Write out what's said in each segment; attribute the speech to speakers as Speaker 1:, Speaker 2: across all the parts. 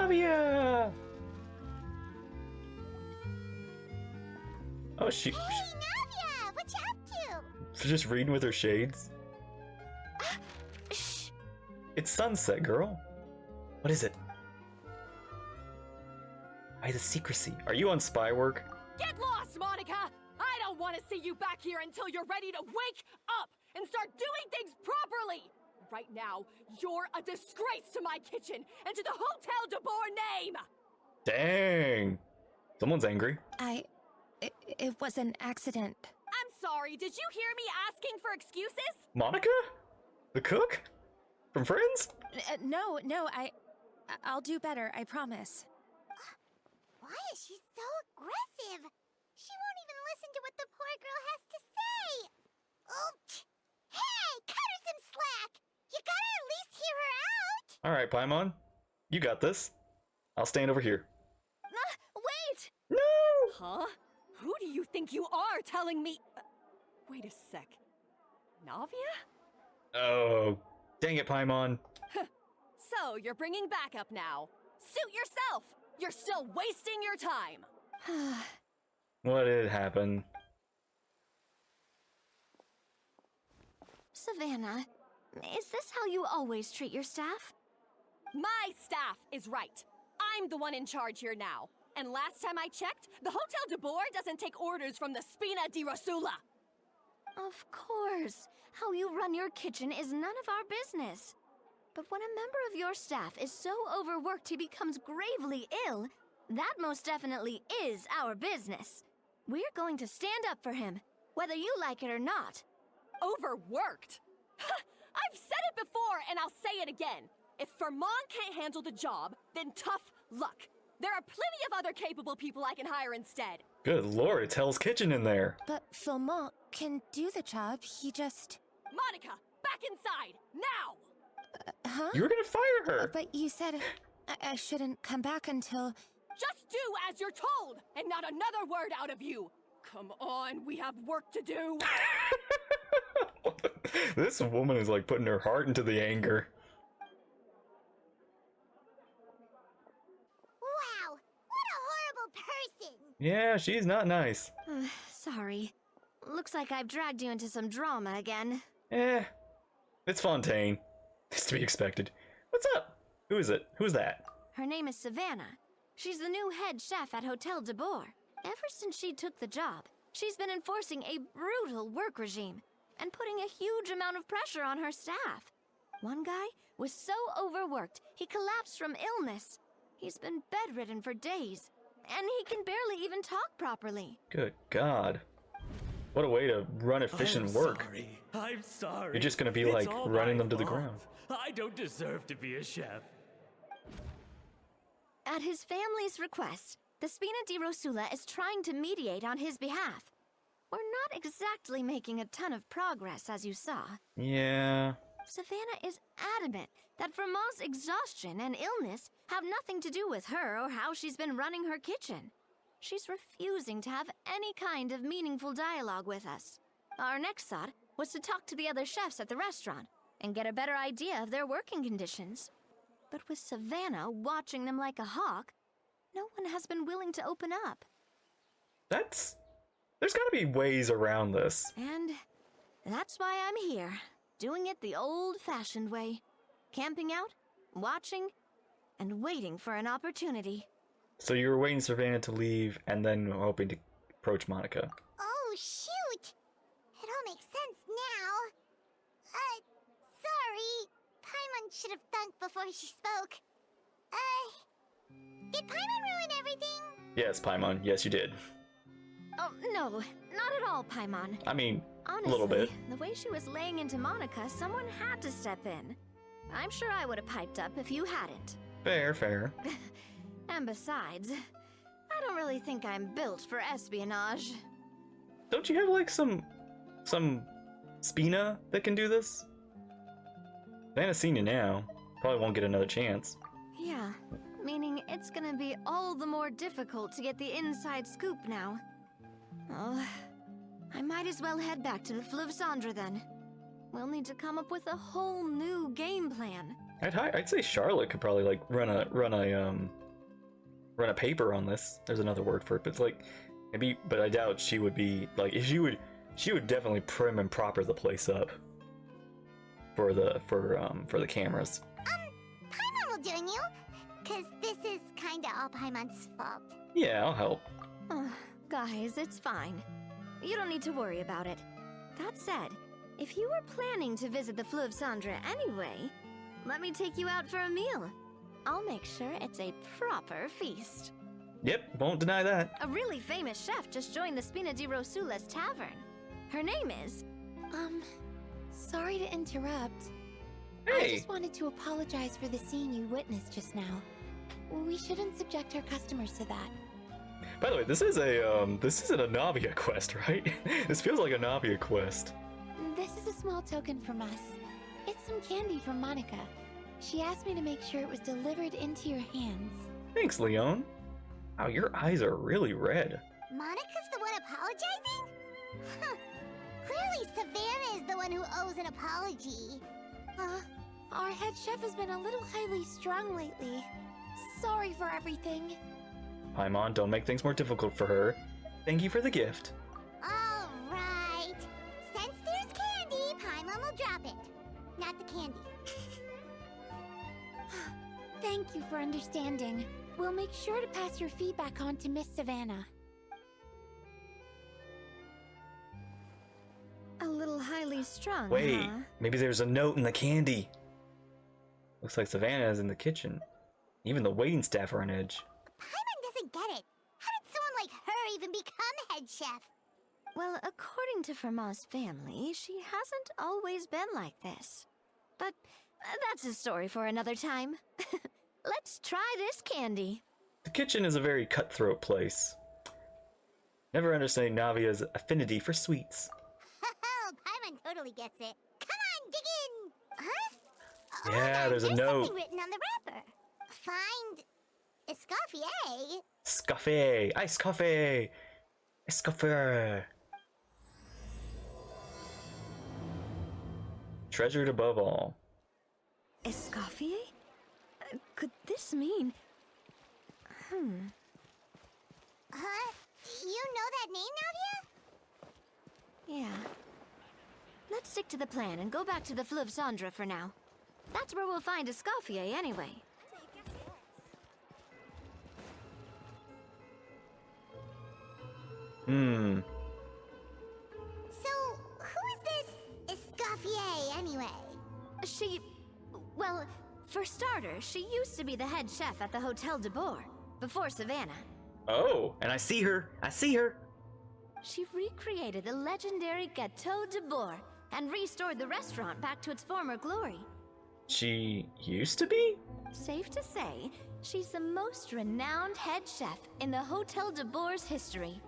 Speaker 1: Navia! Oh,
Speaker 2: Hey, Navia! What you up to?
Speaker 1: just reading with her shades.
Speaker 2: Shh.
Speaker 1: It's sunset, girl. What is it? Why the secrecy? Are you on spy work?
Speaker 3: Get lost, Monica! I don't want to see you back here until you're ready to wake up and start doing things properly! Right now, you're a disgrace to my kitchen and to the Hotel de Boer name!
Speaker 1: Dang. Someone's angry.
Speaker 4: It was an accident.
Speaker 3: I'm sorry, did you hear me asking for excuses?
Speaker 1: Monica? The cook? From Friends?
Speaker 4: No, I'll do better, I promise.
Speaker 2: Why is she so aggressive? She won't even listen to what the poor girl has to say. Oh, hey, cut her some slack. You gotta at least hear her out.
Speaker 1: Alright, Paimon. You got this. I'll stand over here.
Speaker 4: Wait!
Speaker 1: No!
Speaker 3: Huh? Who do you think you are telling me? Wait a sec. Navia?
Speaker 1: Oh, dang it, Paimon.
Speaker 3: So, you're bringing backup now. Suit yourself! You're still wasting your time!
Speaker 1: What did happen?
Speaker 4: Savannah, is this how you always treat your staff?
Speaker 3: My staff is right. I'm the one in charge here now. And last time I checked, the Hotel de Boer doesn't take orders from the Spina di Rosula.
Speaker 4: Of course. How you run your kitchen is none of our business. But when a member of your staff is so overworked he becomes gravely ill, that most definitely is our business. We're going to stand up for him, whether you like it or not.
Speaker 3: Overworked? I've said it before and I'll say it again. If Fermon can't handle the job, then tough luck. There are plenty of other capable people I can hire instead.
Speaker 1: Good lord, it's Hell's Kitchen in there.
Speaker 4: But Philmont can do the job, he just...
Speaker 3: Monica, back inside, now!
Speaker 4: Huh?
Speaker 1: You were gonna fire her!
Speaker 4: But you said I shouldn't come back until...
Speaker 3: Just do as you're told, and not another word out of you. Come on, we have work to do.
Speaker 1: This woman is like putting her heart into the anger.
Speaker 2: Wow, what a horrible person.
Speaker 1: Yeah, she's not nice.
Speaker 4: Sorry. Looks like I've dragged you into some drama again.
Speaker 1: It's Fontaine. It's to be expected. What's up? Who is it? Who's that?
Speaker 4: Her name is Savannah. She's the new head chef at Hotel de Boer. Ever since she took the job, she's been enforcing a brutal work regime and putting a huge amount of pressure on her staff. One guy was so overworked, he collapsed from illness. He's been bedridden for days, and he can barely even talk properly.
Speaker 1: Good God. What a way to run efficient work.
Speaker 5: I'm sorry.
Speaker 1: You're just gonna be
Speaker 5: It's
Speaker 1: like
Speaker 5: all
Speaker 1: running
Speaker 5: my
Speaker 1: them to the
Speaker 5: fault.
Speaker 1: ground.
Speaker 5: I don't deserve to be a chef.
Speaker 4: At his family's request, the Spina di Rosula is trying to mediate on his behalf. We're not exactly making a ton of progress, as you saw.
Speaker 1: Yeah.
Speaker 4: Savannah is adamant that Vermont's exhaustion and illness have nothing to do with her or how she's been running her kitchen. She's refusing to have any kind of meaningful dialogue with us. Our next thought was to talk to the other chefs at the restaurant and get a better idea of their working conditions. But with Savannah watching them like a hawk, no one has been willing to open up.
Speaker 1: There's gotta be ways around this.
Speaker 4: And that's why I'm here, doing it the old-fashioned way. Camping out, watching, and waiting for an opportunity.
Speaker 1: So you were waiting Savannah to leave and then hoping to approach Monica.
Speaker 2: Oh, shoot. It all makes sense now. Sorry. Paimon should have thunk before she spoke. Did Paimon ruin everything?
Speaker 1: Yes, Paimon. Yes, you did.
Speaker 4: Oh, no, not at all, Paimon.
Speaker 1: I mean,
Speaker 4: Honestly,
Speaker 1: a little bit.
Speaker 4: the way she was laying into Monica, someone had to step in. I'm sure I would have piped up if you hadn't.
Speaker 1: Fair, fair.
Speaker 4: And besides, I don't really think I'm built for espionage.
Speaker 1: Don't you have like some Spina that can do this? Savannah's seen you now. Probably won't get another chance.
Speaker 4: Yeah, meaning it's gonna be all the more difficult to get the inside scoop now. Oh, I might as well head back to the Fleuve Cendre then. We'll need to come up with a whole new game plan.
Speaker 1: I'd say Charlotte could probably like run a run a paper on this. There's another word for it, but it's like maybe. But I doubt she would be like if she would definitely prim and proper the place up for the cameras.
Speaker 2: Paimon will join you, cause this is kinda all Paimon's fault.
Speaker 1: Yeah, I'll help.
Speaker 4: Oh, guys, it's fine. You don't need to worry about it. That said, if you were planning to visit the Fleuve Cendre anyway, let me take you out for a meal. I'll make sure it's a proper feast.
Speaker 1: Yep, won't deny that.
Speaker 4: A really famous chef just joined the Spina di Rosulas tavern. Her name is...
Speaker 6: Sorry to interrupt. I
Speaker 1: Hey,
Speaker 6: just wanted to apologize for the scene you witnessed just now. We shouldn't subject our customers to that.
Speaker 1: by the way, this isn't a Navia quest, right? This feels like a Navia quest.
Speaker 6: This is a small token from us. It's some candy from Monica. She asked me to make sure it was delivered into your hands.
Speaker 1: Thanks, Leon. Wow, your eyes are really red.
Speaker 2: Monica's the one apologizing? Huh. Clearly Savannah is the one who owes an apology.
Speaker 6: Our head chef has been a little highly strung lately. Sorry for everything.
Speaker 1: Paimon, don't make things more difficult for her. Thank you for the gift.
Speaker 2: Alright. Since there's candy, Paimon will drop it. Not the candy.
Speaker 6: Thank you for understanding. We'll make sure to pass your feedback on to Miss Savannah.
Speaker 4: a little highly strung,
Speaker 1: Wait,
Speaker 4: huh?
Speaker 1: maybe there's a note in the candy. Looks like Savannah is in the kitchen. Even the waiting staff are on edge.
Speaker 2: Paimon doesn't get it. How did someone like her even become head chef?
Speaker 4: Well, according to Fermat's family, she hasn't always been like this. But that's a story for another time. Let's try this candy.
Speaker 1: The kitchen is a very cutthroat place. Never understand Navia's affinity for sweets.
Speaker 2: Oh, Paimon totally gets it. Come on, dig in! Huh?
Speaker 1: Yeah,
Speaker 2: Hold on,
Speaker 1: there's a note.
Speaker 2: Something written on the wrapper. Find Escoffier.
Speaker 1: Escoffier! Escoffier! Escoffier! Treasured above all.
Speaker 4: Escoffier? Could this mean...
Speaker 2: Huh? You know that name, Navia?
Speaker 4: Yeah. Let's stick to the plan and go back to the Fleuve Cendre for now. That's where we'll find Escoffier anyway.
Speaker 2: So, who is this Escoffier anyway?
Speaker 4: Well, for starters, she used to be the head chef at the Hotel de Bourg, before Savannah.
Speaker 1: Oh, and I see her! I see her!
Speaker 4: She recreated the legendary Gâteau de Bourg and restored the restaurant back to its former glory.
Speaker 1: She used to be?
Speaker 4: Safe to say, she's the most renowned head chef in the Hotel de Bourg's history.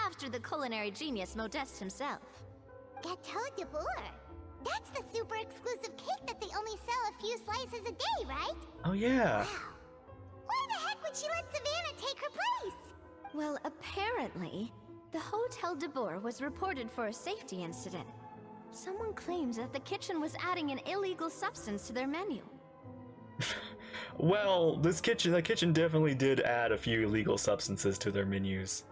Speaker 4: After the culinary genius Modeste himself.
Speaker 2: Gâteau de Bourg. That's the super exclusive cake that they only sell a few slices a day, right?
Speaker 1: Oh yeah.
Speaker 2: Wow. Why the heck would she let Savannah take her place?
Speaker 4: Well, apparently, the Hotel de Bourg was reported for a safety incident. Someone claims that the kitchen was adding an illegal substance to their menu.
Speaker 1: Well, the kitchen definitely did add a few illegal substances to their menus.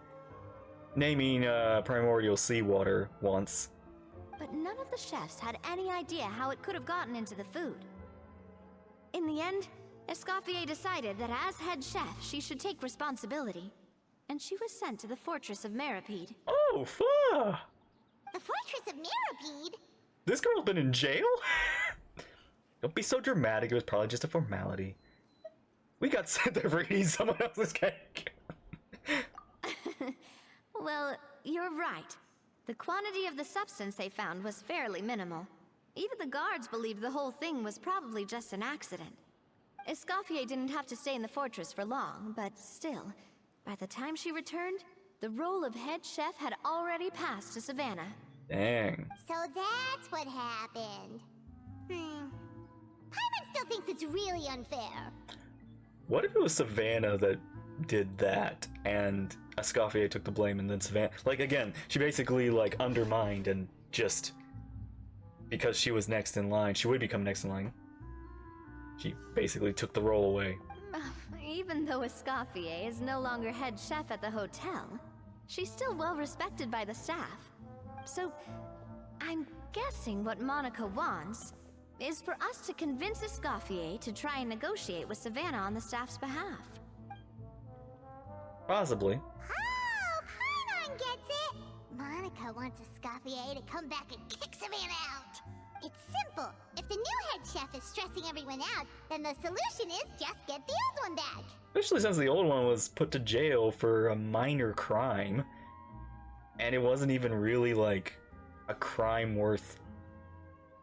Speaker 1: Naming primordial seawater once.
Speaker 4: But none of the chefs had any idea how it could have gotten into the food. In the end, Escoffier decided that as head chef, she should take responsibility. And she was sent to the fortress of Meripede.
Speaker 1: Oh, fuck!
Speaker 2: The Fortress of Meripede?
Speaker 1: This girl's been in jail? Don't be so dramatic, it was probably just a formality. We got sent there for eating someone else's cake.
Speaker 4: Well, you're right. The quantity of the substance they found was fairly minimal. Even the guards believed the whole thing was probably just an accident. Escoffier didn't have to stay in the fortress for long, but still, by the time she returned, the role of head chef had already passed to Savannah.
Speaker 1: Dang.
Speaker 2: So that's what happened. Paimon still thinks it's really unfair.
Speaker 1: What if it was Savannah that did that, and Escoffier took the blame, and then Savannah... Like, again, she basically, like, undermined and just... Because she was next in line, she would become next in line. She basically took the role away.
Speaker 4: Even though Escoffier is no longer head chef at the hotel, she's still well respected by the staff. So, I'm guessing what Monica wants is for us to convince Escoffier to try and negotiate with Savannah on the staff's behalf.
Speaker 1: Possibly.
Speaker 2: Oh, Paimon gets it! Monica wants Escoffier to come back and kick Savannah out! It's simple. If the new head chef is stressing everyone out, then the solution is just get the old one back.
Speaker 1: Especially since the old one was put to jail for a minor crime. And it wasn't even really like a crime worth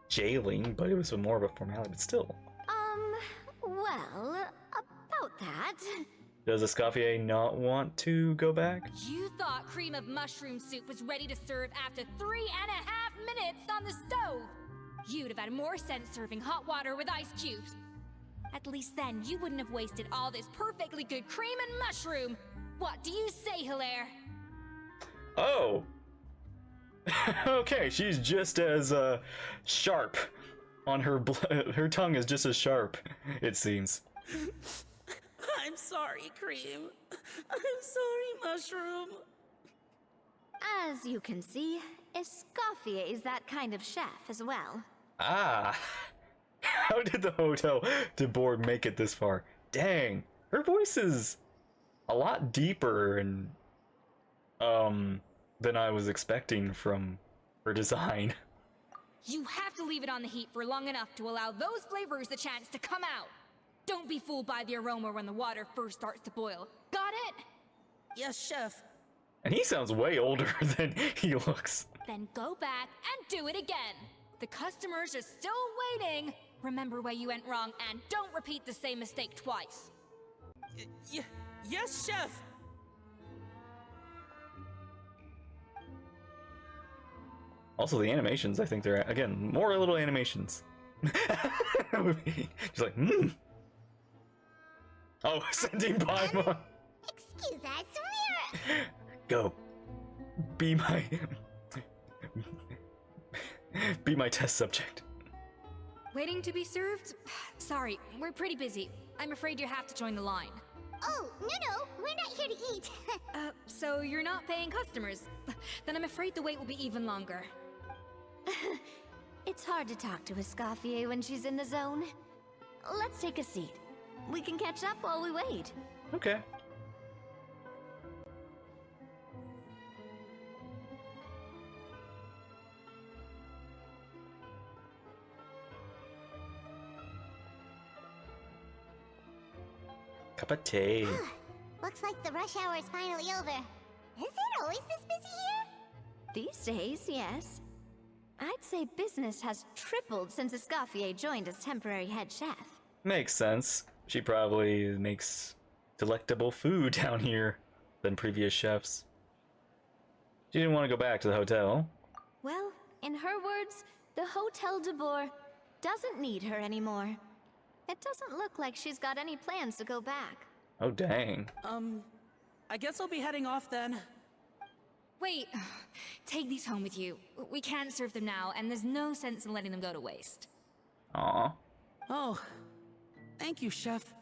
Speaker 1: jailing, but it was more of a formality, but still.
Speaker 4: Well, about that.
Speaker 1: Does Escoffier not want to go back?
Speaker 7: You thought cream of mushroom soup was ready to serve after 3.5 minutes on the stove. You'd have had more sense serving hot water with ice cubes. At least then you wouldn't have wasted all this perfectly good cream and mushroom. What do you say, Hilaire?
Speaker 1: Oh! Okay, she's just as sharp on her her tongue is just as sharp, it seems.
Speaker 8: I'm sorry, Cream. I'm sorry, Mushroom.
Speaker 4: As you can see, Escoffier is that kind of chef as well.
Speaker 1: Ah! How did the hotel de board make it this far? Dang, her voice is a lot deeper and than I was expecting from her design.
Speaker 7: You have to leave it on the heat for long enough to allow those flavors the chance to come out. Don't be fooled by the aroma when the water first starts to boil. Got it?
Speaker 8: Yes, Chef.
Speaker 1: And he sounds way older than he looks.
Speaker 7: Then go back and do it again. The customers are still waiting. Remember where you went wrong and don't repeat the same mistake twice.
Speaker 8: Yes, Chef.
Speaker 1: Also, the animations, I think they're, again, more little animations. She's like, Oh, sending Paimon.
Speaker 2: Excuse us, we're...
Speaker 1: Go. Be my... Be my test subject.
Speaker 7: Waiting to be served? Sorry, we're pretty busy. I'm afraid you have to join the line.
Speaker 2: Oh, no, we're not here to eat.
Speaker 7: So you're not paying customers? Then I'm afraid the wait will be even longer.
Speaker 4: It's hard to talk to Escoffier when she's in the zone. Let's take a seat. We can catch up while we wait.
Speaker 1: Okay. Cup of tea.
Speaker 2: Looks like the rush hour is finally over. Is it always this busy here?
Speaker 4: These days, yes. I'd say business has tripled since Escoffier joined as temporary head chef.
Speaker 1: Makes sense. She probably makes delectable food down here than previous chefs. She didn't want to go back to the hotel.
Speaker 4: Well, in her words, the Hotel de Boer doesn't need her anymore. It doesn't look like she's got any plans to go back.
Speaker 1: Oh, dang.
Speaker 8: I guess I'll be heading off then.
Speaker 7: Wait, take these home with you. We can't serve them now, and there's no sense in letting them go to waste.
Speaker 1: Aw.
Speaker 8: Oh, thank you, Chef.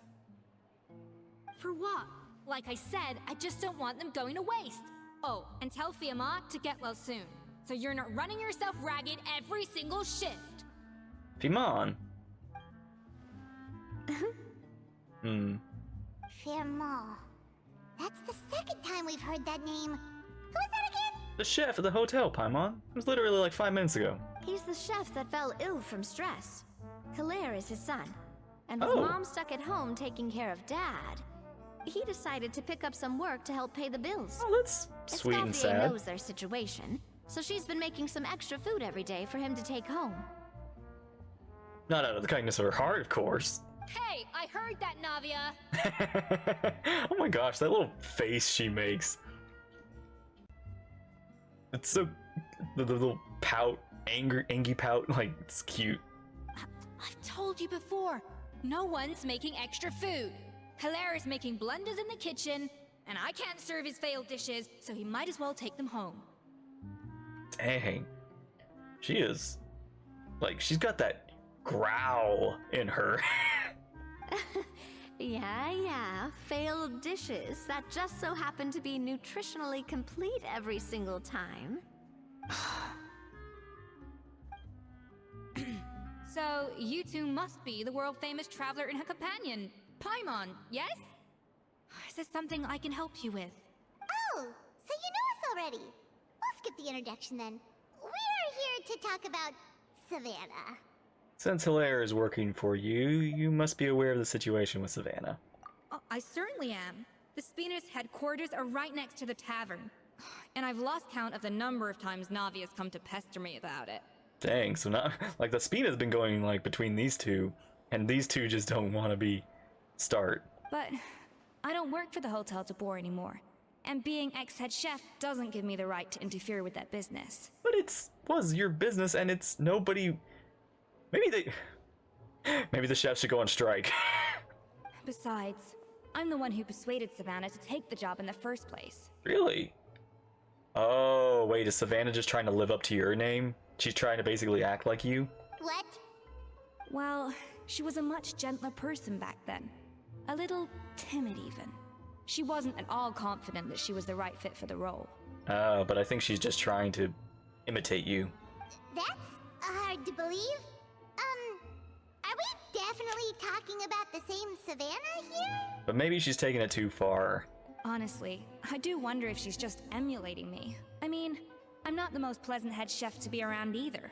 Speaker 7: For what? Like I said, I just don't want them going to waste. Oh, and tell Fiamma to get well soon, so you're not running yourself ragged every single shift.
Speaker 1: Fimon.
Speaker 2: Firmo. That's the second time we've heard that name. Who is that again?
Speaker 1: The chef at the hotel, Paimon. It was literally like 5 minutes ago.
Speaker 4: He's the chef that fell ill from stress. Hilaire is his son. And with
Speaker 1: Oh.
Speaker 4: Mom stuck at home taking care of Dad, he decided to pick up some work to help pay the bills.
Speaker 1: Oh, that's sweet and
Speaker 4: Escoffier
Speaker 1: sad.
Speaker 4: knows their situation, so she's been making some extra food every day for him to take home.
Speaker 1: Not out of the kindness of her heart, of course.
Speaker 7: Hey, I heard that, Navia.
Speaker 1: Oh my gosh, that little face she makes. It's so... The little pout, angy pout, like, it's cute.
Speaker 7: I've told you before, no one's making extra food. Hilaire is making blunders in the kitchen, and I can't serve his failed dishes, so he might as well take them home.
Speaker 1: Dang. She is... Like, she's got that growl in her.
Speaker 4: Yeah. Failed dishes that just so happen to be nutritionally complete every single time.
Speaker 7: So, you two must be the world-famous traveler and her companion, Paimon, yes? Is there something I can help you with?
Speaker 2: Oh, so you know us already. We'll skip the introduction then. We're here to talk about Savannah.
Speaker 1: Since Hilaire is working for you, you must be aware of the situation with Savannah.
Speaker 7: Oh, I certainly am. The Spina's headquarters are right next to the tavern. And I've lost count of the number of times Navi has come to pester me about it.
Speaker 1: Dang, so now, like, the speed has been going, like, between these two, and these two just don't want to start.
Speaker 7: But I don't work for the Hotel de Boer anymore, and being ex-head chef doesn't give me the right to interfere with that business.
Speaker 1: But was your business, and it's nobody... Maybe the chef should go on strike.
Speaker 7: Besides, I'm the one who persuaded Savannah to take the job in the first place.
Speaker 1: Really? Oh, wait, is Savannah just trying to live up to your name? She's trying to basically act like you?
Speaker 2: What?
Speaker 7: Well, she was a much gentler person back then. A little timid even. She wasn't at all confident that she was the right fit for the role.
Speaker 1: But I think she's just trying to imitate you.
Speaker 2: That's hard to believe. Are we definitely talking about the same Savannah here?
Speaker 1: But maybe she's taking it too far.
Speaker 7: Honestly, I do wonder if she's just emulating me. I mean, I'm not the most pleasant head chef to be around either.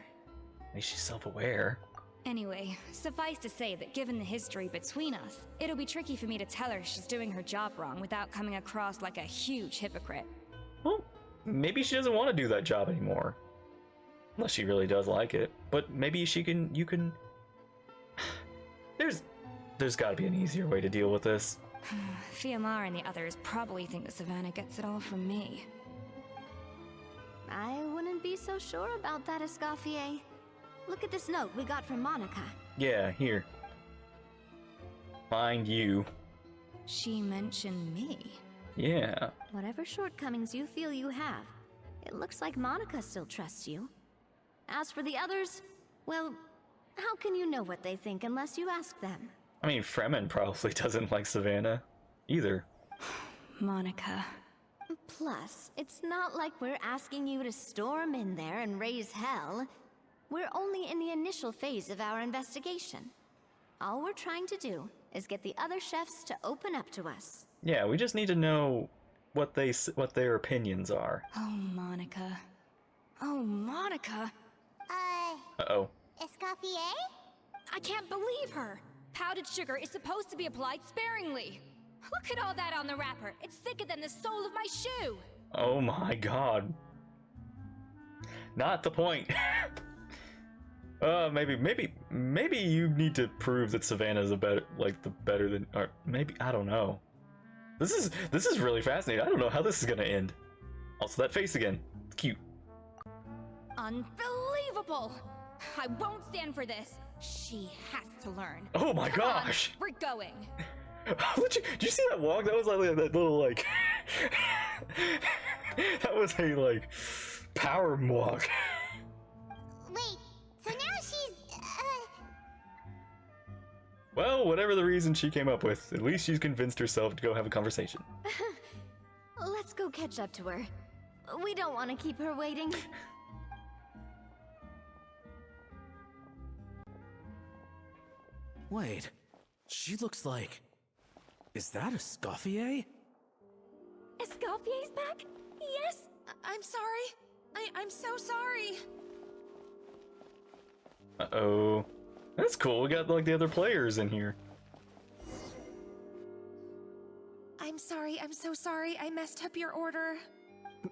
Speaker 1: At least she's self-aware.
Speaker 7: Anyway, suffice to say that given the history between us, it'll be tricky for me to tell her she's doing her job wrong without coming across like a huge hypocrite.
Speaker 1: Well, maybe she doesn't want to do that job anymore. Unless she really does like it. But maybe you can... There's gotta be an easier way to deal with this.
Speaker 7: Fiamar and the others probably think that Savannah gets it all from me.
Speaker 4: I wouldn't be so sure about that, Escoffier. Look at this note we got from Monica.
Speaker 1: Yeah, here. Find you.
Speaker 7: She mentioned me.
Speaker 1: Yeah.
Speaker 4: Whatever shortcomings you feel you have, it looks like Monica still trusts you. As for the others, well, how can you know what they think unless you ask them?
Speaker 1: I mean, Fremen probably doesn't like Savannah either.
Speaker 7: Monica.
Speaker 4: Plus, it's not like we're asking you to storm in there and raise hell. We're only in the initial phase of our investigation. All we're trying to do is get the other chefs to open up to us.
Speaker 1: Yeah, we just need to know what their opinions are.
Speaker 7: Oh, Monica. Oh, Monica.
Speaker 1: Uh-oh.
Speaker 2: Escoffier?
Speaker 7: I can't believe her. Powdered sugar is supposed to be applied sparingly. Look at all that on the wrapper. It's thicker than the sole of my shoe.
Speaker 1: Oh my god. Not the point. Maybe you need to prove that Savannah's better than, or maybe, I don't know. This is really fascinating. I don't know how this is gonna end. Also, that face again. It's cute.
Speaker 7: Unbelievable! I won't stand for this. She has to learn.
Speaker 1: Oh my
Speaker 7: Come on,
Speaker 1: gosh!
Speaker 7: we're going.
Speaker 1: Did you see that walk? That was like that little like that was a like power walk.
Speaker 2: Wait, so now she's,
Speaker 1: Well, whatever the reason she came up with, at least she's convinced herself to go have a conversation.
Speaker 4: Let's go catch up to her. We don't want to keep her waiting.
Speaker 8: Wait, she looks like... Is that Escoffier?
Speaker 3: Escoffier's back? Yes! I'm sorry. I'm so sorry.
Speaker 1: Uh-oh. That's cool, we got like the other players in here.
Speaker 3: I'm sorry, I'm so sorry. I messed up your order.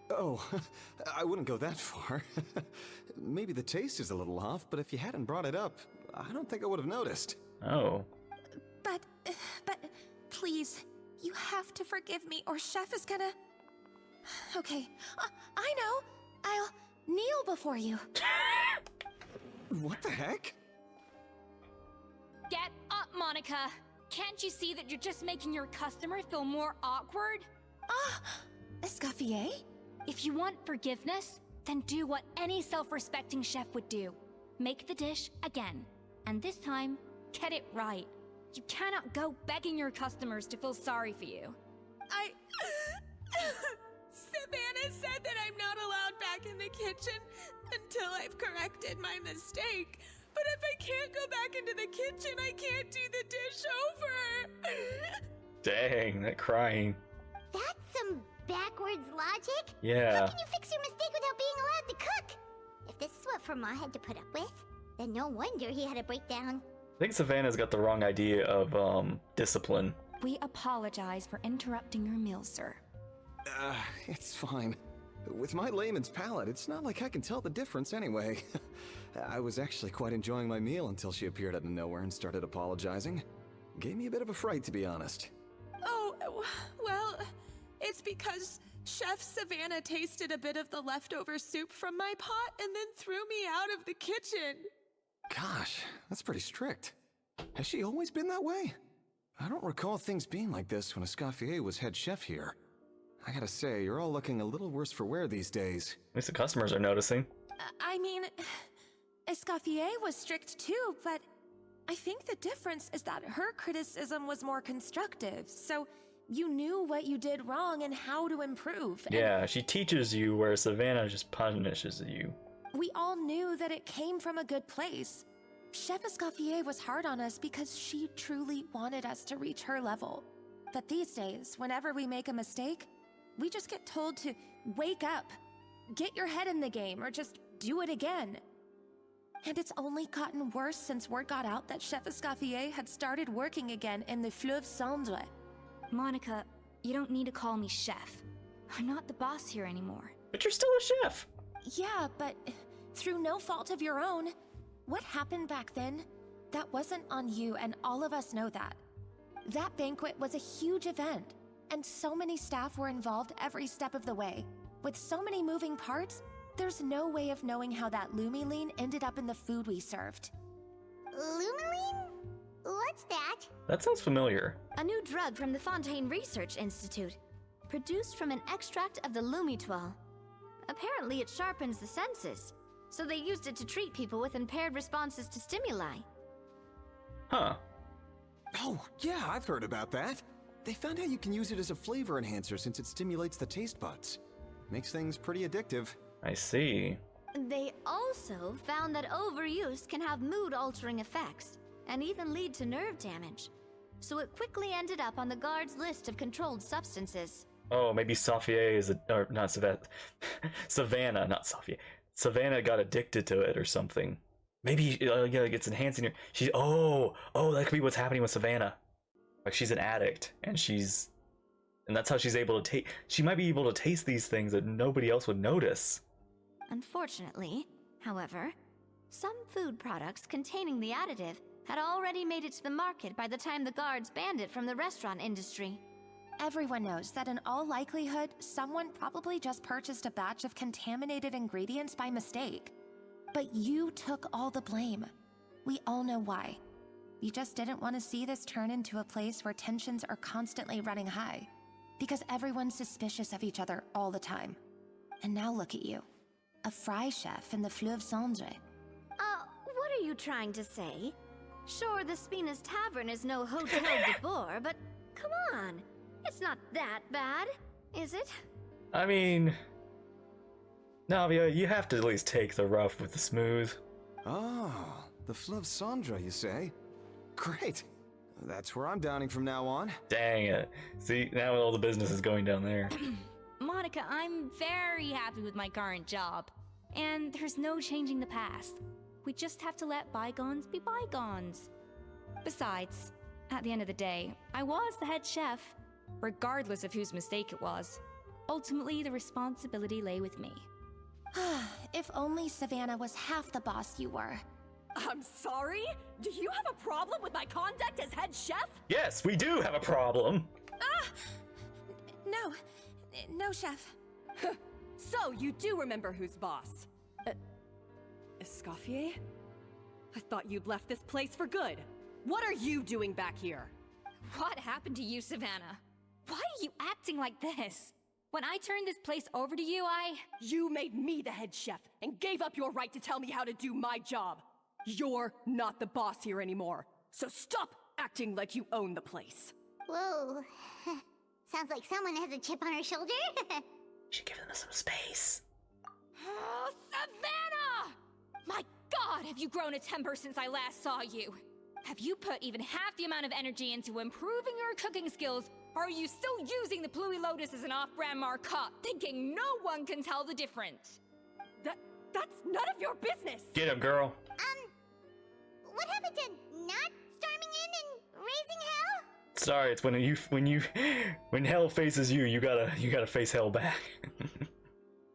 Speaker 9: Oh, I wouldn't go that far. Maybe the taste is a little off, but if you hadn't brought it up, I don't think I would have noticed.
Speaker 1: Oh.
Speaker 3: But, please, you have to forgive me or Chef is gonna... Okay, I know. I'll kneel before you.
Speaker 9: What the heck?
Speaker 7: Get up, Monica. Can't you see that you're just making your customer feel more awkward?
Speaker 3: Escoffier?
Speaker 7: If you want forgiveness, then do what any self-respecting chef would do. Make the dish again. And this time, get it right. You cannot go begging your customers to feel sorry for you.
Speaker 10: Savannah said that I'm not allowed back in the kitchen until I've corrected my mistake. But if I can't go back into the kitchen, I can't do the dish over.
Speaker 1: Dang, that crying.
Speaker 2: That's some backwards logic.
Speaker 1: Yeah.
Speaker 2: How can you fix your mistake without being allowed to cook? If this is what Fermat had to put up with, then no wonder he had a breakdown.
Speaker 1: I think Savannah's got the wrong idea of discipline.
Speaker 7: We apologize for interrupting your meal, sir.
Speaker 9: It's fine. With my layman's palate, it's not like I can tell the difference anyway. I was actually quite enjoying my meal until she appeared out of nowhere and started apologizing. Gave me a bit of a fright, to be honest.
Speaker 10: Oh, well, it's because Chef Savannah tasted a bit of the leftover soup from my pot and then threw me out of the kitchen.
Speaker 9: Gosh, that's pretty strict. Has she always been that way? I don't recall things being like this when Escoffier was head chef here. I gotta say, you're all looking a little worse for wear these days.
Speaker 1: At least the customers are noticing.
Speaker 10: I mean, Escoffier was strict too, but I think the difference is that her criticism was more constructive, so you knew what you did wrong and how to improve.
Speaker 1: Yeah, she teaches you where Savannah just punishes you.
Speaker 10: We all knew that it came from a good place. Chef Escoffier was hard on us because she truly wanted us to reach her level. But these days, whenever we make a mistake, we just get told to wake up, get your head in the game, or just do it again. And it's only gotten worse since word got out that Chef Escoffier had started working again in the Fleuve Cendre.
Speaker 7: Monica, you don't need to call me chef. I'm not the boss here anymore.
Speaker 1: But you're still a chef.
Speaker 10: Yeah, but through no fault of your own. What happened back then, that wasn't on you, and all of us know that. That banquet was a huge event, and so many staff were involved every step of the way. With so many moving parts, there's no way of knowing how that lumiline ended up in the food we served.
Speaker 2: Lumiline? What's that?
Speaker 1: That sounds familiar.
Speaker 4: A new drug from the Fontaine Research Institute, produced from an extract of the lumitoile. Apparently it sharpens the senses, so they used it to treat people with impaired responses to stimuli.
Speaker 1: Huh.
Speaker 9: Oh, yeah, I've heard about that. They found out you can use it as a flavor enhancer since it stimulates the taste buds. Makes things pretty addictive.
Speaker 1: I see.
Speaker 4: They also found that overuse can have mood-altering effects, and even lead to nerve damage. So it quickly ended up on the guard's list of controlled substances.
Speaker 1: Oh, maybe Safier is or not Savannah. Savannah, not Safier. Savannah got addicted to it or something. Maybe yeah, it's enhancing her. That could be what's happening with Savannah. Like she's an addict, and that's how she's able to taste. She might be able to taste these things that nobody else would notice.
Speaker 4: Unfortunately, however, some food products containing the additive had already made it to the market by the time the guards banned it from the restaurant industry.
Speaker 10: Everyone knows that in all likelihood, someone probably just purchased a batch of contaminated ingredients by mistake. But you took all the blame. We all know why. You just didn't want to see this turn into a place where tensions are constantly running high. Because everyone's suspicious of each other all the time. And now look at you. A fry chef in the Fleuve Cendre.
Speaker 4: What are you trying to say? Sure, the Spina's Tavern is no Hotel de Boer, but come on. It's not that bad, is it?
Speaker 1: I mean, Navia, you have to at least take the rough with the smooth.
Speaker 9: Oh, the Fleuve Cendre, you say? Great. That's where I'm downing from now on.
Speaker 1: Dang it. See, now all the business is going down there.
Speaker 7: Monica, I'm very happy with my current job. And there's no changing the past. We just have to let bygones be bygones. Besides, at the end of the day, I was the head chef, regardless of whose mistake it was. Ultimately, the responsibility lay with me.
Speaker 10: If only Savannah was half the boss you were.
Speaker 3: I'm sorry? Do you have a problem with my conduct as head chef?
Speaker 1: Yes, we do have a problem.
Speaker 10: No, chef.
Speaker 3: So, you do remember who's boss? Escoffier? I thought you'd left this place for good. What are you doing back here?
Speaker 7: What happened to you, Savannah? Why are you acting like this? When I turned this place over to you,
Speaker 3: You made me the head chef and gave up your right to tell me how to do my job. You're not the boss here anymore, so stop acting like you own the place.
Speaker 2: Whoa. Sounds like someone has a chip on her shoulder.
Speaker 1: Should give them some space.
Speaker 7: Oh, Savannah! My God, have you grown a temper since I last saw you? Have you put even half the amount of energy into improving your cooking skills, or are you still using the Pluie Lotus as an off-brand marcotte, thinking no one can tell the difference?
Speaker 3: That's none of your business!
Speaker 1: Get him, girl.
Speaker 2: What happened to not storming in and raising hell?
Speaker 1: Sorry, it's when hell faces you, you gotta face hell back.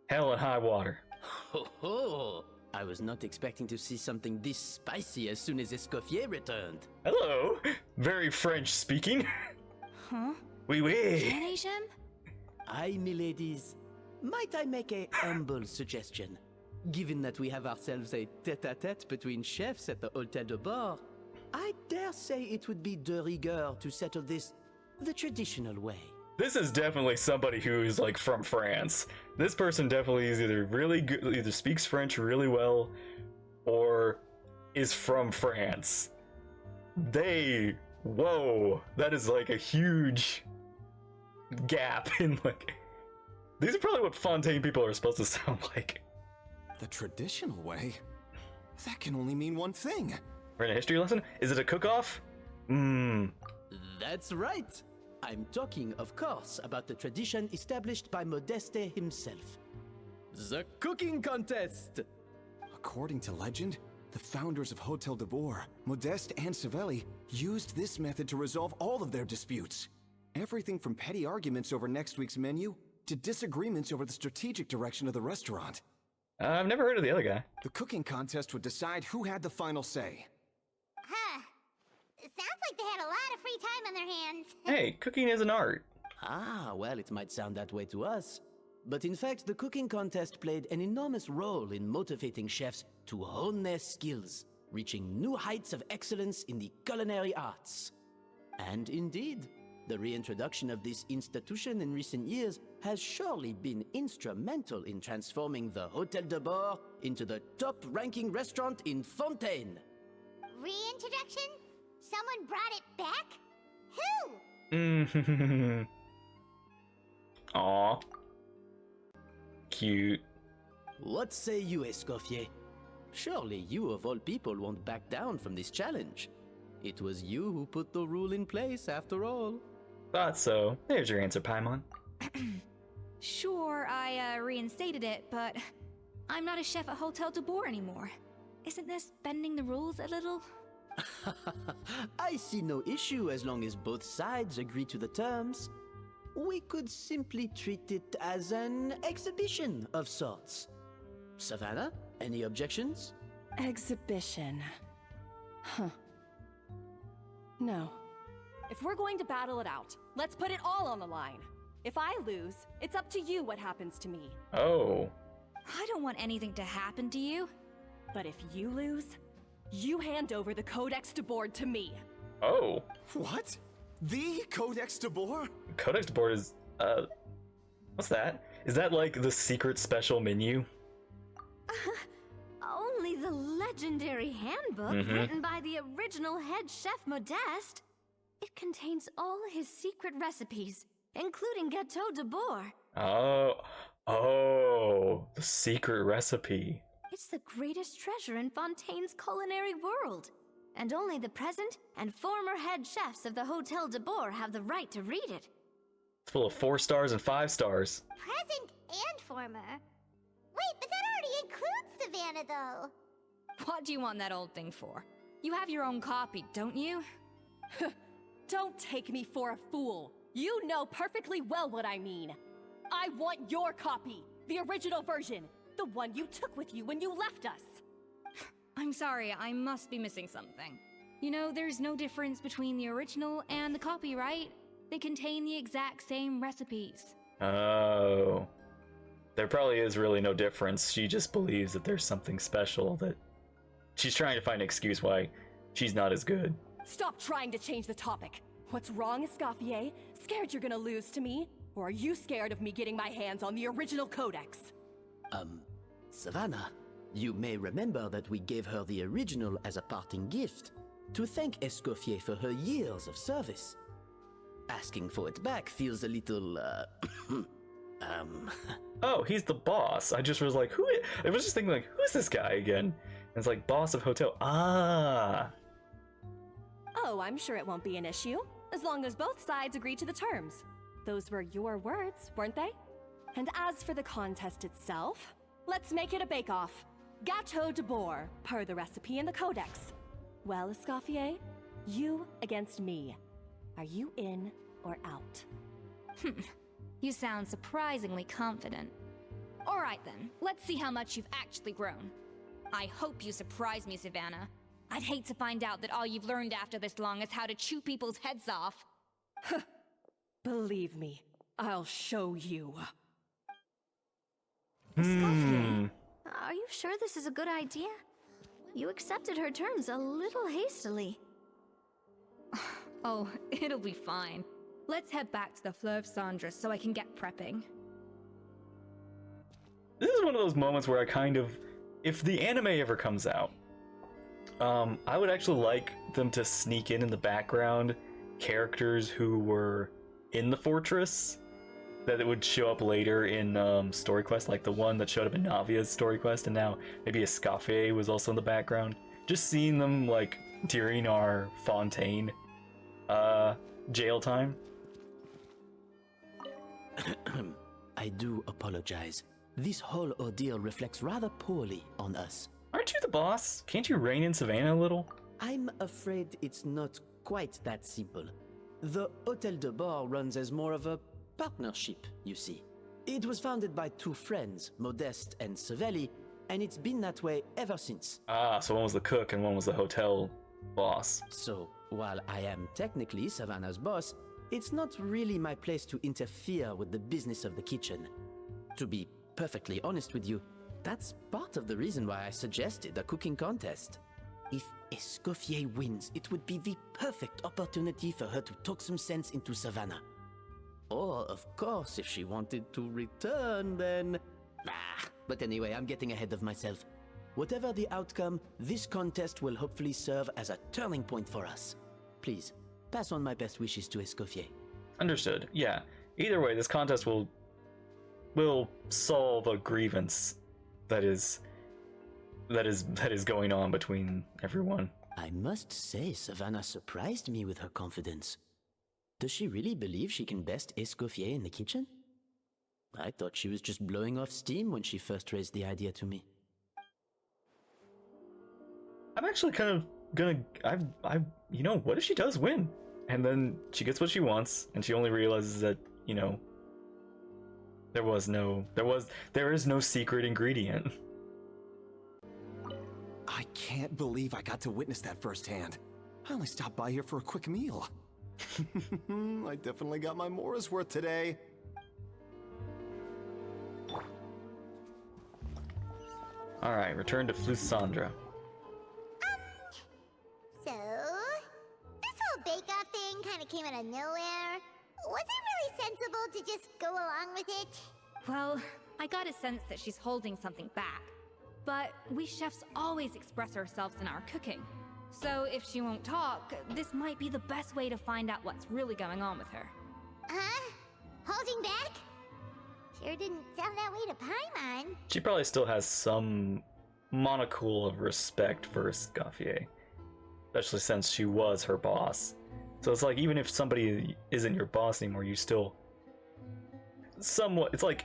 Speaker 1: Hell and high water.
Speaker 8: Ho ho! I was not expecting to see something this spicy as soon as Escoffier returned.
Speaker 1: Hello. Very French speaking.
Speaker 4: Huh?
Speaker 1: Oui, oui.
Speaker 4: Canation?
Speaker 8: Aye, miladies. Might I make a humble suggestion? Given that we have ourselves a tete-a-tete between chefs at the Hotel de Bord, I dare say it would be de rigueur to settle this the traditional way.
Speaker 1: This is definitely somebody who's like from France. This person definitely is either really good, either speaks French really well, or is from France. Whoa, that is like a huge gap in like. These are probably what Fontaine people are supposed to sound like.
Speaker 9: The traditional way? That can only mean one thing.
Speaker 1: We're in a history lesson? Is it a cook-off?
Speaker 8: That's right. I'm talking, of course, about the tradition established by Modeste himself. The cooking contest!
Speaker 9: According to legend, the founders of Hotel de Boer, Modeste and Savelli, used this method to resolve all of their disputes. Everything from petty arguments over next week's menu to disagreements over the strategic direction of the restaurant.
Speaker 1: I've never heard of the other guy.
Speaker 9: The cooking contest would decide who had the final say.
Speaker 2: Huh. It sounds like they had a lot of free time on their hands.
Speaker 1: Hey, cooking is an art.
Speaker 8: Ah, well, it might sound that way to us. But in fact, the cooking contest played an enormous role in motivating chefs to hone their skills, reaching new heights of excellence in the culinary arts. And indeed, the reintroduction of this institution in recent years has surely been instrumental in transforming the Hotel de Bord into the top-ranking restaurant in Fontaine.
Speaker 2: Reintroduction? Someone brought it back? Who?
Speaker 1: Aw. Cute.
Speaker 8: What say you, Escoffier? Surely you of all people won't back down from this challenge. It was you who put the rule in place, after all.
Speaker 1: Thought so. There's your answer, Paimon.
Speaker 7: Sure, I reinstated it, but I'm not a chef at Hotel de Boer anymore. Isn't this bending the rules a little?
Speaker 8: I see no issue as long as both sides agree to the terms. We could simply treat it as an exhibition of sorts. Savannah, any objections?
Speaker 3: Exhibition. Huh. No. If we're going to battle it out, let's put it all on the line. If I lose, it's up to you what happens to me.
Speaker 1: Oh.
Speaker 7: I don't want anything to happen to you.
Speaker 3: But if you lose, you hand over the Codex de Board to me.
Speaker 1: Oh.
Speaker 9: What? The Codex de Boer?
Speaker 1: Codex board is, what's that? Is that like the secret special menu?
Speaker 4: Only the legendary handbook written by the original head chef Modeste. It contains all his secret recipes, including Gâteau de Boer.
Speaker 1: Oh, the secret recipe.
Speaker 4: It's the greatest treasure in Fontaine's culinary world. And only the present and former head chefs of the Hotel de Boer have the right to read it.
Speaker 1: It's full of 4 stars and 5 stars.
Speaker 2: Present and former? Wait, but that already includes Savannah, though.
Speaker 7: What do you want that old thing for? You have your own copy, don't you?
Speaker 3: Don't take me for a fool. You know perfectly well what I mean. I want your copy, the original version, the one you took with you when you left us.
Speaker 7: I'm sorry, I must be missing something. You know, there's no difference between the original and the copy, right? They contain the exact same recipes.
Speaker 1: Oh. There probably is really no difference. She just believes that there's something special that... She's trying to find an excuse why she's not as good.
Speaker 3: Stop trying to change the topic. What's wrong, Escoffier? Scared you're gonna lose to me? Or are you scared of me getting my hands on the original Codex?
Speaker 8: Savannah, you may remember that we gave her the original as a parting gift. to thank Escoffier for her years of service. Asking for it back feels a little,
Speaker 1: Oh, he's the boss. I just was like, I was just thinking, like, who's this guy again? And it's like, boss of hotel. Ah.
Speaker 3: Oh, I'm sure it won't be an issue, as long as both sides agree to the terms. Those were your words, weren't they? And as for the contest itself, let's make it a bake-off. Gâteau de boar, per the recipe in the codex. Well, Escoffier, you against me. Are you in or out?
Speaker 7: You sound surprisingly confident. Alright then, let's see how much you've actually grown. I hope you surprise me, Savannah. I'd hate to find out that all you've learned after this long is how to chew people's heads off.
Speaker 3: Believe me, I'll show you.
Speaker 4: Escoffier, are you sure this is a good idea? You accepted her terms a little hastily.
Speaker 7: Oh, it'll be fine. Let's head back to the Fleur of Sandra so I can get prepping.
Speaker 1: This is one of those moments where I kind of, if the anime ever comes out, I would actually like them to sneak in the background characters who were in the fortress that it would show up later in story quest, like the one that showed up in Navia's story quest, and now maybe Escoffier was also in the background. Just seeing them like during our Fontaine jail time.
Speaker 8: I do apologize. This whole ordeal reflects rather poorly on us.
Speaker 1: Aren't you the boss? Can't you rein in Savannah a little?
Speaker 8: I'm afraid it's not quite that simple. The Hôtel de Bord runs as more of a partnership, you see. It was founded by two friends, Modeste and Savelli, and it's been that way ever since.
Speaker 1: Ah, so one was the cook and one was the hotel boss.
Speaker 8: So, while I am technically Savannah's boss, it's not really my place to interfere with the business of the kitchen. To be perfectly honest with you, that's part of the reason why I suggested a cooking contest. If Escoffier wins, it would be the perfect opportunity for her to talk some sense into Savannah. Or, of course, if she wanted to return, then... But anyway, I'm getting ahead of myself. Whatever the outcome, this contest will hopefully serve as a turning point for us. Please, pass on my best wishes to Escoffier.
Speaker 1: Understood. Yeah. Either way, this contest will solve a grievance that is going on between everyone.
Speaker 8: I must say, Savannah surprised me with her confidence. Does she really believe she can best Escoffier in the kitchen? I thought she was just blowing off steam when she first raised the idea to me.
Speaker 1: I'm actually kind of gonna, you know, what if she does win? And then she gets what she wants, and she only realizes that, you know, there is no secret ingredient.
Speaker 9: I can't believe I got to witness that firsthand. I only stopped by here for a quick meal. I definitely got my Mora's worth today.
Speaker 1: Alright, return to Flusandra.
Speaker 2: So, this whole bake-off thing kind of came out of nowhere. Was it really sensible to just go along with it?
Speaker 7: Well, I got a sense that she's holding something back. But we chefs always express ourselves in our cooking. So if she won't talk, this might be the best way to find out what's really going on with her.
Speaker 2: Huh? Holding back? Sure didn't sound that way to Paimon.
Speaker 1: She probably still has some monocle of respect for Escoffier, especially since she was her boss. So it's like, even if somebody isn't your boss anymore, you still somewhat, it's like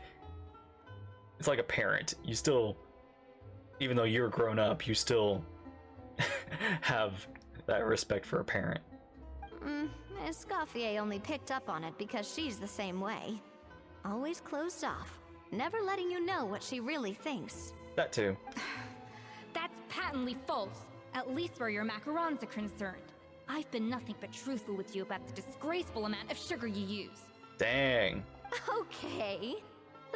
Speaker 1: a parent. You still, even though you're grown up, you still have that respect for a parent.
Speaker 4: Escoffier only picked up on it because she's the same way. Always closed off, never letting you know what she really thinks.
Speaker 1: That too.
Speaker 7: That's patently false, at least where your macarons are concerned. I've been nothing but truthful with you about the disgraceful amount of sugar you use.
Speaker 1: Dang.
Speaker 4: Okay,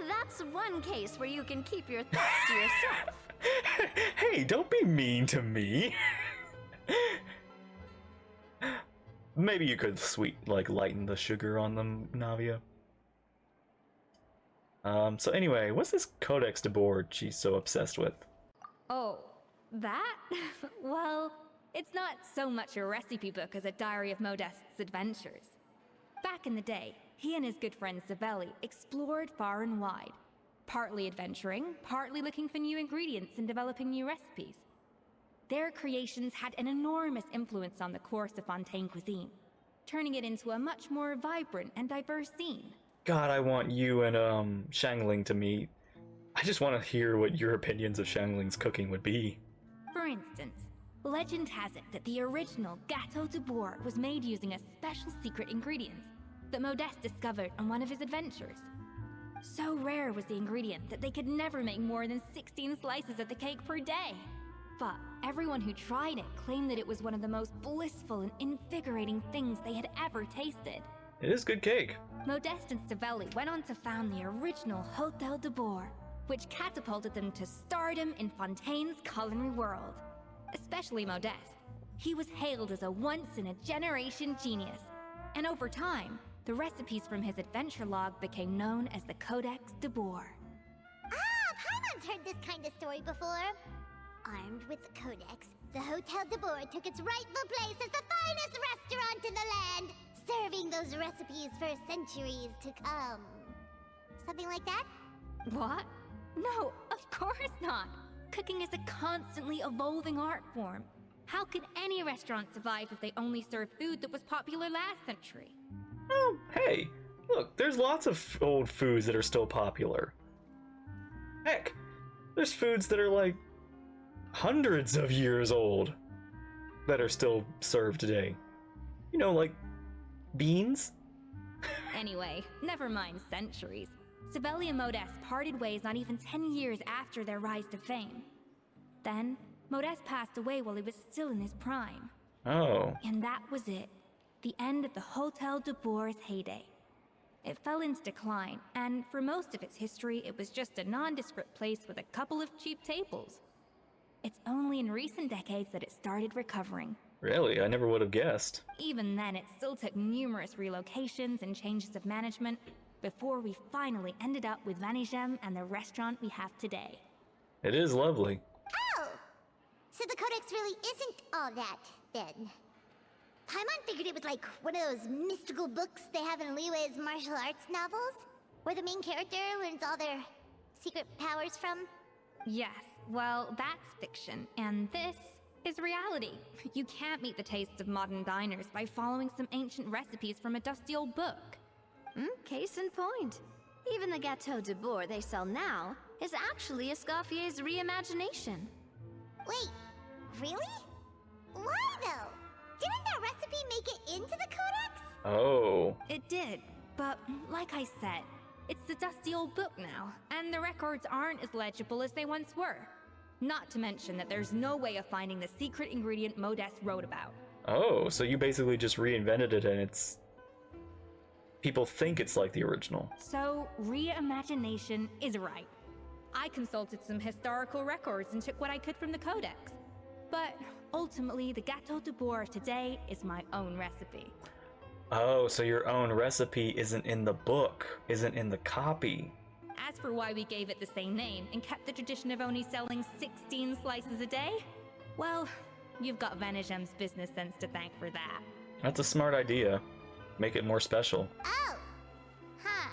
Speaker 4: that's one case where you can keep your thoughts to yourself.
Speaker 1: Hey, don't be mean to me. Maybe you could lighten the sugar on them, Navia. So anyway, what's this Codex de Board she's so obsessed with?
Speaker 7: Oh, that? Well, it's not so much a recipe book as a diary of Modeste's adventures. Back in the day, he and his good friend Savelli explored far and wide, partly adventuring, partly looking for new ingredients and developing new recipes. Their creations had an enormous influence on the course of Fontaine cuisine, turning it into a much more vibrant and diverse scene.
Speaker 1: God, I want you and Shangling to meet. I just want to hear what your opinions of Shangling's cooking would be.
Speaker 7: For instance, legend has it that the original Gâteau de Bourg was made using a special secret ingredient that Modeste discovered on one of his adventures. So rare was the ingredient that they could never make more than 16 slices of the cake per day. But everyone who tried it claimed that it was one of the most blissful and invigorating things they had ever tasted.
Speaker 1: It is good cake.
Speaker 7: Modeste and Savelli went on to found the original Hôtel de Bourg, which catapulted them to stardom in Fontaine's culinary world. Especially Modeste. He was hailed as a once-in-a-generation genius. And over time, the recipes from his adventure log became known as the Codex de Bourg.
Speaker 2: Ah, Paimon's heard this kind of story before. Armed with the Codex, the Hôtel de Bourg took its rightful place as the finest restaurant in the land, serving those recipes for centuries to come. Something like that?
Speaker 7: What? No, of course not. Cooking is a constantly evolving art form. How could any restaurant survive if they only served food that was popular last century?
Speaker 1: Oh, hey, look, there's lots of old foods that are still popular. Heck, there's foods that are like hundreds of years old that are still served today. You know, like beans?
Speaker 7: Anyway, never mind centuries. Savelli and Modeste parted ways not even 10 years after their rise to fame. Then, Modeste passed away while he was still in his prime.
Speaker 1: Oh.
Speaker 7: And that was it. The end of the Hôtel de Bourg's heyday. It fell into decline, and for most of its history, it was just a nondescript place with a couple of cheap tables. It's only in recent decades that it started recovering.
Speaker 1: Really? I never would have guessed.
Speaker 7: Even then, it still took numerous relocations and changes of management before we finally ended up with Vanigem and the restaurant we have today.
Speaker 1: It is lovely.
Speaker 2: Oh! So the Codex really isn't all that, then. Paimon figured it was like one of those mystical books they have in Liwei's martial arts novels, where the main character learns all their secret powers from.
Speaker 7: Yes, well, that's fiction, and this is reality. You can't meet the tastes of modern diners by following some ancient recipes from a dusty old book.
Speaker 4: Case in point. Even the Gâteau de Bourg they sell now is actually Escoffier's reimagination.
Speaker 2: Wait, really? Why though? Didn't that recipe make it into the Codex?
Speaker 1: Oh.
Speaker 7: It did, but like I said, it's the dusty old book now, and the records aren't as legible as they once were. Not to mention that there's no way of finding the secret ingredient Modeste wrote about.
Speaker 1: Oh, so you basically just reinvented it and it's... people think it's like the original.
Speaker 7: So, reimagination is right. I consulted some historical records and took what I could from the Codex. But ultimately, the Gâteau de Bourg today is my own recipe.
Speaker 1: Oh, so your own recipe isn't in the book, isn't in the copy.
Speaker 7: As for why we gave it the same name and kept the tradition of only selling 16 slices a day, well, you've got Vanigem's business sense to thank for that.
Speaker 1: That's a smart idea. Make it more special.
Speaker 2: Oh. Huh.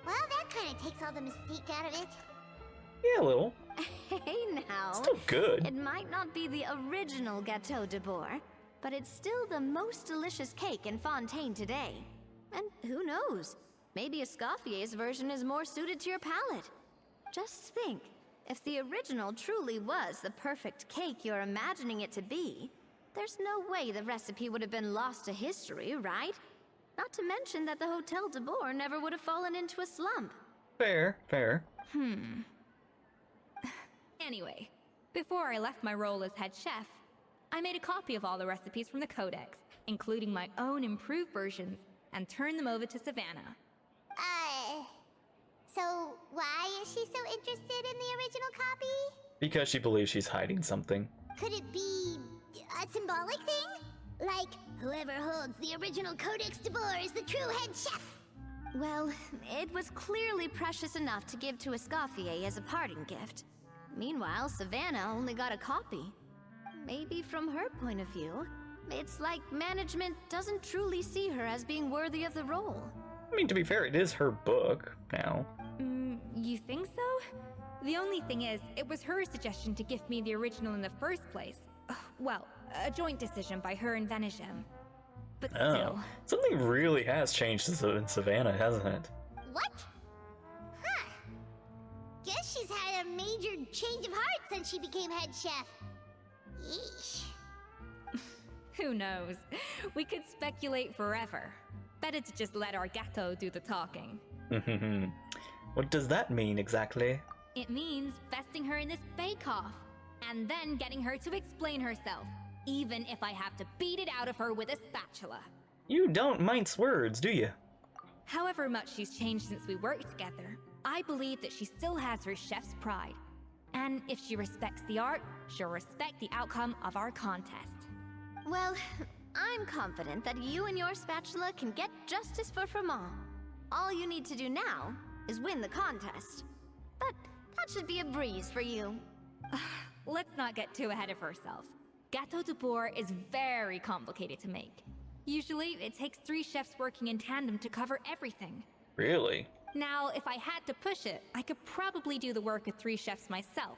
Speaker 2: Well, that kind of takes all the mystique out of it.
Speaker 1: Yeah, a little.
Speaker 4: Hey now.
Speaker 1: Still good.
Speaker 4: It might not be the original Gâteau de Bourg, but it's still the most delicious cake in Fontaine today. And who knows? Maybe Escoffier's version is more suited to your palate. Just think, if the original truly was the perfect cake you're imagining it to be, there's no way the recipe would have been lost to history, right? Not to mention that the Hôtel de Bourg never would have fallen into a slump.
Speaker 1: Fair, fair.
Speaker 7: Anyway, before I left my role as head chef, I made a copy of all the recipes from the Codex, including my own improved versions, and turned them over to Savannah.
Speaker 2: So why is she so interested in the original copy?
Speaker 1: Because she believes she's hiding something.
Speaker 2: Could it be a symbolic thing? Like, whoever holds the original Codex de Bourg is the true head chef?
Speaker 4: Well, it was clearly precious enough to give to Escoffier as a parting gift. Meanwhile, Savannah only got a copy. maybe from her point of view, it's like management doesn't truly see her as being worthy of the role.
Speaker 1: I mean, to be fair, it is her book now.
Speaker 7: You think so? The only thing is, it was her suggestion to give me the original in the first place. Well, a joint decision by her and Venisham. But still.
Speaker 1: Something really has changed in Savannah, hasn't it?
Speaker 2: What? Huh. Guess she's had a major change of heart since she became head chef. Yeesh.
Speaker 7: Who knows? We could speculate forever. Better to just let our Gato do the talking.
Speaker 1: What does that mean exactly?
Speaker 7: It means besting her in this bake-off, and then getting her to explain herself, even if I have to beat it out of her with a spatula.
Speaker 1: You don't mince words, do you?
Speaker 7: However much she's changed since we worked together, I believe that she still has her chef's pride. And if she respects the art, she'll respect the outcome of our contest.
Speaker 4: Well, I'm confident that you and your spatula can get justice for Fremont. All you need to do now is win the contest. But that should be a breeze for you.
Speaker 7: Let's not get too ahead of ourselves. Gâteau de Bourg is very complicated to make. Usually, it takes 3 chefs working in tandem to cover everything.
Speaker 1: Really?
Speaker 7: Now, if I had to push it, I could probably do the work of 3 chefs myself.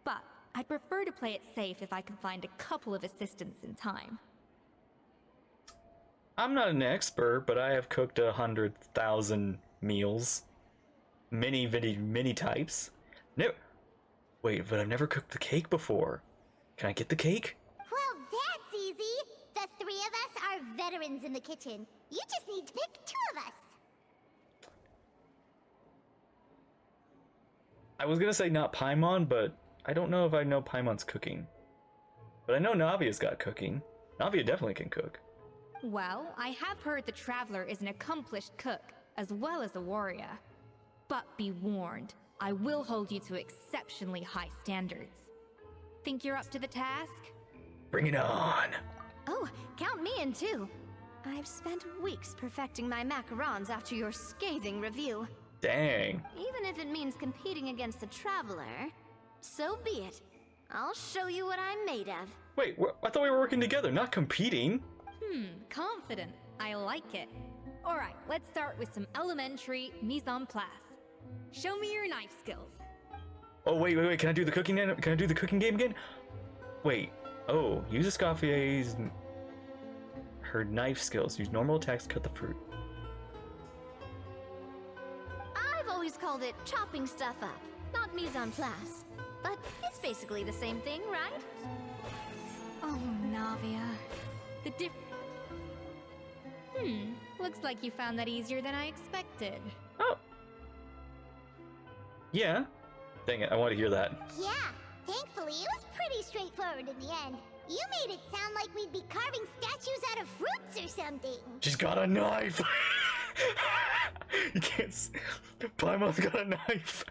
Speaker 7: But I'd prefer to play it safe if I can find a couple of assistants in time.
Speaker 1: I'm not an expert, but I have cooked 100,000 meals. Many types. No. Wait, but I've never cooked the cake before. Can I get the cake?
Speaker 2: Well, that's easy. The 3 of us are veterans in the kitchen. You just need to pick 2 of us.
Speaker 1: I was gonna say not Paimon, but I don't know if I know Paimon's cooking. But I know Navia's got cooking. Navia definitely can cook.
Speaker 7: Well, I have heard the Traveler is an accomplished cook, as well as a warrior. But be warned, I will hold you to exceptionally high standards. Think you're up to the task?
Speaker 1: Bring it on!
Speaker 4: Oh, count me in too. I've spent weeks perfecting my macarons after your scathing review.
Speaker 1: Dang.
Speaker 4: Even if it means competing against the Traveler, so be it. I'll show you what I'm made of.
Speaker 1: Wait, I thought we were working together, not competing.
Speaker 7: Confident. I like it. Alright, let's start with some elementary mise en place. Show me your knife skills.
Speaker 1: Oh, wait, can I do the cooking? Can I do the cooking game again? Wait. Oh, use Escoffier's... her knife skills. Use normal attacks to cut the fruit.
Speaker 4: I've always called it chopping stuff up, not mise en place. But it's basically the same thing, right?
Speaker 7: Oh, Navia. The looks like you found that easier than I expected.
Speaker 1: Oh. Yeah. Dang it, I want to hear that.
Speaker 2: Yeah, thankfully it was pretty straightforward in the end. You made it sound like we'd be carving statues out of fruits or something.
Speaker 1: She's got a knife! You can't Paimon's got a knife!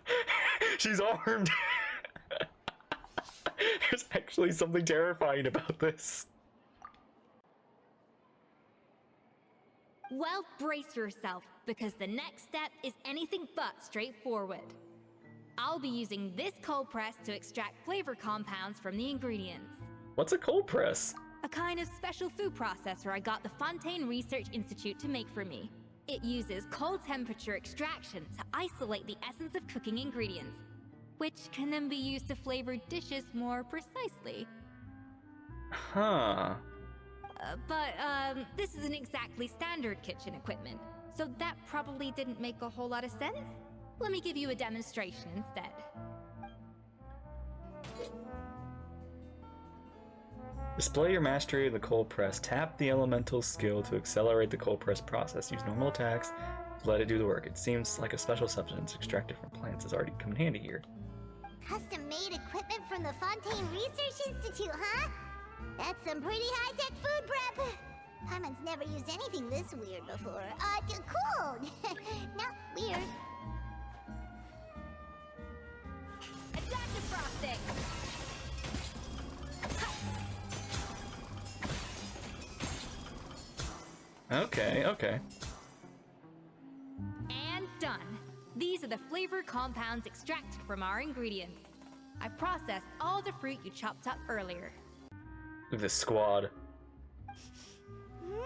Speaker 1: She's armed! There's actually something terrifying about this.
Speaker 7: Well, brace yourself, because the next step is anything but straightforward. I'll be using this cold press to extract flavor compounds from the ingredients.
Speaker 1: What's a cold press?
Speaker 7: A kind of special food processor I got the Fontaine Research Institute to make for me. It uses cold temperature extraction to isolate the essence of cooking ingredients, which can then be used to flavor dishes more precisely.
Speaker 1: Huh.
Speaker 7: But this isn't exactly standard kitchen equipment, so that probably didn't make a whole lot of sense. Let me give you a demonstration instead.
Speaker 1: Display your mastery of the cold press. Tap the elemental skill to accelerate the cold press process. Use normal attacks to let it do the work. It seems like a special substance extracted from plants is already come in handy here.
Speaker 2: Custom-made equipment from the Fontaine Research Institute, huh? That's some pretty high-tech food prep. Paimon's never used anything this weird before. Cool. No, weird.
Speaker 7: Adaptive frosting!
Speaker 1: Okay.
Speaker 7: And done. These are the flavor compounds extracted from our ingredients. I processed all the fruit you chopped up earlier.
Speaker 1: This squad.
Speaker 2: Wow!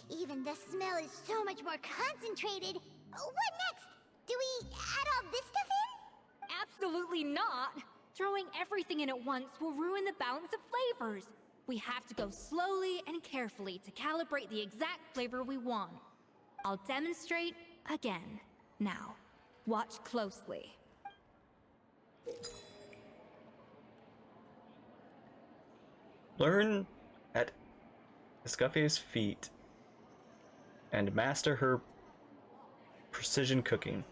Speaker 2: Even the smell is so much more concentrated. What next? Do we add all this stuff in?
Speaker 7: Absolutely not! Throwing everything in at once will ruin the balance of flavors. We have to go slowly and carefully to calibrate the exact flavor we want. I'll demonstrate again. Now, watch closely.
Speaker 1: Learn at Escoffier's feet and master her precision cooking.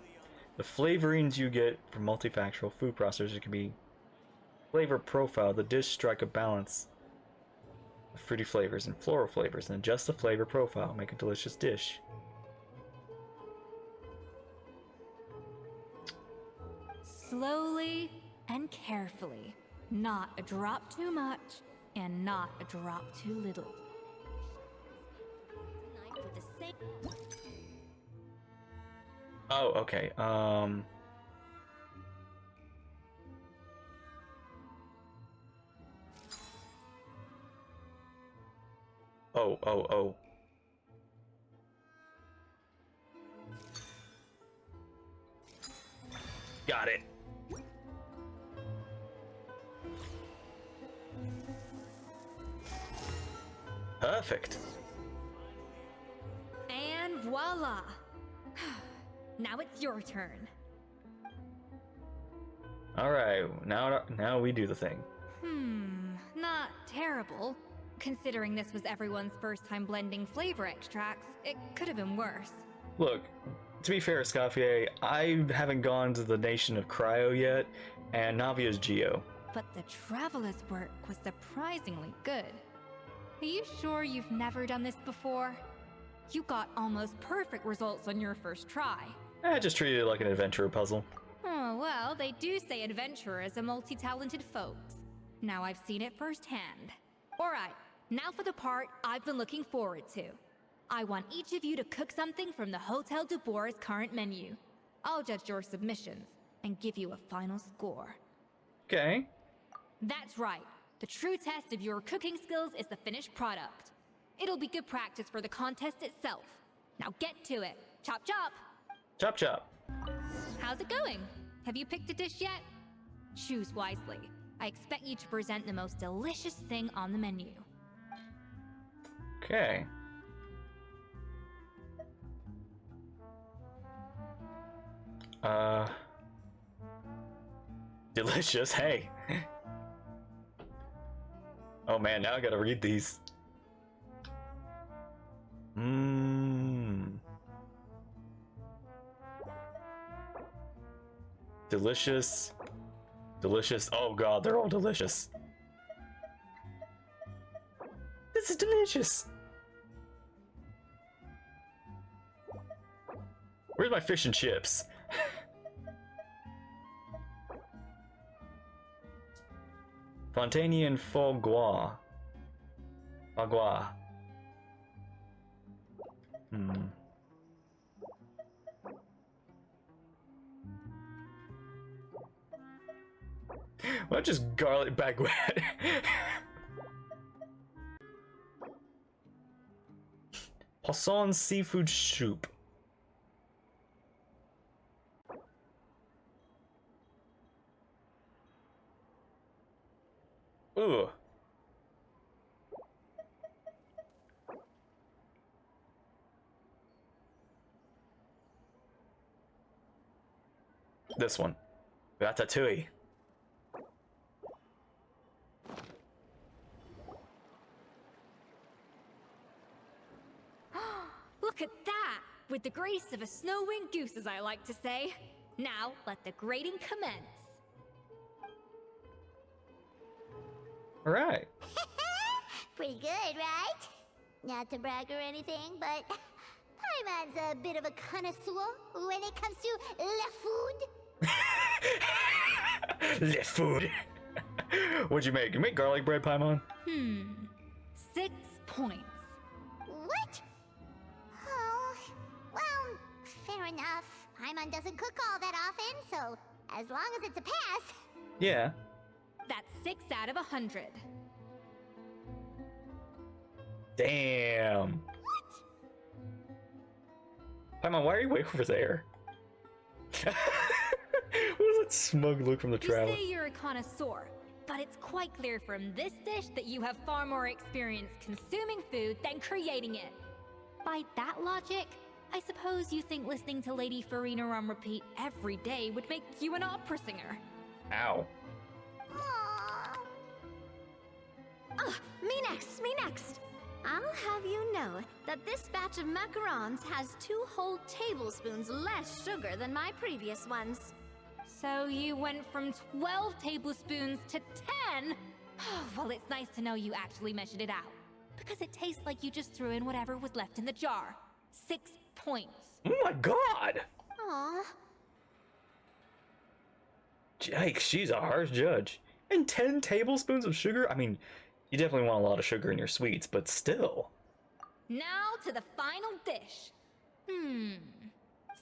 Speaker 1: The flavorings you get from multifactorial food processors can be flavor profile. The dish strike a balance of fruity flavors and floral flavors and adjust the flavor profile. Make a delicious dish.
Speaker 7: Slowly and carefully. Not a drop too much and not a drop too little.
Speaker 1: Oh, okay. Oh. Got it. Perfect.
Speaker 7: And voila! Now it's your turn.
Speaker 1: Alright, now we do the thing.
Speaker 7: Not terrible. Considering this was everyone's first time blending flavor extracts, it could have been worse.
Speaker 1: Look, to be fair, Escoffier, I haven't gone to the nation of Cryo yet, and Navia's Geo.
Speaker 7: But the Traveler's work was surprisingly good. Are you sure you've never done this before? You got almost perfect results on your first try.
Speaker 1: I just treated it like an adventure puzzle.
Speaker 7: Oh, well, they do say adventurers are multi-talented folks. Now I've seen it firsthand. Alright, now for the part I've been looking forward to. I want each of you to cook something from the Hotel du Bois' current menu. I'll judge your submissions and give you a final score.
Speaker 1: Okay.
Speaker 7: That's right. The true test of your cooking skills is the finished product. It'll be good practice for the contest itself. Now get to it. Chop chop!
Speaker 1: Chop chop.
Speaker 7: How's it going? Have you picked a dish yet? Choose wisely. I expect you to present the most delicious thing on the menu.
Speaker 1: Okay. Delicious, hey. Oh man, now I gotta read these. Delicious. Delicious. Oh god, they're all delicious. This is delicious. Where's my fish and chips? Fontanian Fogua. Fogua. What just garlic baguette? Poisson seafood soup. Ugh. This one. Ratatouille.
Speaker 7: Look at that! With the grace of a snow-winged goose, as I like to say. Now, let the grating commence.
Speaker 1: Alright.
Speaker 2: Pretty good, right? Not to brag or anything, but Paimon's a bit of a connoisseur when it comes to le food.
Speaker 1: Le food. What'd you make? You make garlic bread, Paimon?
Speaker 7: 6 points.
Speaker 2: What? Oh, well, fair enough. Paimon doesn't cook all that often, so as long as it's a pass.
Speaker 1: Yeah.
Speaker 7: That's 6 out of 100.
Speaker 1: Damn. Paimon, why are you way over there? What was that smug look from the
Speaker 7: You
Speaker 1: traveler?
Speaker 7: say you're a connoisseur, but it's quite clear from this dish that you have far more experience consuming food than creating it. By that logic, I suppose you think listening to Lady Farina on repeat every day would make you an opera singer.
Speaker 1: Ow.
Speaker 2: Aww.
Speaker 4: Me next, me next. I'll have you know that this batch of macarons has 2 whole tablespoons less sugar than my previous ones.
Speaker 7: So you went from 12 tablespoons to 10? Well, it's nice to know you actually measured it out. Because it tastes like you just threw in whatever was left in the jar. 6 points.
Speaker 1: Oh my god!
Speaker 4: Aw.
Speaker 1: Yikes, she's a harsh judge. And 10 tablespoons of sugar? I mean, you definitely want a lot of sugar in your sweets, but still.
Speaker 7: Now to the final dish.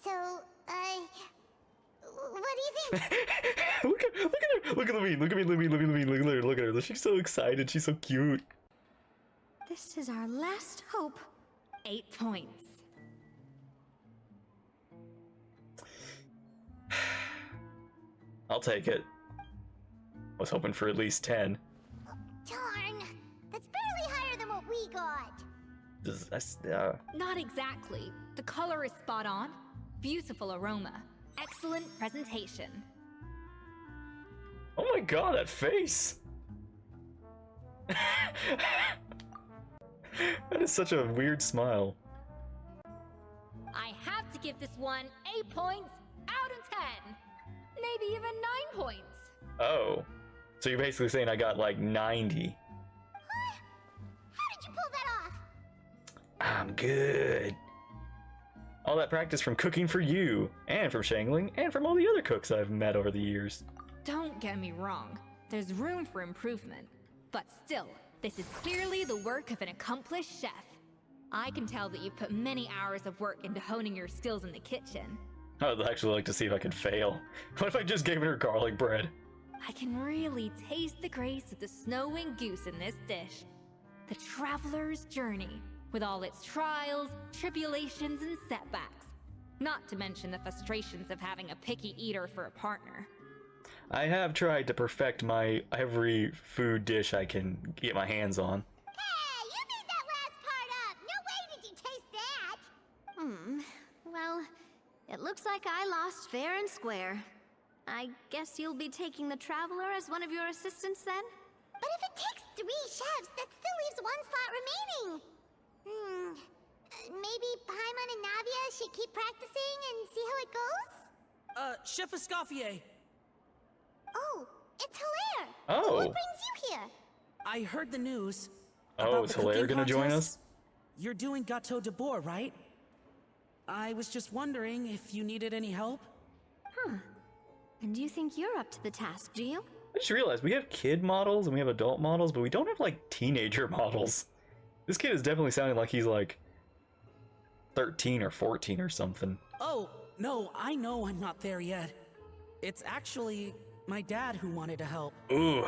Speaker 2: So, what do you think?
Speaker 1: look at her! Look at me! Look at her! She's so excited. She's so cute.
Speaker 4: This is our last hope.
Speaker 7: 8 points.
Speaker 1: I'll take it. Was hoping for at least 10.
Speaker 2: Darn, that's barely higher than what we got.
Speaker 7: Not exactly. The color is spot on. Beautiful aroma. Excellent presentation.
Speaker 1: Oh my god, that face! That is such a weird smile.
Speaker 7: I have to give this one 8 points out of 10. Maybe even 9 points.
Speaker 1: Oh. So you're basically saying I got like 90.
Speaker 2: How did you pull that off?
Speaker 1: I'm good. All that practice from cooking for you, and from Shangling, and from all the other cooks I've met over the years.
Speaker 7: Don't get me wrong. There's room for improvement. But still, this is clearly the work of an accomplished chef. I can tell that you've put many hours of work into honing your skills in the kitchen.
Speaker 1: I'd actually like to see if I could fail. What if I just gave her garlic bread?
Speaker 7: I can really taste the grace of the snow-winged goose in this dish. The traveler's journey, with all its trials, tribulations, and setbacks. Not to mention the frustrations of having a picky eater for a partner.
Speaker 1: I have tried to perfect my every food dish I can get my hands on.
Speaker 2: Hey, you made that last part up. No way did you taste that.
Speaker 4: Well, it looks like I lost fair and square. I guess you'll be taking the Traveler as one of your assistants then?
Speaker 2: But if it takes 3 chefs, that still leaves 1 slot remaining. Maybe Paimon and Navia should keep practicing and see how it goes?
Speaker 11: Chef Escoffier.
Speaker 2: Oh, it's Hilaire.
Speaker 1: Oh.
Speaker 2: What brings you here?
Speaker 11: I heard the news.
Speaker 1: Oh,
Speaker 11: about
Speaker 1: is
Speaker 11: the
Speaker 1: Hilaire
Speaker 11: cooking
Speaker 1: gonna join
Speaker 11: contest.
Speaker 1: us?
Speaker 11: You're doing Gâteau de Bois, right? I was just wondering if you needed any help.
Speaker 4: And you think you're up to the task, do you?
Speaker 1: I just realized we have kid models and we have adult models, but we don't have like teenager models. This kid is definitely sounding like he's like 13 or 14 or something.
Speaker 11: Oh, no, I know I'm not there yet. It's actually my dad who wanted to help.
Speaker 1: Ooh.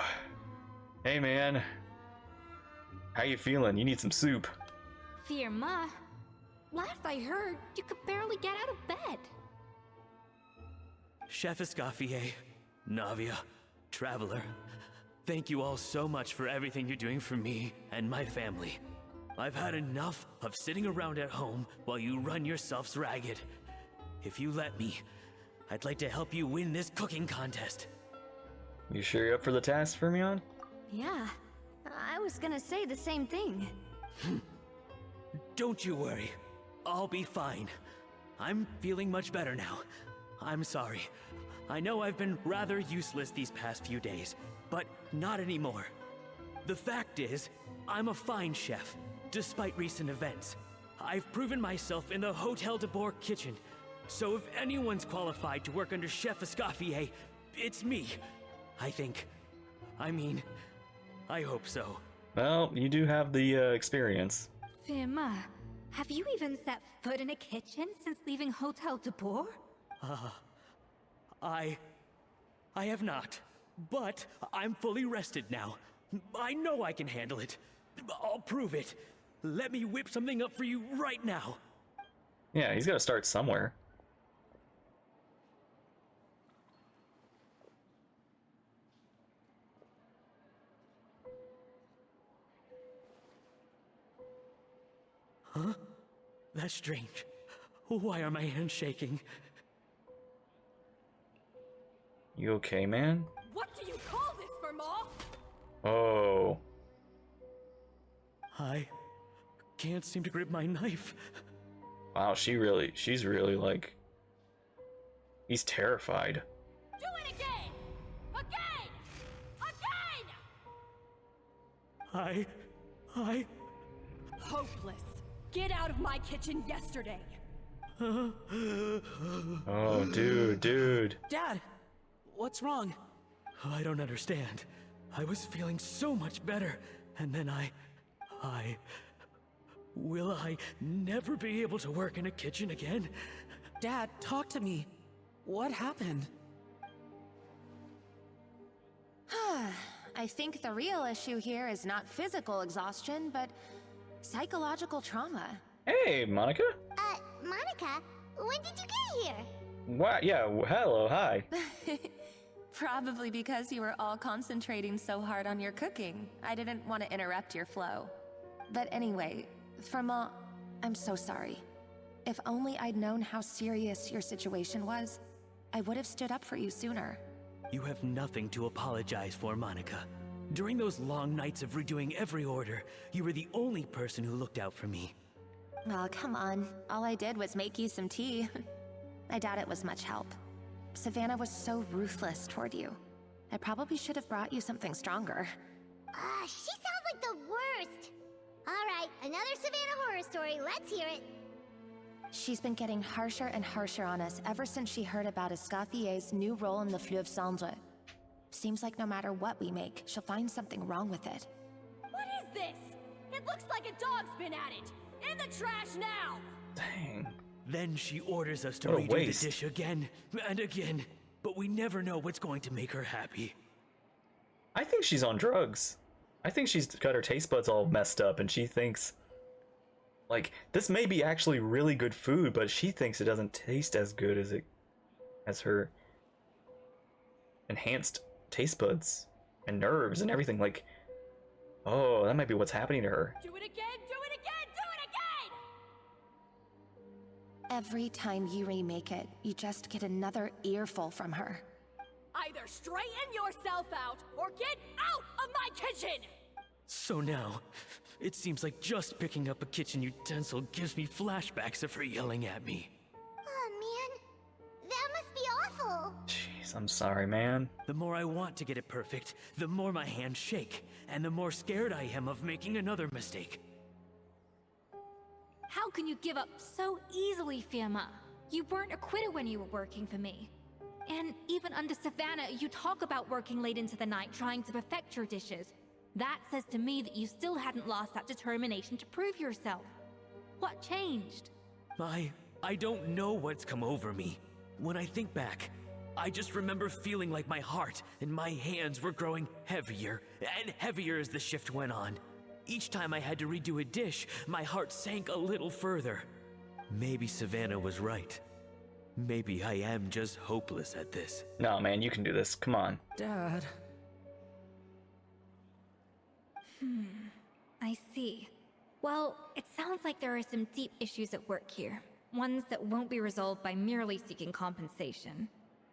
Speaker 1: Hey man. How you feeling? You need some soup.
Speaker 7: Firma, last I heard, you could barely get out of bed.
Speaker 5: Chef Escoffier, Navia, Traveler, thank you all so much for everything you're doing for me and my family. I've had enough of sitting around at home while you run yourselves ragged. If you let me, I'd like to help you win this cooking contest.
Speaker 1: You sure you're up for the task, Fermion?
Speaker 4: Yeah, I was gonna say the same thing.
Speaker 5: Don't you worry. I'll be fine. I'm feeling much better now. I'm sorry. I know I've been rather useless these past few days, but not anymore. The fact is, I'm a fine chef, despite recent events. I've proven myself in the Hotel de Bois kitchen, so if anyone's qualified to work under Chef Escoffier, it's me. I think. I mean, I hope so. Well, you do have the experience.
Speaker 7: Firma, have you even set foot in a kitchen since leaving Hotel de Bois?
Speaker 5: I have not. But I'm fully rested now. I know I can handle it. I'll prove it. Let me whip something up for you right now.
Speaker 1: Yeah, he's gotta start somewhere.
Speaker 5: Huh? That's strange. Why are my hands shaking?
Speaker 1: You okay, man?
Speaker 3: What do you call this, Verma?
Speaker 1: Oh.
Speaker 5: I can't seem to grip my knife.
Speaker 1: Wow, she's really like... He's terrified.
Speaker 3: Do it again! Again! Again!
Speaker 5: I...
Speaker 3: Hopeless. Get out of my kitchen yesterday.
Speaker 1: Oh, dude.
Speaker 11: Dad, what's wrong?
Speaker 5: I don't understand. I was feeling so much better, and then Will I never be able to work in a kitchen again?
Speaker 11: Dad, talk to me. What happened?
Speaker 10: I think the real issue here is not physical exhaustion, but psychological trauma.
Speaker 1: Hey, Monica.
Speaker 2: Monica, when did you get here?
Speaker 1: Wow, yeah, hello, hi.
Speaker 10: Probably because you were all concentrating so hard on your cooking. I didn't want to interrupt your flow. But anyway, Verma, I'm so sorry. If only I'd known how serious your situation was, I would have stood up for you sooner.
Speaker 5: You have nothing to apologize for, Monica. During those long nights of redoing every order, you were the only person who looked out for me.
Speaker 10: Oh, come on. All I did was make you some tea. I doubt it was much help. Savannah was so ruthless toward you. I probably should have brought you something stronger.
Speaker 2: She sounds like the worst. Alright, another Savannah horror story, let's hear it.
Speaker 10: She's been getting harsher and harsher on us ever since she heard about Escoffier's new role in the Fleuve Cendre. Seems like no matter what we make, she'll find something wrong with it.
Speaker 3: What is this? It looks like a dog's been at it. In the trash now!
Speaker 1: Dang.
Speaker 5: Then she orders us to
Speaker 1: What a
Speaker 5: redo
Speaker 1: waste.
Speaker 5: the dish again and again, but we never know what's going to make her happy.
Speaker 1: I think she's on drugs. I think she's got her taste buds all messed up and she thinks, like, this may be actually really good food, but she thinks it doesn't taste as good as her enhanced taste buds and nerves and everything. Like, oh, that might be what's happening to her.
Speaker 3: Do it again! Do it again! Do it again!
Speaker 10: Every time you remake it, you just get another earful from her.
Speaker 3: Either straighten yourself out or get out of my kitchen!
Speaker 5: So now, it seems like just picking up a kitchen utensil gives me flashbacks of her yelling at me.
Speaker 2: Oh man, that must be awful.
Speaker 1: Jeez, I'm sorry, man.
Speaker 5: The more I want to get it perfect, the more my hands shake, and the more scared I am of making another mistake.
Speaker 7: How can you give up so easily, Firma? You weren't acquitted when you were working for me. And even under Savannah, you talk about working late into the night trying to perfect your dishes. That says to me that you still hadn't lost that determination to prove yourself. What changed?
Speaker 5: I don't know what's come over me. When I think back, I just remember feeling like my heart and my hands were growing heavier and heavier as the shift went on. Each time I had to redo a dish, my heart sank a little further. Maybe Savannah was right. Maybe I am just hopeless at this.
Speaker 1: No, man, you can do this. Come on.
Speaker 11: Dad.
Speaker 7: I see. Well, it sounds like there are some deep issues at work here. Ones that won't be resolved by merely seeking compensation.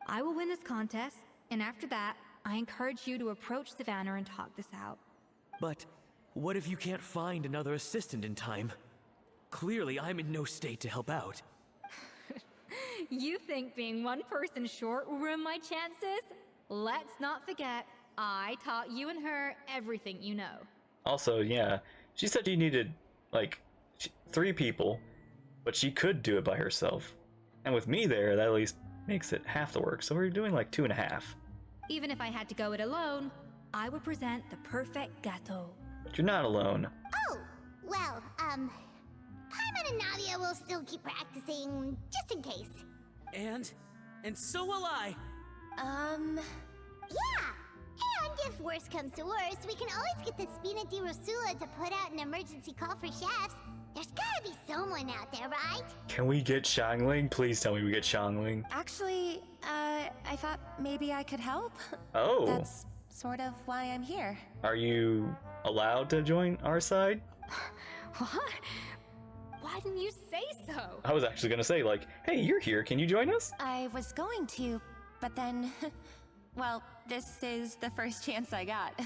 Speaker 7: I will win this contest, and after that, I encourage you to approach Savannah and talk this out.
Speaker 5: But what if you can't find another assistant in time? Clearly, I'm in no state to help out.
Speaker 7: You think being one person short will ruin my chances? Let's not forget, I taught you and her everything you know.
Speaker 1: Also, yeah, she said she needed, like, 3 people, but she could do it by herself. And with me there, that at least makes it half the work, so we're doing like 2.5.
Speaker 7: Even if I had to go it alone, I would present the perfect gâteau.
Speaker 1: But you're not alone.
Speaker 2: Oh, well, Paimon and Nadia will still keep practicing, just in case.
Speaker 11: And so will I.
Speaker 2: Yeah, And if worse comes to worse, we can always get the Spina di Rosula to put out an emergency call for chefs. There's gotta be someone out there, right?
Speaker 1: Can we get Xiangling? Please tell me we get Xiangling.
Speaker 10: Actually, I thought maybe I could help.
Speaker 1: Oh.
Speaker 10: That's sort of why I'm here.
Speaker 1: Are you allowed to join our side?
Speaker 7: What? Why didn't you say so?
Speaker 1: I was actually gonna say, like, hey, you're here, can you join us?
Speaker 10: I was going to, but then, well, this is the first chance I got.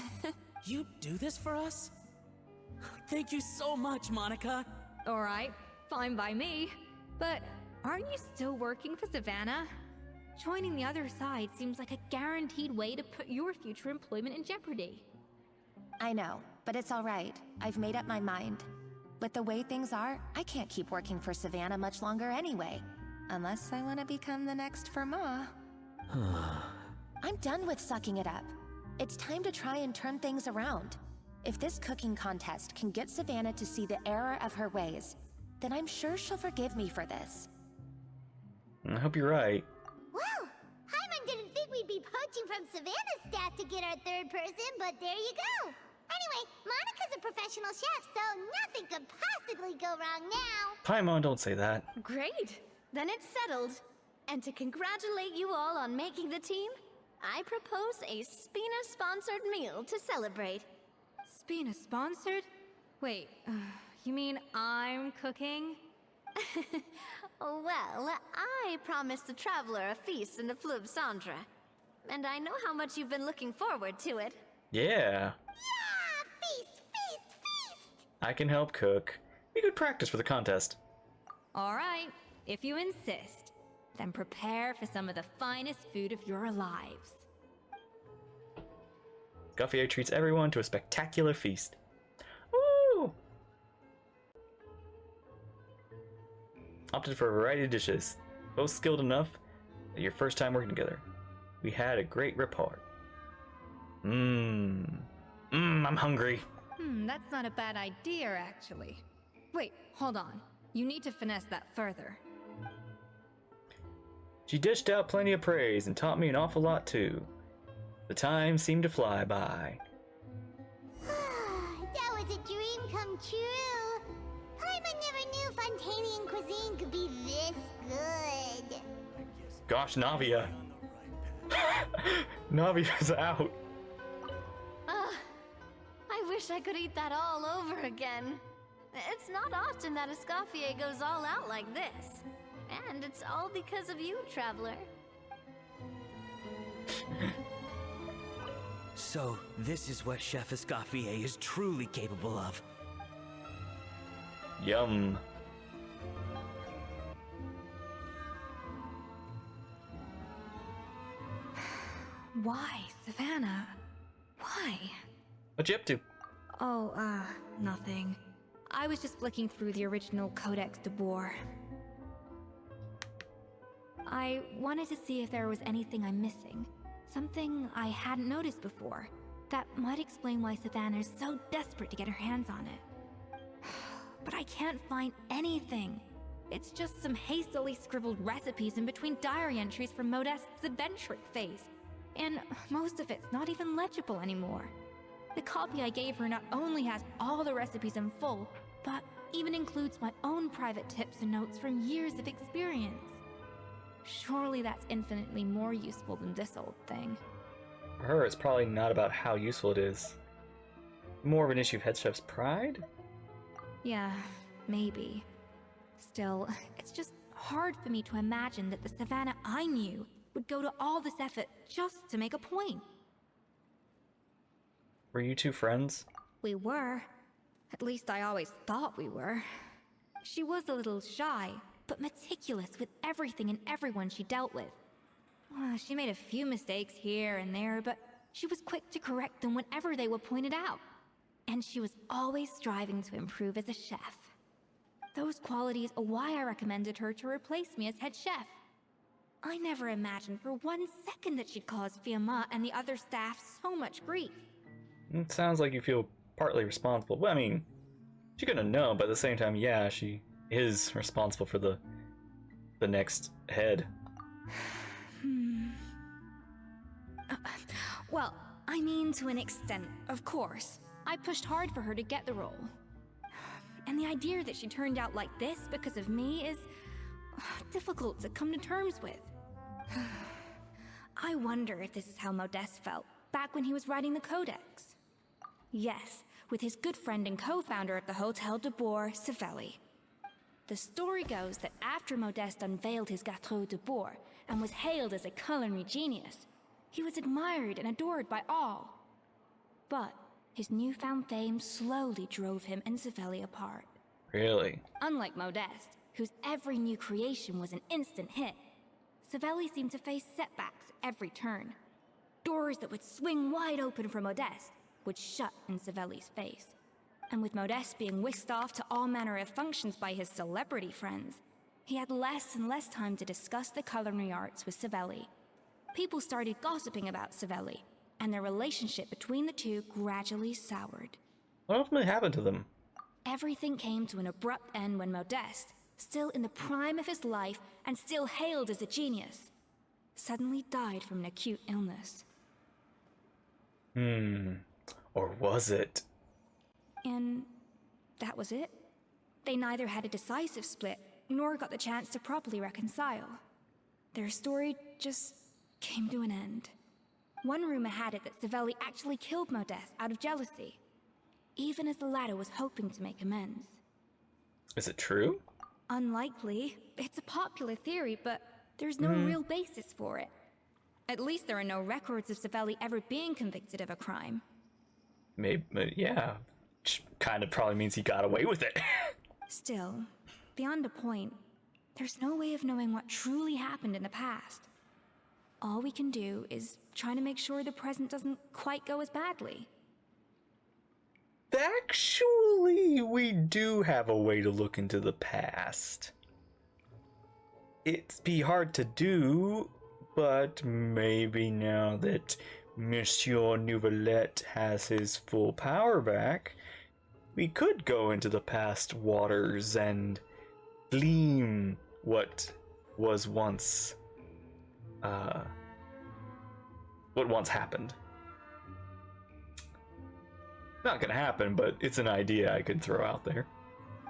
Speaker 11: You do this for us? Thank you so much, Monica.
Speaker 7: Alright, fine by me. But aren't you still working for Savannah? Joining the other side seems like a guaranteed way to put your future employment in jeopardy.
Speaker 10: I know, but it's all right. I've made up my mind. With the way things are, I can't keep working for Savannah much longer anyway. Unless I want to become the next Fermat. I'm done with sucking it up. It's time to try and turn things around. If this cooking contest can get Savannah to see the error of her ways, then I'm sure she'll forgive me for this.
Speaker 1: I hope you're right.
Speaker 2: Well, Hyman didn't think we'd be poaching from Savannah's staff to get our third person, but there you go. Anyway, Monica's a professional chef, so nothing could possibly go wrong now.
Speaker 1: Paimon, don't say that.
Speaker 4: Great! Then it's settled. And to congratulate you all on making the team, I propose a Spina-sponsored meal to celebrate.
Speaker 7: Spina sponsored? Wait, you mean I'm cooking?
Speaker 4: Well, I promised the traveler a feast in the Fleuve Cendre. And I know how much you've been looking forward to it.
Speaker 1: Yeah.
Speaker 2: Yeah! Feast, feast, feast!
Speaker 1: I can help cook. Be good practice for the contest.
Speaker 7: Alright, if you insist, then prepare for some of the finest food of your lives.
Speaker 1: Escoffier treats everyone to a spectacular feast. Woo! Opted for a variety of dishes, both skilled enough that your first time working together. We had a great rapport. I'm hungry.
Speaker 7: That's not a bad idea, actually. Wait, hold on. You need to finesse that further.
Speaker 1: She dished out plenty of praise and taught me an awful lot too. The time seemed to fly by.
Speaker 2: That was a dream come true. Hyman never knew Fontanian cuisine could be this good.
Speaker 1: Gosh, Navia. Navia's out.
Speaker 4: I wish I could eat that all over again. It's not often that Escoffier goes all out like this. And it's all because of you, Traveler.
Speaker 5: So, this is what Chef Escoffier is truly capable of.
Speaker 1: Yum.
Speaker 7: Why, Savannah? Why?
Speaker 1: What you up to?
Speaker 7: Oh, nothing. I was just flicking through the original Codex de Boer. I wanted to see if there was anything I'm missing. Something I hadn't noticed before. That might explain why Savannah's so desperate to get her hands on it. But I can't find anything. It's just some hastily scribbled recipes in between diary entries from Modeste's adventuring phase. And most of it's not even legible anymore. The copy I gave her not only has all the recipes in full, but even includes my own private tips and notes from years of experience. Surely that's infinitely more useful than this old thing.
Speaker 1: For her, it's probably not about how useful it is. More of an issue of head chef's pride?
Speaker 7: Yeah, maybe. Still, it's just hard for me to imagine that the Savannah I knew would go to all this effort just to make a point.
Speaker 1: Were you two friends?
Speaker 7: We were. At least I always thought we were. She was a little shy, but meticulous with everything and everyone she dealt with. She made a few mistakes here and there, but she was quick to correct them whenever they were pointed out. And she was always striving to improve as a chef. Those qualities are why I recommended her to replace me as head chef. I never imagined for 1 second that she'd cause Fiamma and the other staff so much grief.
Speaker 1: It sounds like you feel partly responsible. Well, I mean, she couldn't have known, but at the same time, yeah, she is responsible for the next head.
Speaker 7: Well, I mean, to an extent, of course. I pushed hard for her to get the role. And the idea that she turned out like this because of me is difficult to come to terms with. I wonder if this is how Modeste felt back when he was writing the Codex. Yes, with his good friend and co-founder of the Hotel de Bois, Savelli. The story goes that after Modeste unveiled his Gâteau de Bois and was hailed as a culinary genius, he was admired and adored by all. But his newfound fame slowly drove him and Savelli apart.
Speaker 1: Really?
Speaker 7: Unlike Modeste, whose every new creation was an instant hit, Savelli seemed to face setbacks every turn. Doors that would swing wide open for Modeste would shut in Savelli's face. And with Modeste being whisked off to all manner of functions by his celebrity friends, he had less and less time to discuss the culinary arts with Savelli. People started gossiping about Savelli, and their relationship between the two gradually soured.
Speaker 1: What ultimately happened to them?
Speaker 7: Everything came to an abrupt end when Modeste, still in the prime of his life and still hailed as a genius, suddenly died from an acute illness.
Speaker 1: Or was it?
Speaker 7: And that was it. They neither had a decisive split, nor got the chance to properly reconcile. Their story just came to an end. One rumor had it that Savelli actually killed Modeste out of jealousy, even as the latter was hoping to make amends.
Speaker 1: Is it true?
Speaker 7: Unlikely. It's a popular theory, but there's no real basis for it. At least there are no records of Savelli ever being convicted of a crime.
Speaker 1: Maybe, yeah. Which kind of probably means he got away with it.
Speaker 7: Still, beyond a point, there's no way of knowing what truly happened in the past. All we can do is try to make sure the present doesn't quite go as badly.
Speaker 1: Actually, we do have a way to look into the past. It'd be hard to do, but maybe now that Monsieur Nouvelette has his full power back, we could go into the past waters and glean what was once, what once happened. Not gonna happen, but it's an idea I could throw out there.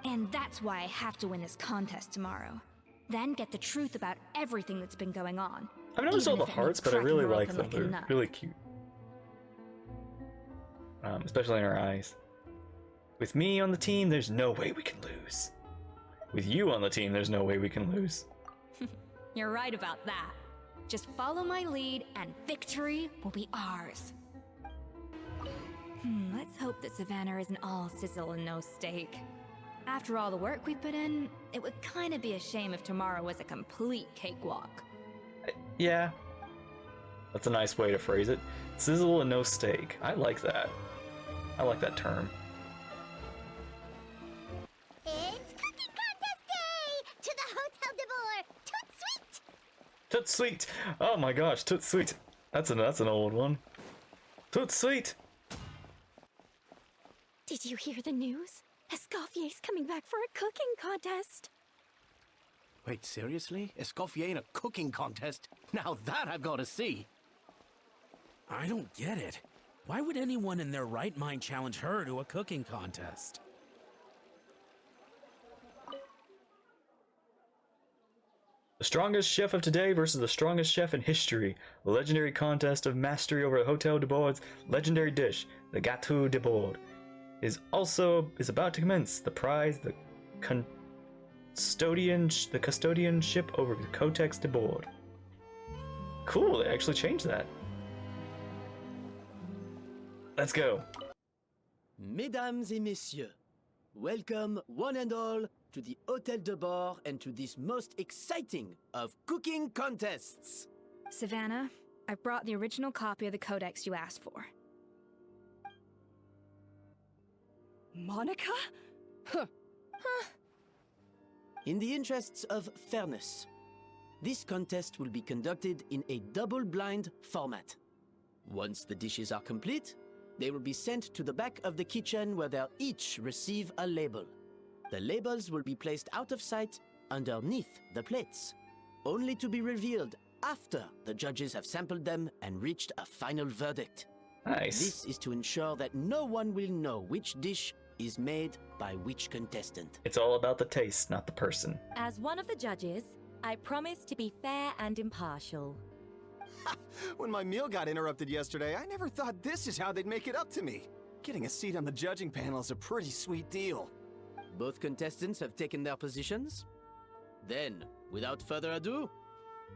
Speaker 7: And that's why I have to win this contest tomorrow. Then get the truth about everything that's been going on.
Speaker 1: I've noticed all
Speaker 7: even
Speaker 1: the
Speaker 7: if it
Speaker 1: hearts,
Speaker 7: means
Speaker 1: but I really
Speaker 7: cracking her
Speaker 1: like
Speaker 7: open
Speaker 1: them.
Speaker 7: like a
Speaker 1: They're
Speaker 7: nut.
Speaker 1: really cute. Especially in her eyes. With me on the team, there's no way we can lose. With you on the team, there's no way we can lose.
Speaker 7: You're right about that. Just follow my lead and victory will be ours. Let's hope that Savannah isn't all sizzle and no steak. After all the work we put in, it would kind of be a shame if tomorrow was a complete cakewalk.
Speaker 1: Yeah. That's a nice way to phrase it. Sizzle and no steak. I like that. I like that term.
Speaker 2: It's cooking contest day! To the Hotel de Bois! Toot sweet!
Speaker 1: Toot sweet! Oh my gosh, toot sweet. That's an old one. Toot sweet!
Speaker 3: Did you hear the news? Escoffier's coming back for a cooking contest.
Speaker 8: Wait, seriously? Escoffier in a cooking contest? Now that I've got to see.
Speaker 11: I don't get it. Why would anyone in their right mind challenge her to a cooking contest?
Speaker 1: The strongest chef of today versus the strongest chef in history. A legendary contest of mastery over Hotel de Bois' legendary dish, the Gâteau de Bois, is about to commence. The prize, the custodianship over the Codex de Bois. Cool, they actually changed that. Let's go.
Speaker 8: Mesdames et messieurs, welcome one and all to the Hotel de Bois and to this most exciting of cooking contests.
Speaker 7: Savannah, I've brought the original copy of the Codex you asked for.
Speaker 3: Monica?
Speaker 8: In the interests of fairness, this contest will be conducted in a double-blind format. Once the dishes are complete, they will be sent to the back of the kitchen where they'll each receive a label. The labels will be placed out of sight underneath the plates, only to be revealed after the judges have sampled them and reached a final verdict.
Speaker 1: Nice.
Speaker 8: This is to ensure that no one will know which dish is made by which contestant.
Speaker 1: It's all about the taste, not the person.
Speaker 12: As one of the judges, I promise to be fair and impartial.
Speaker 9: When my meal got interrupted yesterday, I never thought this is how they'd make it up to me. Getting a seat on the judging panel is a pretty sweet deal.
Speaker 8: Both contestants have taken their positions. Then, without further ado,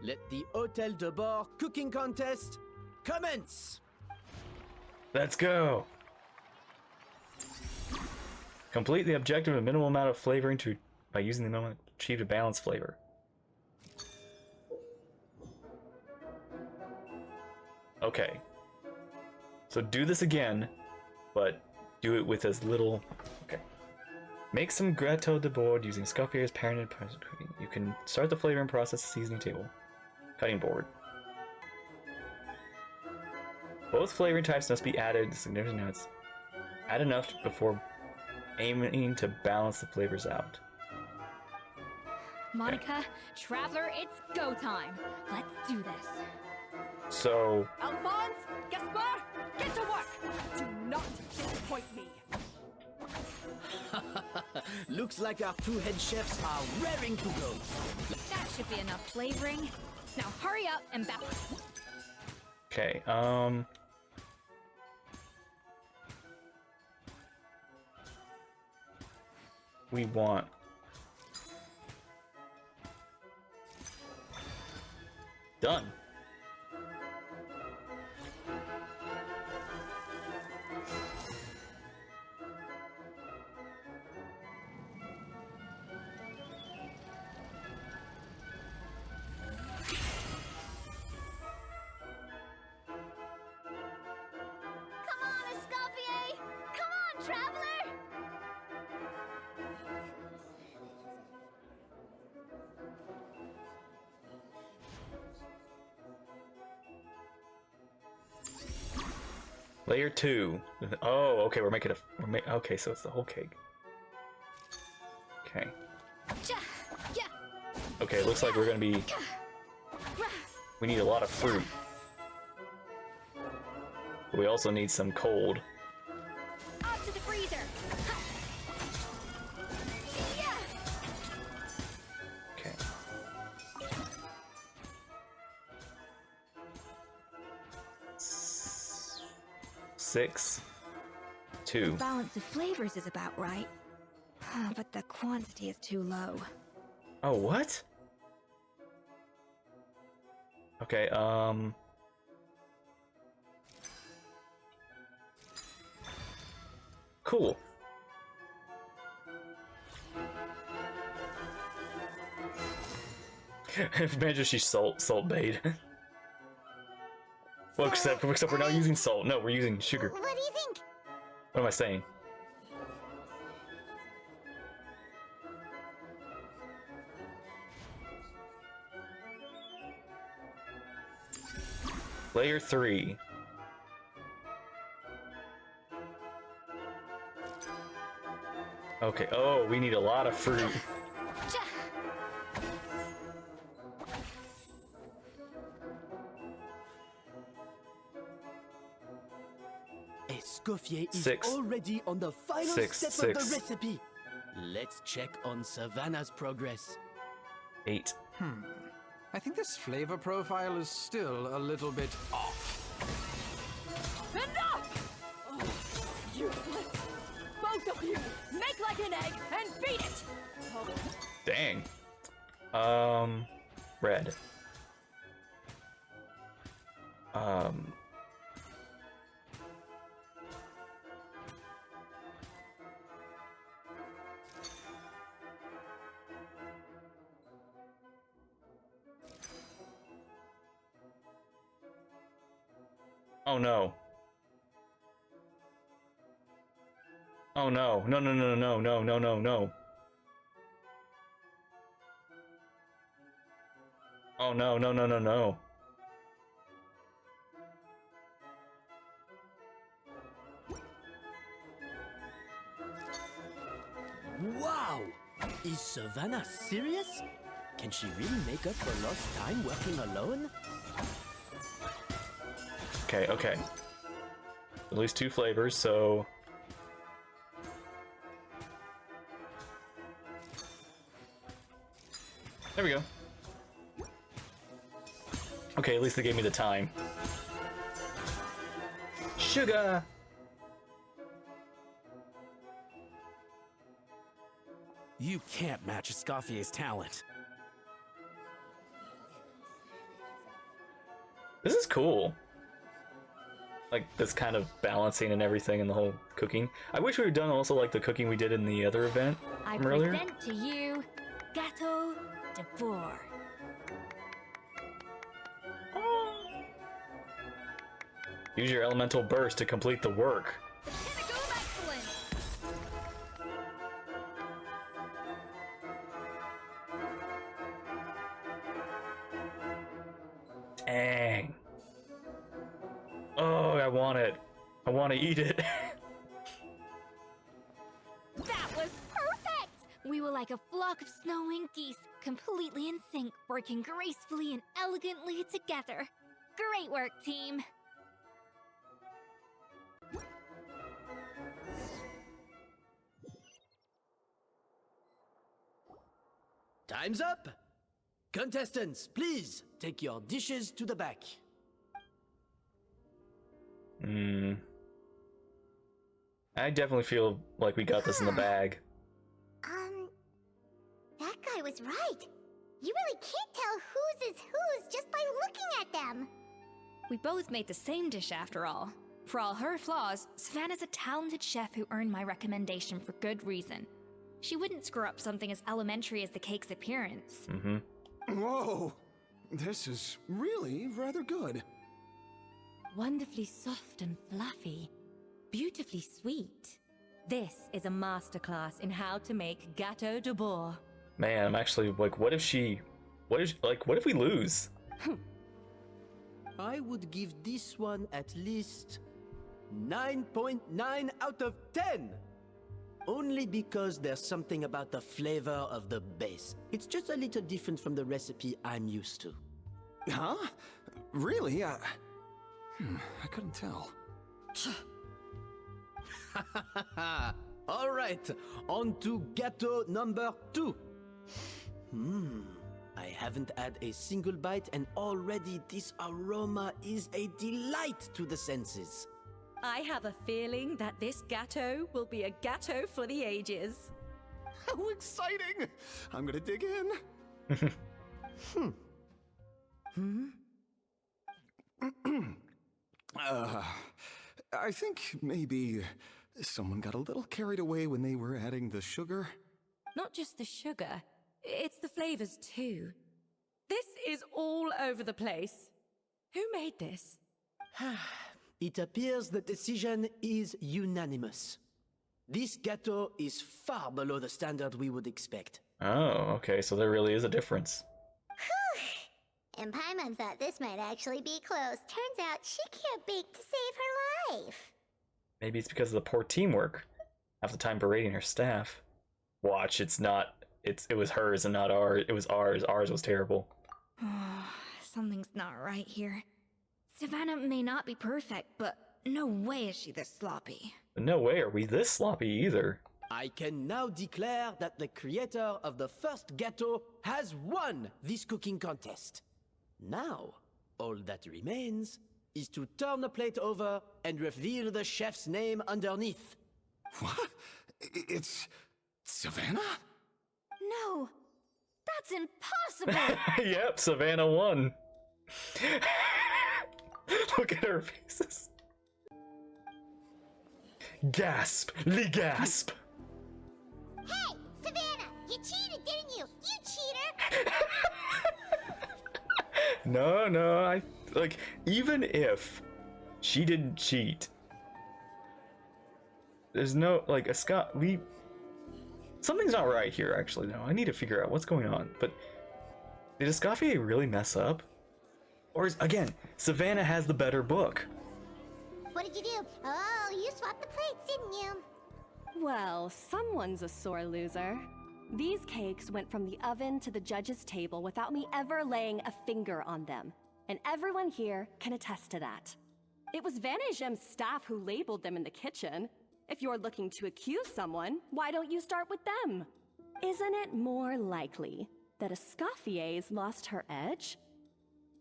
Speaker 8: let the Hôtel de Bord cooking contest commence!
Speaker 1: Let's go! Complete the objective with a minimal amount of flavoring by using the minimum achieved a balanced flavor. Okay. So do this again, but do it with as little... Okay. Make some gâteau de bord using Escoffier's patented process cooking. You can start the flavoring process seasoning table. Cutting board. Both flavoring types must be added to significant notes. Add enough before aiming to balance the flavors out.
Speaker 7: Monica, Traveler, it's go time. Let's do this.
Speaker 1: So...
Speaker 3: Alphonse, Gaspar, get to work! Do not disappoint me.
Speaker 8: Looks like our two head chefs are raring to go.
Speaker 7: That should be enough flavoring. Now hurry up and balance.
Speaker 1: Okay, we want... Done.
Speaker 2: Come on, Escoffier! Come on, Traveler!
Speaker 1: Layer 2. Oh, okay, we're making a... okay, so it's the whole cake. Okay. Okay, it looks like we're gonna be... We need a lot of fruit. But we also need some cold.
Speaker 7: Up to the freezer.
Speaker 1: Okay. Six. 2.
Speaker 4: Balance of flavors is about right. But the quantity is too low.
Speaker 1: Oh, what? Okay, cool. Imagine she's salt bait. Well, except we're not using salt. No, we're using sugar.
Speaker 2: What do you think?
Speaker 1: What am I saying? Layer 3. Okay, oh, we need a lot of fruit.
Speaker 8: Escoffier is
Speaker 1: 6.
Speaker 8: already on the final
Speaker 1: 6,
Speaker 8: step
Speaker 1: 6.
Speaker 8: of the recipe. Let's check on Savannah's progress.
Speaker 1: 8.
Speaker 13: I think this flavor profile is still a little bit off.
Speaker 3: Enough! Oh, useless. Both of you, make like an egg and beat it! Oh.
Speaker 1: Dang. Red. Oh no. Oh no. No, no, no, no, no, no, no, no. Oh no, no, no, no, no.
Speaker 8: Wow! Is Savannah serious? Can she really make up for lost time working alone?
Speaker 1: Okay, okay. At least 2 flavors, so... There we go. Okay, at least they gave me the time. Sugar!
Speaker 11: You can't match Escoffier's talent.
Speaker 1: This is cool. Like, this kind of balancing and everything and the whole cooking. I wish we had done also like the cooking we did in the other event
Speaker 12: I
Speaker 1: from earlier.
Speaker 12: present to you Gâteau de Bourg.
Speaker 1: Use your elemental burst to complete the work.
Speaker 7: The pinnacle of excellence.
Speaker 1: Dang. Oh, I want it. I want to eat it.
Speaker 7: That was perfect! We were like a flock of snow-winged geese, completely in sync, working gracefully and elegantly together. Great work, team.
Speaker 8: Time's up! Contestants, please take your dishes to the back.
Speaker 1: I definitely feel like we got this in the bag.
Speaker 2: That guy was right. You really can't tell whose is whose just by looking at them.
Speaker 7: We both made the same dish after all. For all her flaws, Savannah's a talented chef who earned my recommendation for good reason. She wouldn't screw up something as elementary as the cake's appearance.
Speaker 9: Whoa! This is really rather good.
Speaker 12: Wonderfully soft and fluffy. Beautifully sweet. This is a masterclass in how to make Gâteau de Bourg.
Speaker 1: Man, I'm actually like, what if we lose?
Speaker 8: I would give this one at least 9.9 out of 10. Only because there's something about the flavor of the base. It's just a little different from the recipe I'm used to.
Speaker 9: Huh? Really? I couldn't tell.
Speaker 8: All right, on to gâteau number 2. I haven't had a single bite and already this aroma is a delight to the senses.
Speaker 12: I have a feeling that this gâteau will be a gâteau for the ages.
Speaker 9: How exciting! I'm gonna dig in. I think maybe someone got a little carried away when they were adding the sugar.
Speaker 12: Not just the sugar, it's the flavors too. This is all over the place. Who made this?
Speaker 8: It appears the decision is unanimous. This gâteau is far below the standard we would expect.
Speaker 1: Oh, okay, so there really is a difference.
Speaker 2: Whew! And Paimon thought this might actually be close. Turns out she can't bake to save her life.
Speaker 1: Maybe it's because of the poor teamwork. Half the time berating her staff. Watch, it was hers and not ours. It was ours. Ours was terrible.
Speaker 7: Something's not right here. Savannah may not be perfect, but no way is she this sloppy.
Speaker 1: But no way are we this sloppy either.
Speaker 8: I can now declare that the creator of the first gâteau has won this cooking contest. Now, all that remains is to turn the plate over and reveal the chef's name underneath.
Speaker 9: What? It's Savannah?
Speaker 4: No, that's impossible.
Speaker 1: Yep, Savannah won. Look at her faces. Gasp! Lee gasp!
Speaker 2: Hey, Savannah! You cheated, didn't you? You cheater!
Speaker 1: No, even if she didn't cheat, there's no, something's not right here, actually, no. I need to figure out what's going on, but did Escoffier really mess up? Or again, Savannah has the better book.
Speaker 2: What did you do? Oh, you swapped the plates, didn't you?
Speaker 14: Well, someone's a sore loser. These cakes went from the oven to the judge's table without me ever laying a finger on them. And everyone here can attest to that. It was Vanejem's staff who labeled them in the kitchen. If you're looking to accuse someone, why don't you start with them? Isn't it more likely that Escoffier's lost her edge?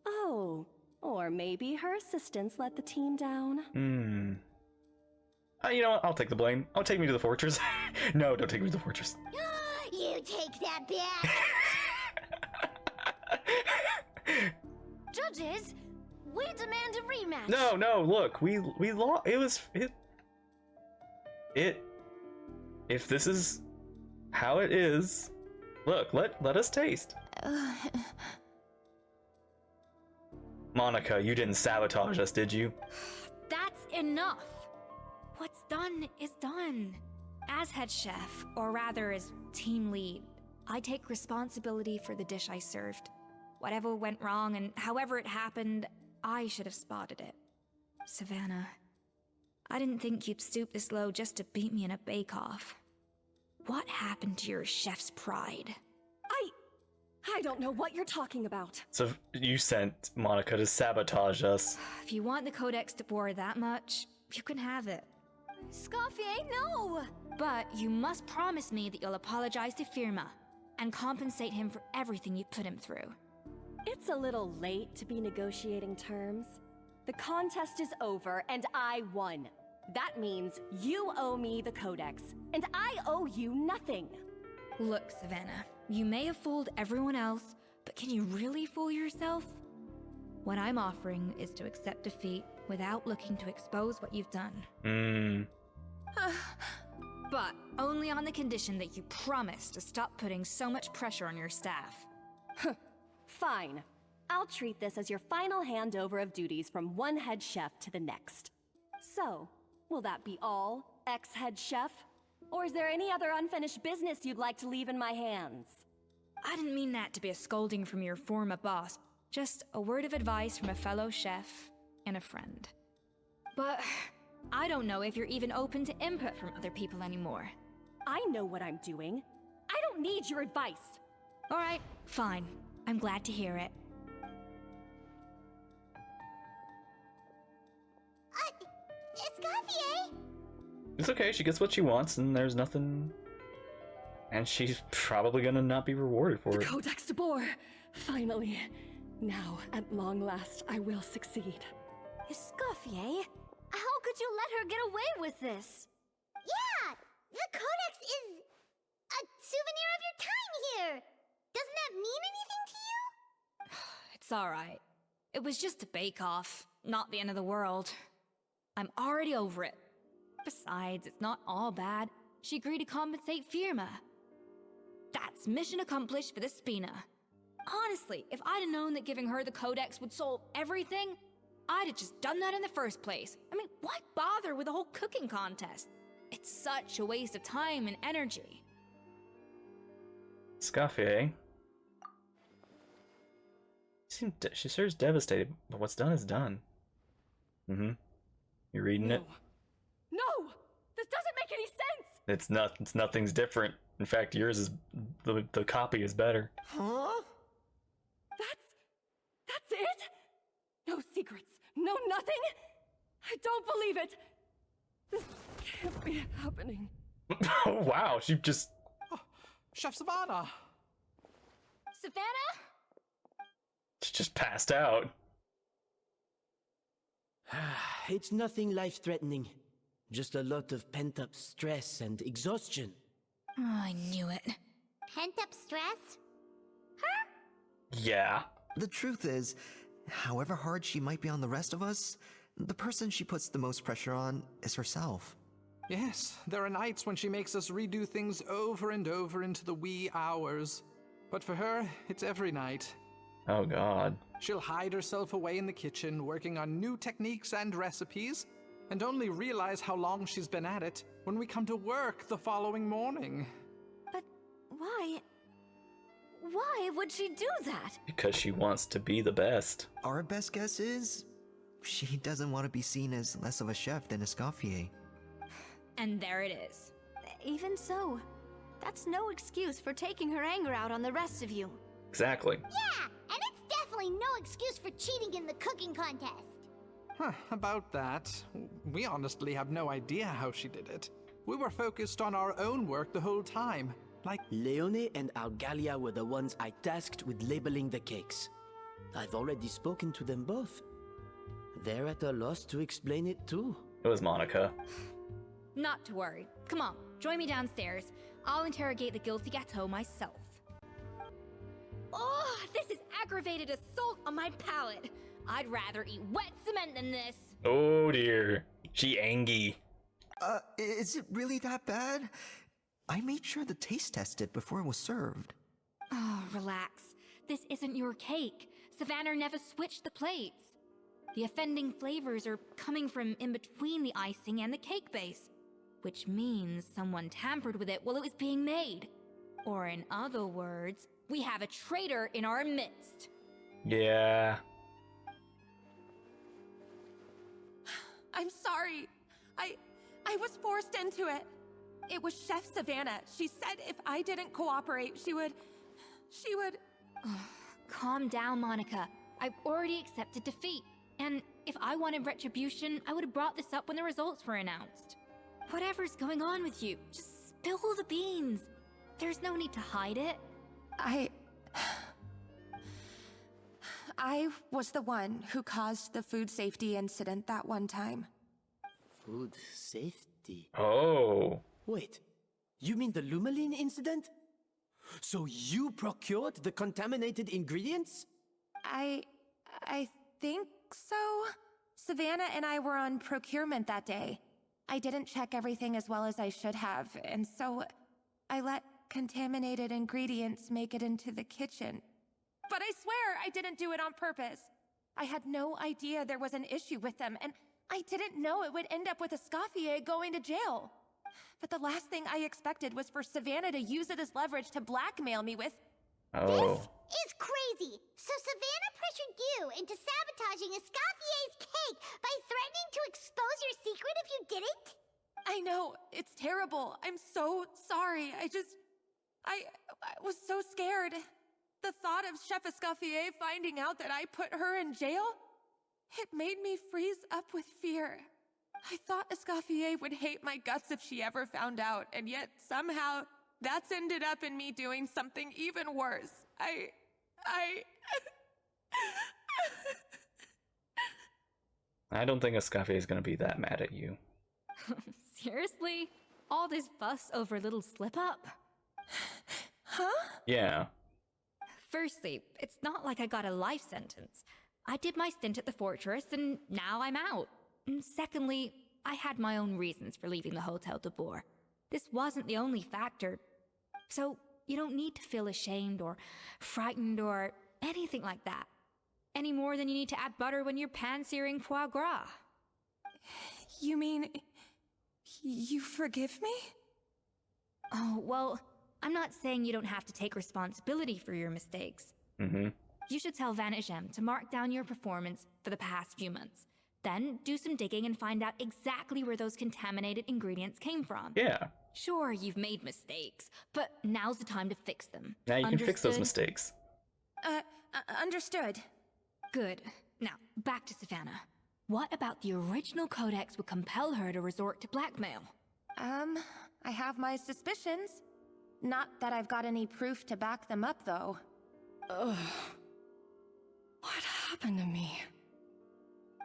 Speaker 14: Oh, or maybe her assistants let the team down.
Speaker 1: You know what? I'll take the blame. Oh, take me to the fortress. No, don't take me to the fortress.
Speaker 2: You take that back!
Speaker 4: Judges, we demand a rematch.
Speaker 1: No, look, we lost. If this is how it is, look, let us taste. Monica, you didn't sabotage us, did you?
Speaker 7: That's enough. What's done is done. As head chef, or rather as team lead, I take responsibility for the dish I served. Whatever went wrong and however it happened, I should have spotted it. Savannah, I didn't think you'd stoop this low just to beat me in a bake-off. What happened to your chef's pride?
Speaker 14: I don't know what you're talking about.
Speaker 1: So you sent Monica to sabotage us.
Speaker 7: If you want the Codex de Boer that much, you can have it.
Speaker 4: Escoffier, no!
Speaker 7: But you must promise me that you'll apologize to Firma and compensate him for everything you put him through.
Speaker 14: It's a little late to be negotiating terms. The contest is over and I won. That means you owe me the Codex, and I owe you nothing.
Speaker 7: Look, Savannah, you may have fooled everyone else, but can you really fool yourself? What I'm offering is to accept defeat without looking to expose what you've done. But only on the condition that you promise to stop putting so much pressure on your staff.
Speaker 14: Fine. I'll treat this as your final handover of duties from one head chef to the next. So, will that be all, ex-head chef? Or is there any other unfinished business you'd like to leave in my hands?
Speaker 7: I didn't mean that to be a scolding from your former boss, just a word of advice from a fellow chef and a friend. But I don't know if you're even open to input from other people anymore.
Speaker 14: I know what I'm doing. I don't need your advice.
Speaker 7: All right, fine. I'm glad to hear it.
Speaker 2: Escoffier?
Speaker 1: It's okay, she gets what she wants, and there's nothing... And she's probably gonna not be rewarded for
Speaker 14: The
Speaker 1: it.
Speaker 14: Codex de Boer! Finally. Now, at long last, I will succeed.
Speaker 4: Escoffier? How could you let her get away with this?
Speaker 2: Yeah! The Codex is a souvenir of your time here! Doesn't that mean anything to you?
Speaker 7: It's alright. It was just a bake-off, not the end of the world. I'm already over it. Besides, it's not all bad. She agreed to compensate Firma. That's mission accomplished for the Spina. Honestly, if I'd have known that giving her the Codex would solve everything, I'd have just done that in the first place. I mean, why bother with a whole cooking contest? It's such a waste of time and energy.
Speaker 1: Escoffier. She sure is devastated, but what's done is done. You reading it?
Speaker 14: No! This doesn't make any sense!
Speaker 1: It's nothing's different. In fact, yours is the copy is better.
Speaker 14: Huh? That's it? No secrets, no nothing? I don't believe it. This can't be happening.
Speaker 1: Oh wow, she just...
Speaker 13: Chef Savannah!
Speaker 7: Savannah?
Speaker 1: She just passed out.
Speaker 8: It's nothing life-threatening. Just a lot of pent-up stress and exhaustion.
Speaker 7: Oh, I knew it.
Speaker 2: Pent-up stress?
Speaker 1: Yeah.
Speaker 15: The truth is, however hard she might be on the rest of us, the person she puts the most pressure on is herself.
Speaker 13: Yes, there are nights when she makes us redo things over and over into the wee hours. But for her, it's every night.
Speaker 1: Oh god.
Speaker 13: She'll hide herself away in the kitchen, working on new techniques and recipes, and only realize how long she's been at it when we come to work the following morning.
Speaker 4: But why? Why would she do that?
Speaker 1: Because she wants to be the best.
Speaker 15: Our best guess is she doesn't want to be seen as less of a chef than Escoffier.
Speaker 7: And there it is.
Speaker 4: Even so, that's no excuse for taking her anger out on the rest of you.
Speaker 1: Exactly.
Speaker 2: Yeah, and it's definitely no excuse for cheating in the cooking contest.
Speaker 13: About that, we honestly have no idea how she did it. We were focused on our own work the whole time. Like,
Speaker 8: Leone and Algalia were the ones I tasked with labeling the cakes. I've already spoken to them both. They're at a loss to explain it too.
Speaker 1: It was Monica.
Speaker 7: Not to worry. Come on, join me downstairs. I'll interrogate the guilty gâteau myself. Oh, this is aggravated assault on my palate. I'd rather eat wet cement than this.
Speaker 1: Oh dear. She angy.
Speaker 15: Is it really that bad? I made sure to taste test it before it was served.
Speaker 7: Oh, relax. This isn't your cake. Savannah never switched the plates. The offending flavors are coming from in between the icing and the cake base, which means someone tampered with it while it was being made. Or in other words, we have a traitor in our midst.
Speaker 1: Yeah.
Speaker 10: I'm sorry. I was forced into it. It was Chef Savannah. She said if I didn't cooperate, she would...
Speaker 7: Calm down, Monica. I've already accepted defeat. And if I wanted retribution, I would have brought this up when the results were announced. Whatever's going on with you, just spill the beans. There's no need to hide it.
Speaker 10: I was the one who caused the food safety incident that one time.
Speaker 8: Food safety?
Speaker 1: Oh.
Speaker 8: Wait, you mean the Lumaline incident? So you procured the contaminated ingredients?
Speaker 10: I think so. Savannah and I were on procurement that day. I didn't check everything as well as I should have, and so I let contaminated ingredients make it into the kitchen. But I swear I didn't do it on purpose. I had no idea there was an issue with them, and I didn't know it would end up with Escoffier going to jail. But the last thing I expected was for Savannah to use it as leverage to blackmail me with...
Speaker 1: Oh.
Speaker 2: This is crazy! So Savannah pressured you into sabotaging Escoffier's cake by threatening to expose your secret if you didn't?
Speaker 10: I know, it's terrible. I'm so sorry. I was so scared. The thought of Chef Escoffier finding out that I put her in jail, it made me freeze up with fear. I thought Escoffier would hate my guts if she ever found out, and yet somehow that's ended up in me doing something even worse.
Speaker 1: I don't think Escoffier is gonna be that mad at you.
Speaker 7: Seriously? All this fuss over a little slip-up?
Speaker 10: Huh?
Speaker 1: Yeah.
Speaker 7: Firstly, it's not like I got a life sentence. I did my stint at the fortress, and now I'm out. And secondly, I had my own reasons for leaving the Hotel de Boer. This wasn't the only factor. So, you don't need to feel ashamed or frightened or anything like that. Any more than you need to add butter when you're pan-searing foie gras.
Speaker 10: You mean... you forgive me?
Speaker 7: Oh, well, I'm not saying you don't have to take responsibility for your mistakes.
Speaker 1: Mm-hmm.
Speaker 7: You should tell Vanagem to mark down your performance for the past few months. Then do some digging and find out exactly where those contaminated ingredients came from.
Speaker 1: Yeah.
Speaker 7: Sure, you've made mistakes, but now's the time to fix them.
Speaker 1: Now you can fix those mistakes.
Speaker 10: Understood.
Speaker 7: Good. Now, back to Savannah. What about the original codex would compel her to resort to blackmail?
Speaker 10: I have my suspicions. Not that I've got any proof to back them up, though.
Speaker 14: Ugh. What happened to me?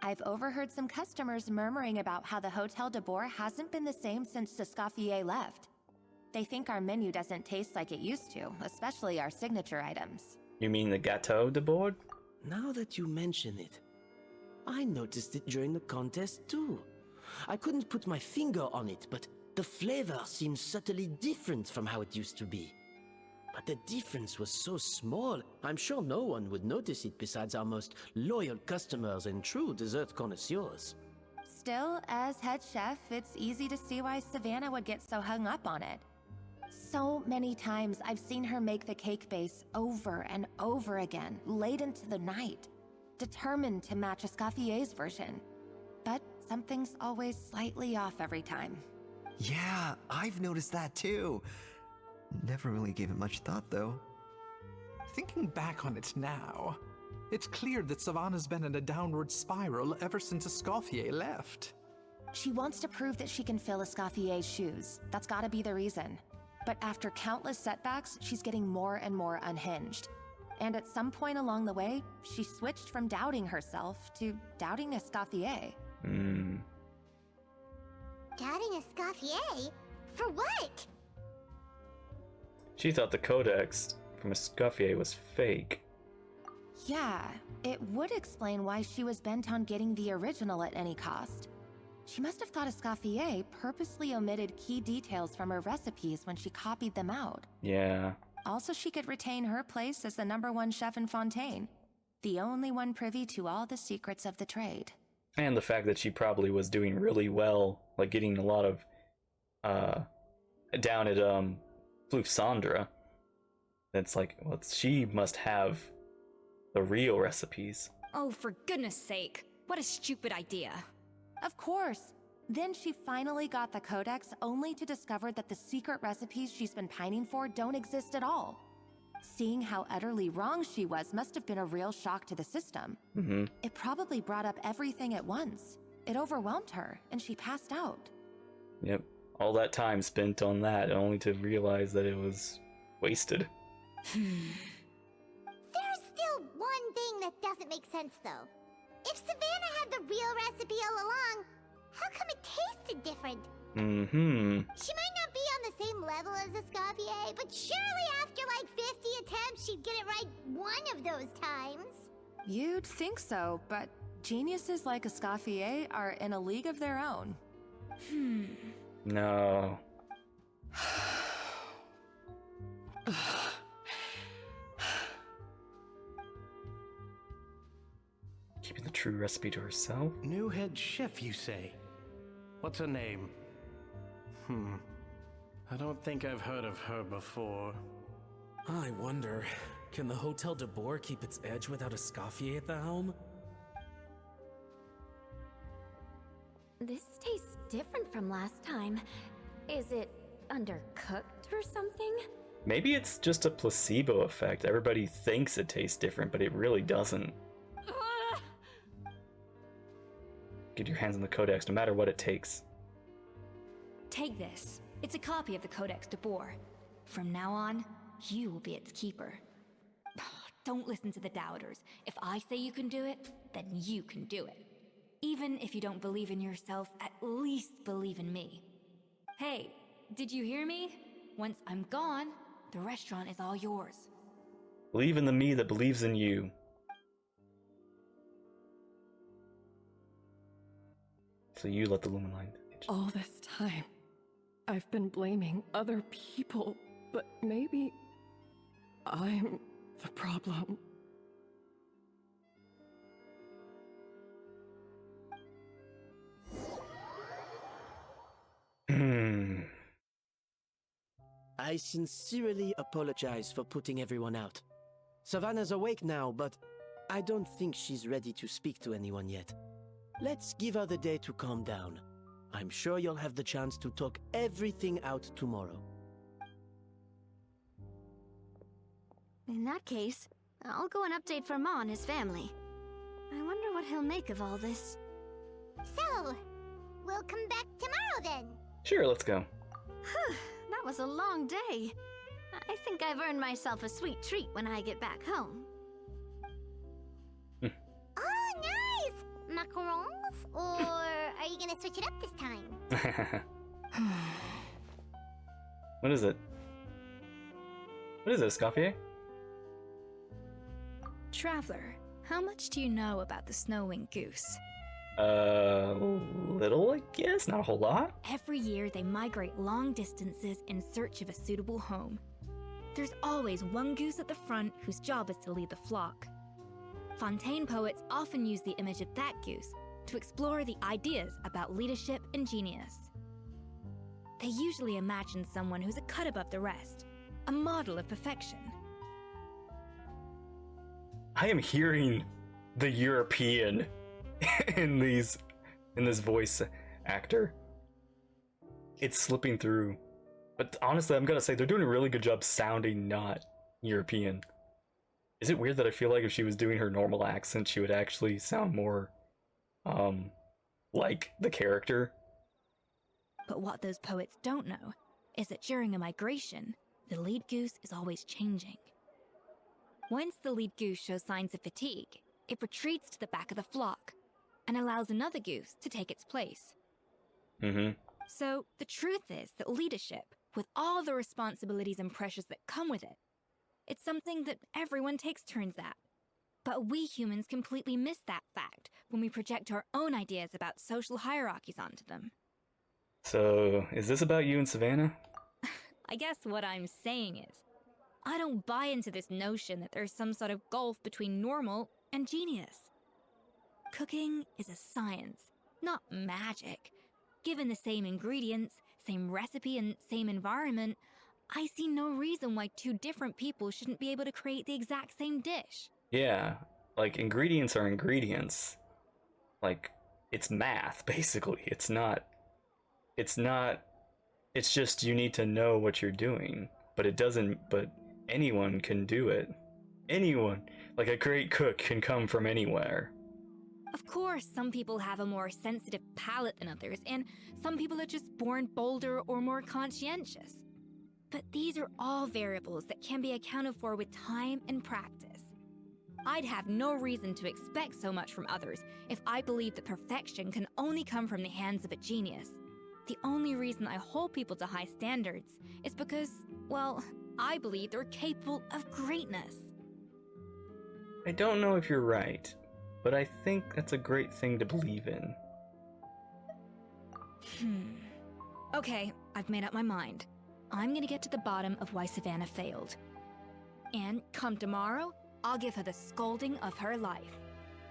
Speaker 10: I've overheard some customers murmuring about how the Hotel de Boer hasn't been the same since Escoffier left. They think our menu doesn't taste like it used to, especially our signature items.
Speaker 1: You mean the Gâteau de Boer?
Speaker 8: Now that you mention it, I noticed it during the contest too. I couldn't put my finger on it, but the flavor seems subtly different from how it used to be. But the difference was so small, I'm sure no one would notice it besides our most loyal customers and true dessert connoisseurs.
Speaker 10: Still, as head chef, it's easy to see why Savannah would get so hung up on it. So many times I've seen her make the cake base over and over again, late into the night, determined to match Escoffier's version. But something's always slightly off every time.
Speaker 15: Yeah, I've noticed that too. Never really gave it much thought, though.
Speaker 13: Thinking back on it now, It's clear that Savannah's been in a downward spiral ever since Escoffier left.
Speaker 10: She wants to prove that she can fill Escoffier's shoes. That's gotta be the reason. But after countless setbacks, she's getting more and more unhinged. And at some point along the way, she switched from doubting herself to doubting Escoffier.
Speaker 2: Doubting Escoffier? For what?
Speaker 1: She thought the codex from Escoffier was fake.
Speaker 10: Yeah, it would explain why she was bent on getting the original at any cost. She must have thought Escoffier purposely omitted key details from her recipes when she copied them out.
Speaker 1: Yeah.
Speaker 10: Also, she could retain her place as the #1 chef in Fontaine, the only one privy to all the secrets of the trade.
Speaker 1: And the fact that she probably was doing really well, like getting a lot of, down at, Floof Sandra. That's like, well, she must have the real recipes.
Speaker 7: Oh, for goodness sake. What a stupid idea.
Speaker 10: Of course. Then she finally got the codex, only to discover that the secret recipes she's been pining for don't exist at all. Seeing how utterly wrong she was must have been a real shock to the system. It probably brought up everything at once. It overwhelmed her, and she passed out.
Speaker 1: Yep. All that time spent on that, only to realize that it was wasted.
Speaker 2: There's still one thing that doesn't make sense, though. If Savannah had the real recipe all along, how come it tasted different? She might not be on the same level as Escoffier, but surely after like 50 attempts, she'd get it right one of those times.
Speaker 10: You'd think so, but geniuses like Escoffier are in a league of their own.
Speaker 1: No. Keeping the true recipe to herself?
Speaker 16: New head chef, you say? What's her name? I don't think I've heard of her before.
Speaker 11: I wonder, can the Hotel de Boer keep its edge without Escoffier at the helm?
Speaker 4: This tastes different from last time. Is it undercooked or something?
Speaker 1: Maybe it's just a placebo effect. Everybody thinks it tastes different, but it really doesn't. Get your hands on the codex, no matter what it takes.
Speaker 7: Take this. It's a copy of the Codex de Boer. From now on, you will be its keeper. Don't listen to the doubters. If I say you can do it, then you can do it. Even if you don't believe in yourself, at least believe in me. Hey, did you hear me? Once I'm gone, the restaurant is all yours.
Speaker 1: Believe in the me that believes in you. So you let the Lumen line.
Speaker 17: All this time, I've been blaming other people, but maybe I'm the problem.
Speaker 8: I sincerely apologize for putting everyone out. Savannah's awake now, but I don't think she's ready to speak to anyone yet. Let's give her the day to calm down. I'm sure you'll have the chance to talk everything out tomorrow.
Speaker 4: In that case, I'll go and update for Ma and his family. I wonder what he'll make of all this.
Speaker 2: So, we'll come back tomorrow then.
Speaker 1: Sure, let's go.
Speaker 4: That was a long day. I think I've earned myself a sweet treat when I get back home.
Speaker 2: Oh, nice! Macarons? Or are you gonna switch it up this time?
Speaker 1: What is it? What is it, Escoffier?
Speaker 7: Traveler, how much do you know about the snow-winged goose?
Speaker 1: Little, I guess. Not a whole lot.
Speaker 7: Every year, they migrate long distances in search of a suitable home. There's always one goose at the front whose job is to lead the flock. Fontaine poets often use the image of that goose to explore the ideas about leadership and genius. They usually imagine someone who's a cut above the rest, a model of perfection.
Speaker 1: I am hearing the European in this voice actor. It's slipping through. But honestly, I'm gonna say they're doing a really good job sounding not European. Is it weird that I feel like if she was doing her normal accent, she would actually sound more, like the character?
Speaker 12: But what those poets don't know is that during a migration, the lead goose is always changing. Once the lead goose shows signs of fatigue, it retreats to the back of the flock and allows another goose to take its place.
Speaker 1: Mm-hmm.
Speaker 12: So the truth is that leadership, with all the responsibilities and pressures that come with it, it's something that everyone takes turns at. But we humans completely miss that fact when we project our own ideas about social hierarchies onto them.
Speaker 1: So, is this about you and Savannah?
Speaker 12: I guess what I'm saying is, I don't buy into this notion that there's some sort of gulf between normal and genius. Cooking is a science, not magic. Given the same ingredients, same recipe, and same environment, I see no reason why two different people shouldn't be able to create the exact same dish.
Speaker 1: Yeah, like, ingredients are ingredients. Like, it's math, basically. It's just you need to know what you're doing. But anyone can do it. Anyone. Like, a great cook can come from anywhere.
Speaker 12: Of course, some people have a more sensitive palate than others, and some people are just born bolder or more conscientious. But these are all variables that can be accounted for with time and practice. I'd have no reason to expect so much from others if I believed that perfection can only come from the hands of a genius. The only reason I hold people to high standards is because, well, I believe they're capable of greatness.
Speaker 1: I don't know if you're right, but I think that's a great thing to believe in.
Speaker 12: Okay, I've made up my mind. I'm gonna get to the bottom of why Savannah failed. And come tomorrow, I'll give her the scolding of her life,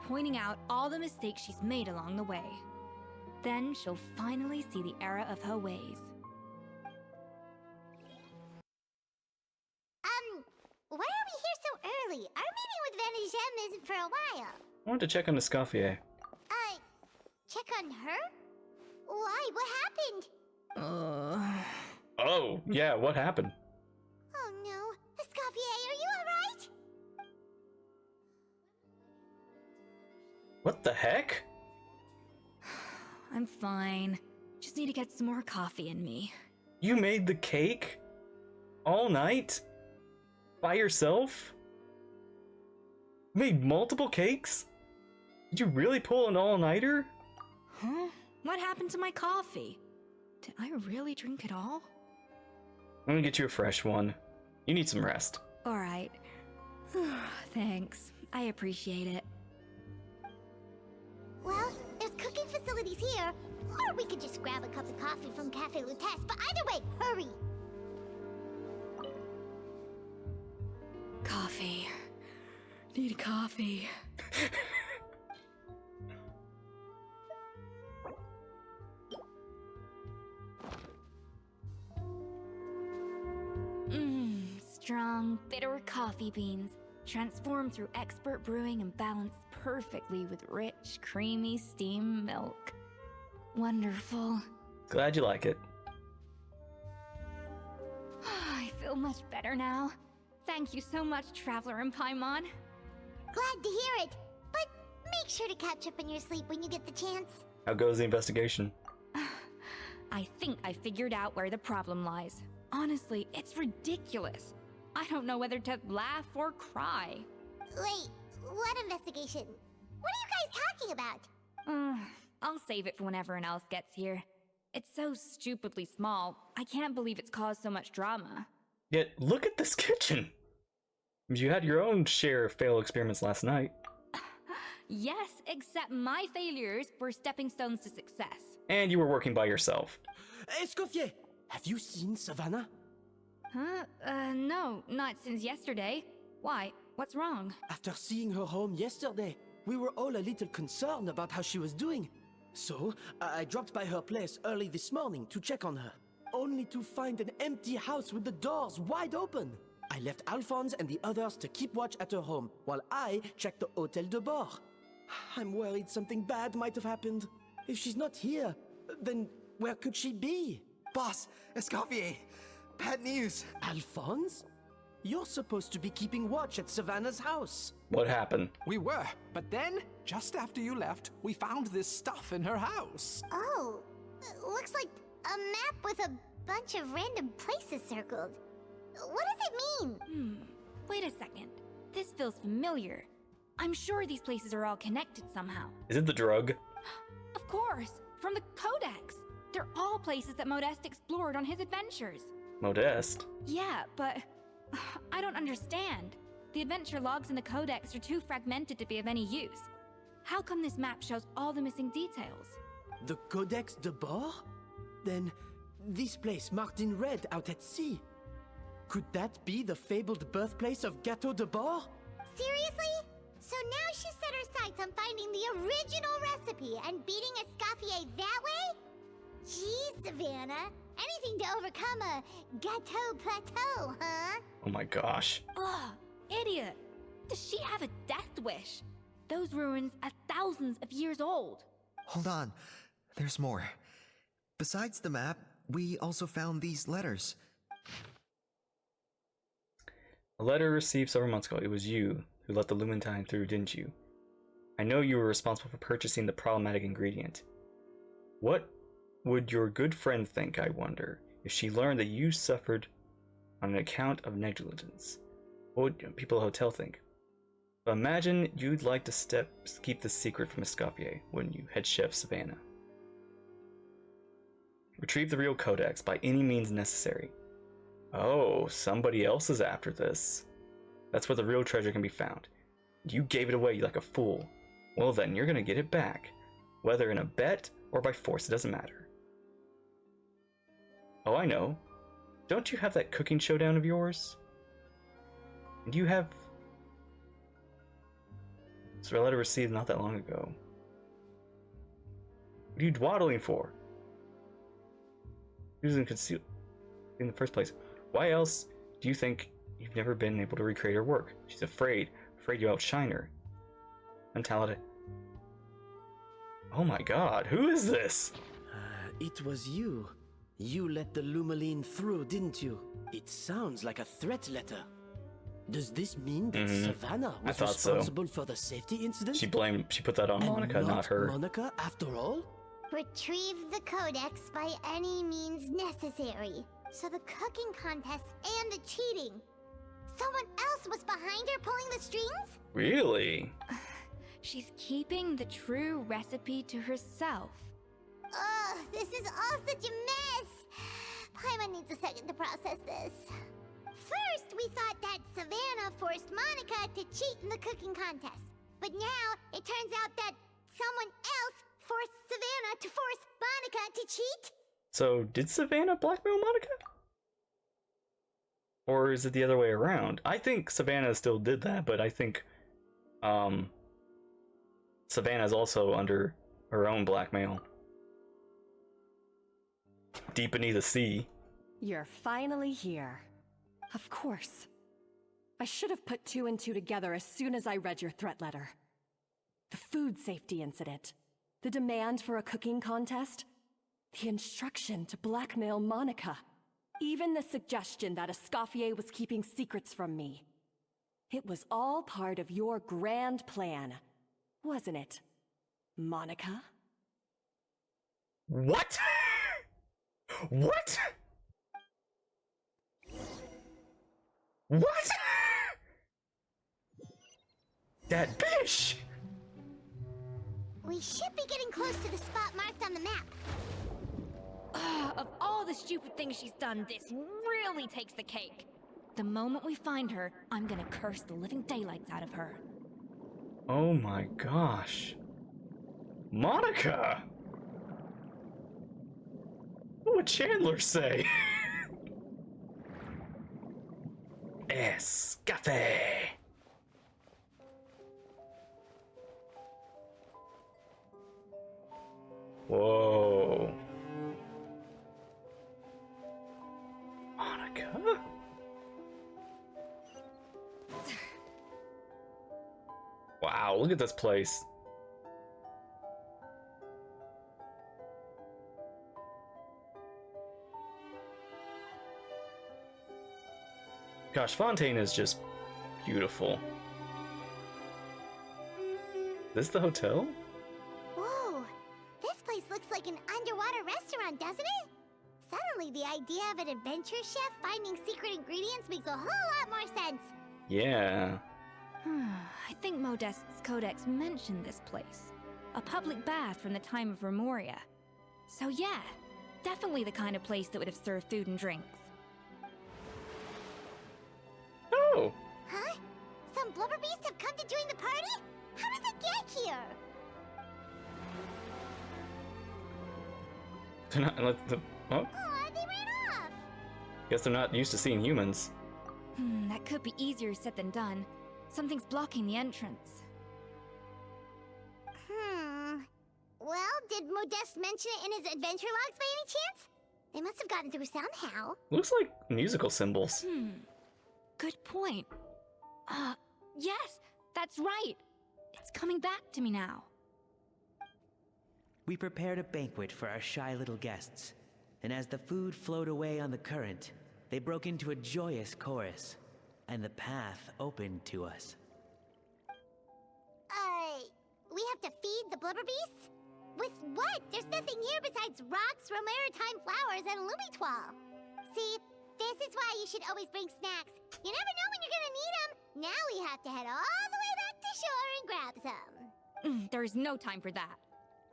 Speaker 12: pointing out all the mistakes she's made along the way. Then she'll finally see the error of her ways.
Speaker 2: Why are we here so early? Our meeting with Vanigem isn't for a while.
Speaker 1: I want to check on Escoffier.
Speaker 2: Check on her? Why? What happened?
Speaker 1: Oh, yeah, what happened?
Speaker 2: Oh no. Escoffier, are you alright?
Speaker 1: What the heck?
Speaker 12: I'm fine. Just need to get some more coffee in me.
Speaker 1: You made the cake? All night? By yourself? Made multiple cakes? Did you really pull an all-nighter?
Speaker 12: Huh? What happened to my coffee? Did I really drink it all?
Speaker 1: I'm gonna get you a fresh one. You need some rest.
Speaker 12: Alright. Thanks. I appreciate it.
Speaker 2: Well, there's cooking facilities here. Or we could just grab a cup of coffee from Cafe Lutece, but either way, hurry!
Speaker 12: Coffee. Need coffee. Strong, bitter coffee beans, transformed through expert brewing and balanced perfectly with rich, creamy steam milk. Wonderful.
Speaker 1: Glad you like it.
Speaker 12: I feel much better now. Thank you so much, Traveler and Paimon.
Speaker 2: Glad to hear it, but make sure to catch up on your sleep when you get the chance.
Speaker 1: How goes the investigation?
Speaker 12: I think I figured out where the problem lies. Honestly, it's ridiculous. I don't know whether to laugh or cry.
Speaker 2: Wait, what investigation? What are you guys talking about?
Speaker 12: I'll save it for when everyone else gets here. It's so stupidly small, I can't believe it's caused so much drama.
Speaker 1: Yet, look at this kitchen! You had your own share of failed experiments last night.
Speaker 12: Yes, except my failures were stepping stones to success.
Speaker 1: And you were working by yourself.
Speaker 8: Escoffier, have you seen Savannah?
Speaker 12: Huh? No, not since yesterday. Why? What's wrong?
Speaker 8: After seeing her home yesterday, we were all a little concerned about how she was doing. So, I dropped by her place early this morning to check on her, only to find an empty house with the doors wide open. I left Alphonse and the others to keep watch at her home, while I checked the Hôtel de Bord. I'm worried something bad might have happened. If she's not here, then where could she be?
Speaker 15: Boss, Escoffier, bad news.
Speaker 8: Alphonse? You're supposed to be keeping watch at Savannah's house.
Speaker 1: What happened?
Speaker 13: We were, but then, just after you left, we found this stuff in her house.
Speaker 2: Oh, looks like a map with a bunch of random places circled. What does it mean?
Speaker 12: Wait a second. This feels familiar. I'm sure these places are all connected somehow.
Speaker 1: Is it the drug?
Speaker 12: Of course, from the Codex. They're all places that Modeste explored on his adventures.
Speaker 1: Modeste?
Speaker 12: Yeah, but I don't understand. The adventure logs in the Codex are too fragmented to be of any use. How come this map shows all the missing details?
Speaker 8: The Codex de Bord? Then, this place marked in red out at sea. Could that be the fabled birthplace of Gateau de Bord?
Speaker 2: Seriously? So now she set her sights on finding the original recipe and beating Escoffier that way? Geez, Savannah. Anything to overcome a Gateau plateau, huh?
Speaker 1: Oh my gosh.
Speaker 12: Ugh, idiot. Does she have a death wish? Those ruins are thousands of years old.
Speaker 15: Hold on. There's more. Besides the map, we also found these letters.
Speaker 1: A letter received several months ago. It was you who let the Lumintine through, didn't you? I know you were responsible for purchasing the problematic ingredient. What would your good friend think, I wonder, if she learned that you suffered on an account of negligence? What would people at the hotel think? But imagine you'd like to keep this secret from Escoffier, wouldn't you, head chef Savannah? Retrieve the real codex by any means necessary. Oh, somebody else is after this. That's where the real treasure can be found. You gave it away like a fool. Well then, you're gonna get it back. Whether in a bet or by force, it doesn't matter. Oh, I know. Don't you have that cooking showdown of yours? And you have... It's a letter received not that long ago. What are you dawdling for? Using conceal in the first place. Why else do you think you've never been able to recreate her work? She's afraid you outshine her. Untalented. Oh my god, who is this?
Speaker 8: It was you. You let the Lumaline through, didn't you? It sounds like a threat letter. Does this mean that Savannah was responsible for the safety incident?
Speaker 1: She put that on Monica, not her.
Speaker 8: Monica, after all?
Speaker 2: Retrieve the codex by any means necessary. So the cooking contest and the cheating. Someone else was behind her pulling the strings?
Speaker 1: Really?
Speaker 12: She's keeping the true recipe to herself.
Speaker 2: Ugh, this is all such a mess. Paimon needs a second to process this. First, we thought that Savannah forced Monica to cheat in the cooking contest. But now, it turns out that someone else forced Savannah to force Monica to cheat?
Speaker 1: So, did Savannah blackmail Monica? Or is it the other way around? I think Savannah still did that, but I think Savannah's also under her own blackmail. Deep beneath the sea.
Speaker 14: You're finally here. Of course. I should have put two and two together as soon as I read your threat letter. The food safety incident. The demand for a cooking contest. The instruction to blackmail Monica. Even the suggestion that Escoffier was keeping secrets from me. It was all part of your grand plan, wasn't it, Monica?
Speaker 1: What? What? What? That bitch!
Speaker 2: We should be getting close to the spot marked on the map.
Speaker 12: Of all the stupid things she's done, this really takes the cake. The moment we find her, I'm gonna curse the living daylights out of her.
Speaker 1: Oh my gosh. Monica! What would Chandler say? Escoffier! Whoa. Monica? Wow, look at this place. Gosh, Fontaine is just beautiful. This the hotel?
Speaker 2: Whoa, this place looks like an underwater restaurant, doesn't it? Suddenly, the idea of an adventure chef finding secret ingredients makes a whole lot more sense.
Speaker 1: Yeah.
Speaker 12: I think Modest's codex mentioned this place. A public bath from the time of Remoria. So yeah, definitely the kind of place that would have served food and drinks.
Speaker 1: Oh!
Speaker 2: Huh? Some blubber beasts have come to join the party? How did they get here?
Speaker 1: They're not let the oh?
Speaker 2: Aw, they ran off!
Speaker 1: Guess they're not used to seeing humans.
Speaker 12: That could be easier said than done. Something's blocking the entrance.
Speaker 2: Well, did Modeste mention it in his adventure logs by any chance? They must have gotten through somehow.
Speaker 1: Looks like musical symbols.
Speaker 12: Good point. Yes, that's right. It's coming back to me now.
Speaker 18: We prepared a banquet for our shy little guests, and as the food flowed away on the current, they broke into a joyous chorus, and the path opened to us.
Speaker 2: We have to feed the blubber beasts? With what? There's nothing here besides rocks, romaritime flowers, and lumitoile. See, this is why you should always bring snacks. You never know when you're gonna need them. Now we have to head all the way back to shore and grab some.
Speaker 12: There's no time for that.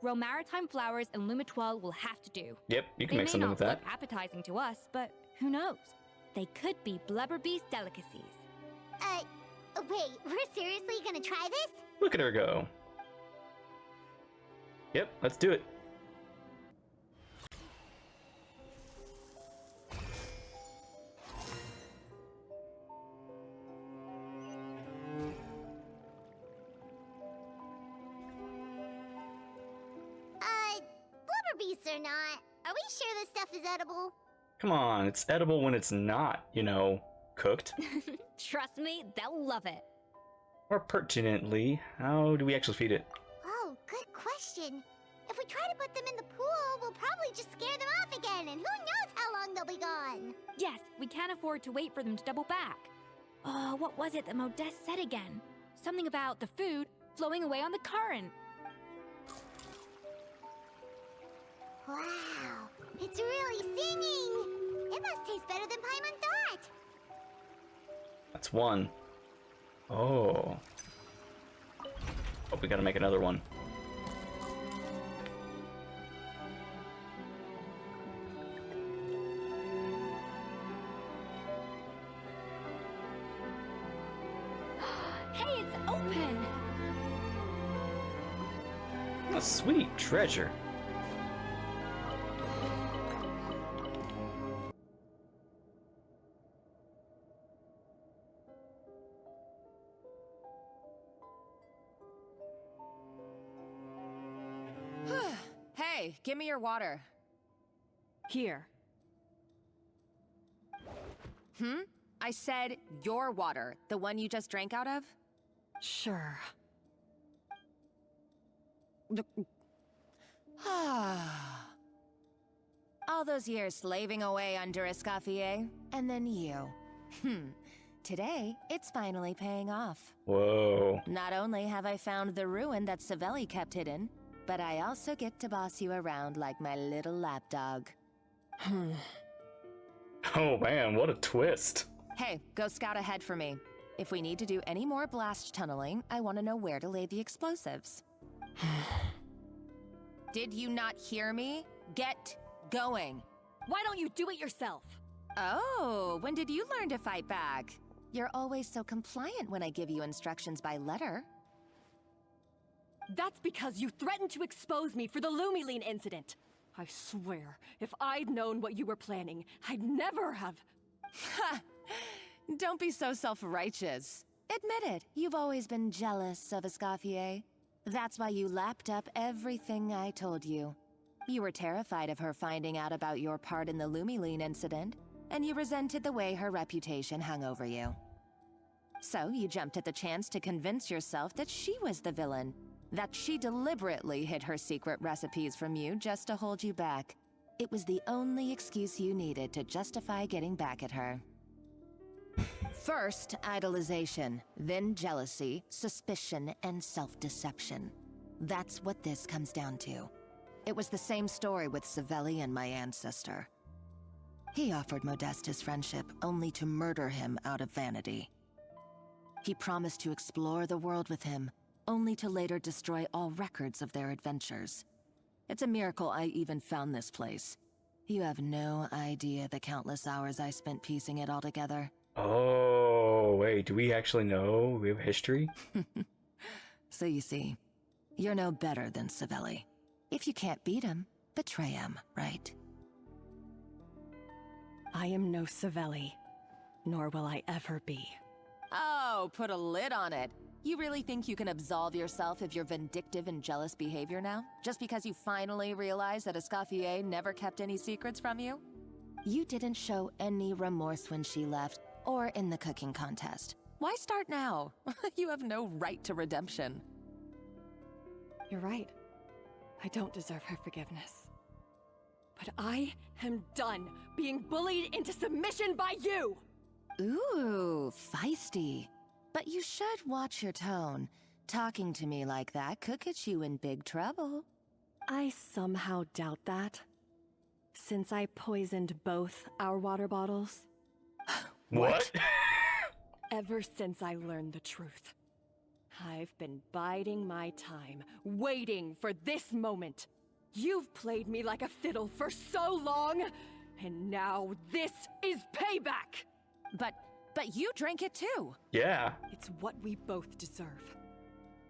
Speaker 12: Romaritime flowers and lumitoile will have to do.
Speaker 1: Yep, you can make something with that.
Speaker 12: They may not look appetizing to us, but who knows? They could be blubber beast delicacies.
Speaker 2: Wait, we're seriously gonna try this?
Speaker 1: Look at her go. Yep, let's do it.
Speaker 2: Blubber beasts or not, are we sure this stuff is edible?
Speaker 1: Come on, it's edible when it's not, you know, cooked.
Speaker 12: Trust me, they'll love it.
Speaker 1: More pertinently, how do we actually feed it?
Speaker 2: Oh, good question. If we try to put them in the pool, we'll probably just scare them off again, and who knows how long they'll be gone.
Speaker 12: Yes, we can't afford to wait for them to double back. Oh, what was it that Modeste said again? Something about the food flowing away on the current.
Speaker 2: Wow, it's really singing! It must taste better than Paimon thought!
Speaker 1: That's one. Oh. Oh, we gotta make another one.
Speaker 12: Hey, it's open!
Speaker 1: A sweet treasure.
Speaker 10: Hey, give me your water.
Speaker 3: Here.
Speaker 10: I said your water, the one you just drank out of?
Speaker 3: Sure.
Speaker 10: All those years slaving away under Escoffier, and then you. Today, it's finally paying off.
Speaker 1: Whoa.
Speaker 10: Not only have I found the ruin that Savelli kept hidden, but I also get to boss you around like my little lapdog.
Speaker 1: Oh man, what a twist.
Speaker 10: Hey, go scout ahead for me. If we need to do any more blast tunneling, I want to know where to lay the explosives. Did you not hear me? Get going.
Speaker 3: Why don't you do it yourself?
Speaker 10: Oh, when did you learn to fight back? You're always so compliant when I give you instructions by letter.
Speaker 3: That's because you threatened to expose me for the Lumiline incident. I swear, if I'd known what you were planning, I'd never have...
Speaker 10: Ha! Don't be so self-righteous. Admit it, you've always been jealous of Escoffier. That's why you lapped up everything I told you. You were terrified of her finding out about your part in the Lumiline incident, and you resented the way her reputation hung over you. So you jumped at the chance to convince yourself that she was the villain, that she deliberately hid her secret recipes from you just to hold you back. It was the only excuse you needed to justify getting back at her.
Speaker 19: First, idolization, then jealousy, suspicion, and self-deception. That's what this comes down to. It was the same story with Savelli and my ancestor. He offered Modeste his friendship only to murder him out of vanity. He promised to explore the world with him, only to later destroy all records of their adventures. It's a miracle I even found this place. You have no idea the countless hours I spent piecing it all together.
Speaker 1: Oh, wait, do we actually know? We have history?
Speaker 19: So you see, you're no better than Savelli. If you can't beat him, betray him, right?
Speaker 14: I am no Savelli, nor will I ever be.
Speaker 19: Oh, put a lid on it. You really think you can absolve yourself of your vindictive and jealous behavior now? Just because you finally realize that Escoffier never kept any secrets from you? You didn't show any remorse when she left, or in the cooking contest. Why start now? You have no right to redemption.
Speaker 14: You're right. I don't deserve her forgiveness. But I am done being bullied into submission by you!
Speaker 19: Ooh, feisty. But you should watch your tone. Talking to me like that could get you in big trouble.
Speaker 14: I somehow doubt that. Since I poisoned both our water bottles.
Speaker 1: What?
Speaker 14: Ever since I learned the truth, I've been biding my time, waiting for this moment. You've played me like a fiddle for so long, and now this is payback!
Speaker 19: But you drank it too!
Speaker 1: Yeah.
Speaker 14: It's what we both deserve.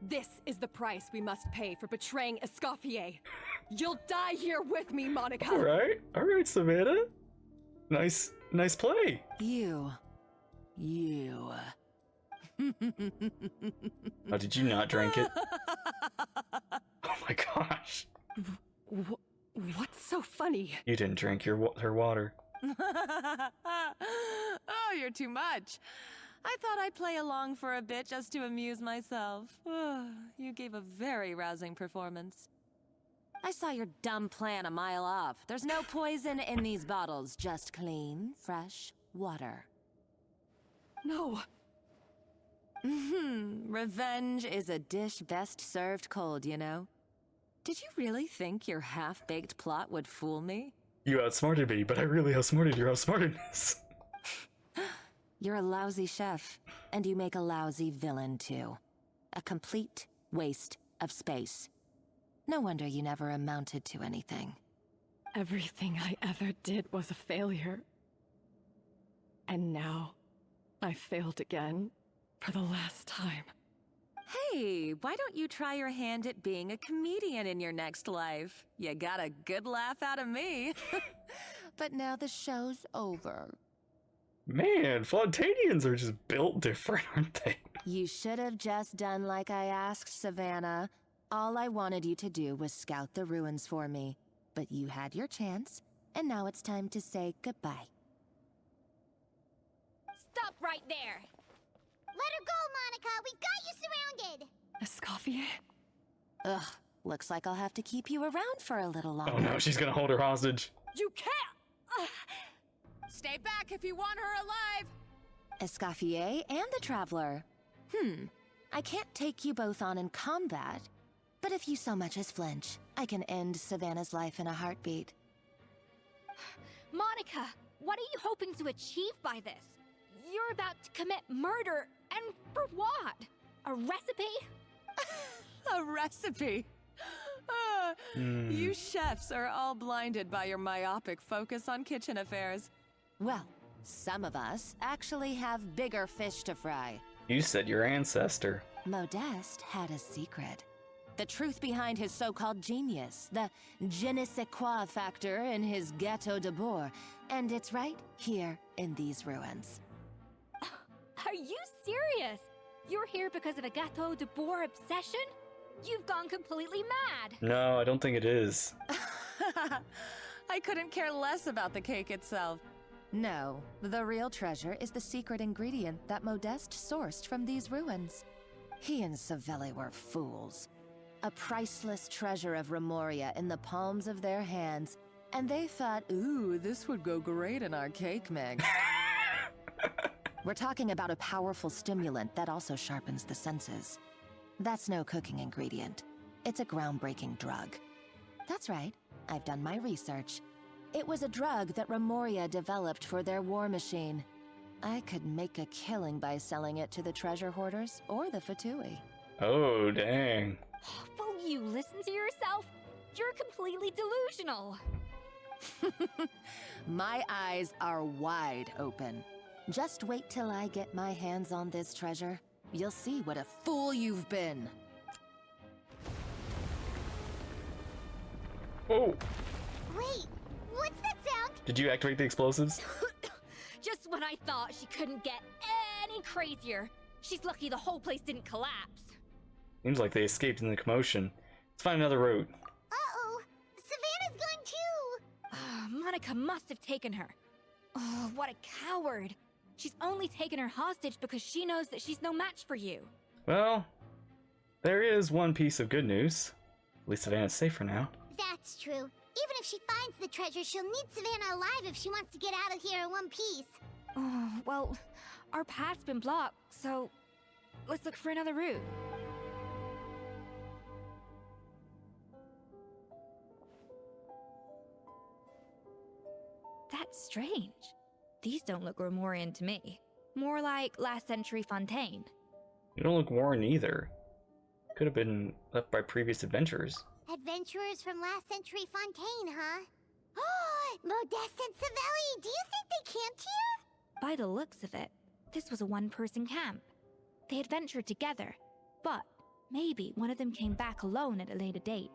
Speaker 14: This is the price we must pay for betraying Escoffier. You'll die here with me, Monica!
Speaker 1: Alright, Savannah. Nice play.
Speaker 19: You.
Speaker 1: Oh, did you not drink it? Oh my gosh.
Speaker 14: What's so funny?
Speaker 1: You didn't drink her water.
Speaker 19: Oh, you're too much. I thought I'd play along for a bit just to amuse myself. You gave a very rousing performance. I saw your dumb plan a mile off. There's no poison in these bottles, just clean, fresh water.
Speaker 14: No.
Speaker 19: Revenge is a dish best served cold, you know? Did you really think your half-baked plot would fool me?
Speaker 1: You outsmarted me, but I really outsmarted your outsmartedness.
Speaker 19: You're a lousy chef, and you make a lousy villain, too. A complete waste of space. No wonder you never amounted to anything.
Speaker 17: Everything I ever did was a failure. And now, I failed again, for the last time.
Speaker 19: Hey, why don't you try your hand at being a comedian in your next life? You got a good laugh out of me. But now the show's over.
Speaker 1: Man, Flauntanians are just built different, aren't they?
Speaker 19: You should have just done like I asked, Savannah. All I wanted you to do was scout the ruins for me. But you had your chance, and now it's time to say goodbye.
Speaker 7: Stop right there!
Speaker 2: Let her go, Monica! We've got you surrounded!
Speaker 17: Escoffier?
Speaker 19: Ugh, looks like I'll have to keep you around for a little longer.
Speaker 1: Oh no, she's gonna hold her hostage.
Speaker 14: You can't!
Speaker 19: Stay back if you want her alive! Escoffier and the Traveler. I can't take you both on in combat, but if you so much as flinch, I can end Savannah's life in a heartbeat.
Speaker 12: Monica, what are you hoping to achieve by this? You're about to commit murder, and for what? A recipe?
Speaker 19: A recipe? You chefs are all blinded by your myopic focus on kitchen affairs. Well, some of us actually have bigger fish to fry.
Speaker 1: You said your ancestor.
Speaker 19: Modeste had a secret. The truth behind his so-called genius, the je ne sais quoi factor in his Gâteau de Bourg, and it's right here in these ruins.
Speaker 12: Are you serious? You're here because of a Gâteau de Bourg obsession? You've gone completely mad.
Speaker 1: No, I don't think it is.
Speaker 19: I couldn't care less about the cake itself. No, the real treasure is the secret ingredient that Modeste sourced from these ruins. He and Savelli were fools. A priceless treasure of Remoria in the palms of their hands, and they thought, ooh, this would go great in our cake mix. We're talking about a powerful stimulant that also sharpens the senses. That's no cooking ingredient. It's a groundbreaking drug. That's right, I've done my research. It was a drug that Remoria developed for their war machine. I could make a killing by selling it to the treasure hoarders or the Fatui.
Speaker 1: Oh, dang.
Speaker 12: Will you listen to yourself? You're completely delusional.
Speaker 19: My eyes are wide open. Just wait till I get my hands on this treasure. You'll see what a fool you've been.
Speaker 1: Oh!
Speaker 2: Wait, what's that sound?
Speaker 1: Did you activate the explosives?
Speaker 12: Just when I thought she couldn't get any crazier. She's lucky the whole place didn't collapse.
Speaker 1: Seems like they escaped in the commotion. Let's find another route.
Speaker 2: Uh-oh, Savannah's going too!
Speaker 12: Monica must have taken her. Oh, what a coward. She's only taken her hostage because she knows that she's no match for you.
Speaker 1: Well, there is one piece of good news. At least Savannah's safe for now.
Speaker 2: That's true. Even if she finds the treasure, she'll need Savannah alive if she wants to get out of here in one piece.
Speaker 12: Oh, well, our path's been blocked, so let's look for another route. That's strange. These don't look Romorian to me. More like last century Fontaine.
Speaker 1: You don't look worn either. Could have been left by previous adventurers.
Speaker 2: Adventurers from last century Fontaine, huh? Oh, Modeste and Savelli, do you think they camped here?
Speaker 12: By the looks of it, this was a one-person camp. They adventured together, but maybe one of them came back alone at a later date.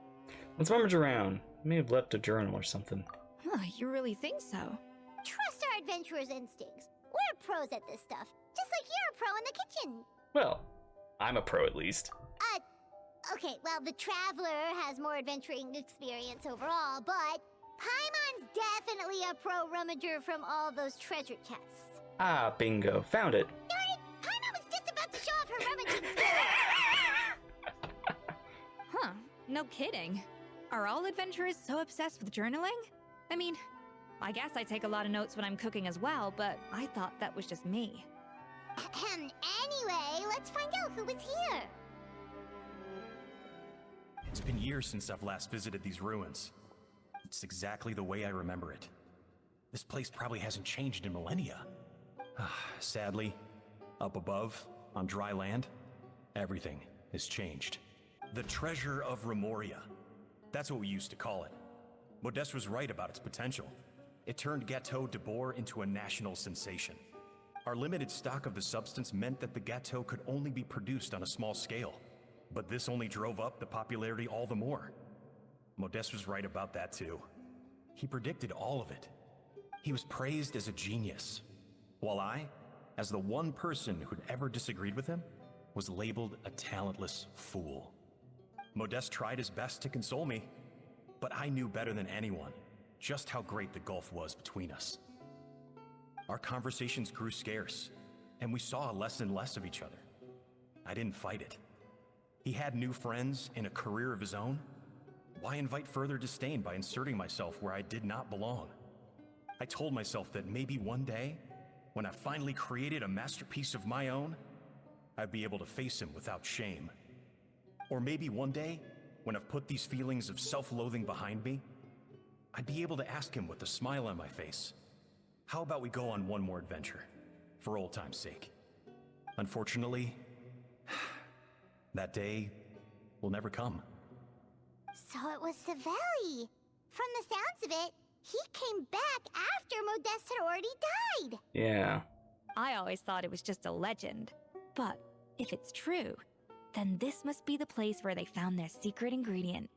Speaker 1: Let's rummage around. May have left a journal or something.
Speaker 12: Huh, you really think so?
Speaker 2: Trust our adventurers' instincts. We're pros at this stuff, just like you're a pro in the kitchen.
Speaker 1: Well, I'm a pro at least.
Speaker 2: Okay, well, the Traveler has more adventuring experience overall, but Paimon's definitely a pro rummager from all those treasure chests.
Speaker 1: Ah, bingo. Found it.
Speaker 2: Darn it! Paimon was just about to show off her rummaging skills!
Speaker 12: Huh, no kidding. Are all adventurers so obsessed with journaling? I mean, I guess I take a lot of notes when I'm cooking as well, but I thought that was just me.
Speaker 2: Anyway, let's find out who was here.
Speaker 16: It's been years since I've last visited these ruins. It's exactly the way I remember it. This place probably hasn't changed in millennia. Sadly, up above, on dry land, everything has changed. The treasure of Remoria. That's what we used to call it. Modeste was right about its potential. It turned Gâteau de Bourg into a national sensation. Our limited stock of the substance meant that the gâteau could only be produced on a small scale. But this only drove up the popularity all the more. Modeste was right about that too. He predicted all of it. He was praised as a genius, while I, as the one person who'd ever disagreed with him, was labeled a talentless fool. Modeste tried his best to console me, but I knew better than anyone just how great the gulf was between us. Our conversations grew scarce, and we saw less and less of each other. I didn't fight it. He had new friends and a career of his own. Why invite further disdain by inserting myself where I did not belong? I told myself that maybe one day, when I finally created a masterpiece of my own, I'd be able to face him without shame. Or maybe one day, when I've put these feelings of self-loathing behind me, I'd be able to ask him with a smile on my face, how about we go on one more adventure, for old time's sake? Unfortunately, that day will never come.
Speaker 2: So it was Savelli. From the sounds of it, he came back after Modeste had already died.
Speaker 1: Yeah.
Speaker 12: I always thought it was just a legend. But if it's true, then this must be the place where they found their secret ingredient,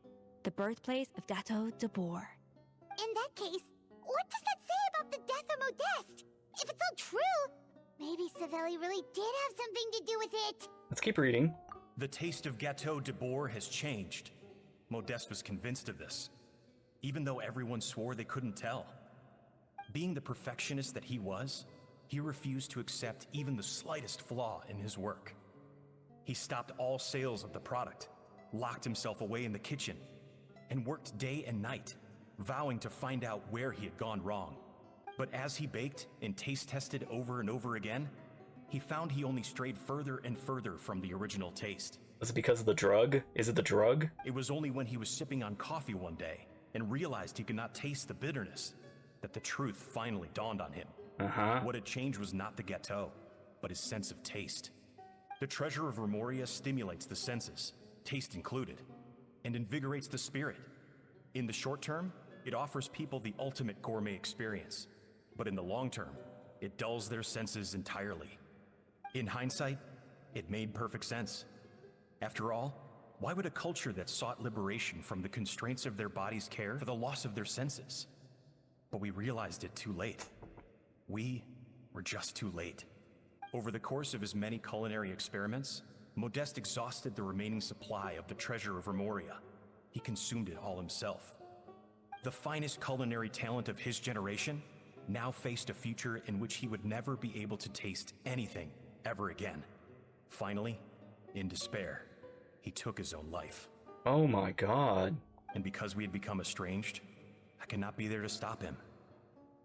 Speaker 12: the birthplace of Gâteau de Bourg.
Speaker 2: In that case, what does that say about the death of Modeste? If it's all true, maybe Savelli really did have something to do with it.
Speaker 1: Let's keep reading.
Speaker 16: The taste of Gâteau de Bourg has changed. Modeste was convinced of this, even though everyone swore they couldn't tell. Being the perfectionist that he was, he refused to accept even the slightest flaw in his work. He stopped all sales of the product, locked himself away in the kitchen, and worked day and night, vowing to find out where he had gone wrong. But as he baked and taste tested over and over again, he found he only strayed further and further from the original taste.
Speaker 1: Was it because of the drug? Is it the drug?
Speaker 16: It was only when he was sipping on coffee one day and realized he could not taste the bitterness that the truth finally dawned on him. What had changed was not the gâteau, but his sense of taste. The treasure of Remoria stimulates the senses, taste included, and invigorates the spirit. In the short term, it offers people the ultimate gourmet experience, but in the long term, it dulls their senses entirely. In hindsight, it made perfect sense. After all, why would a culture that sought liberation from the constraints of their bodies care for the loss of their senses? But we realized it too late. We were just too late. Over the course of his many culinary experiments, Modeste exhausted the remaining supply of the treasure of Remoria. He consumed it all himself. The finest culinary talent of his generation now faced a future in which he would never be able to taste anything ever again. Finally, in despair, he took his own life.
Speaker 1: Oh my god.
Speaker 16: And because we had become estranged, I could not be there to stop him,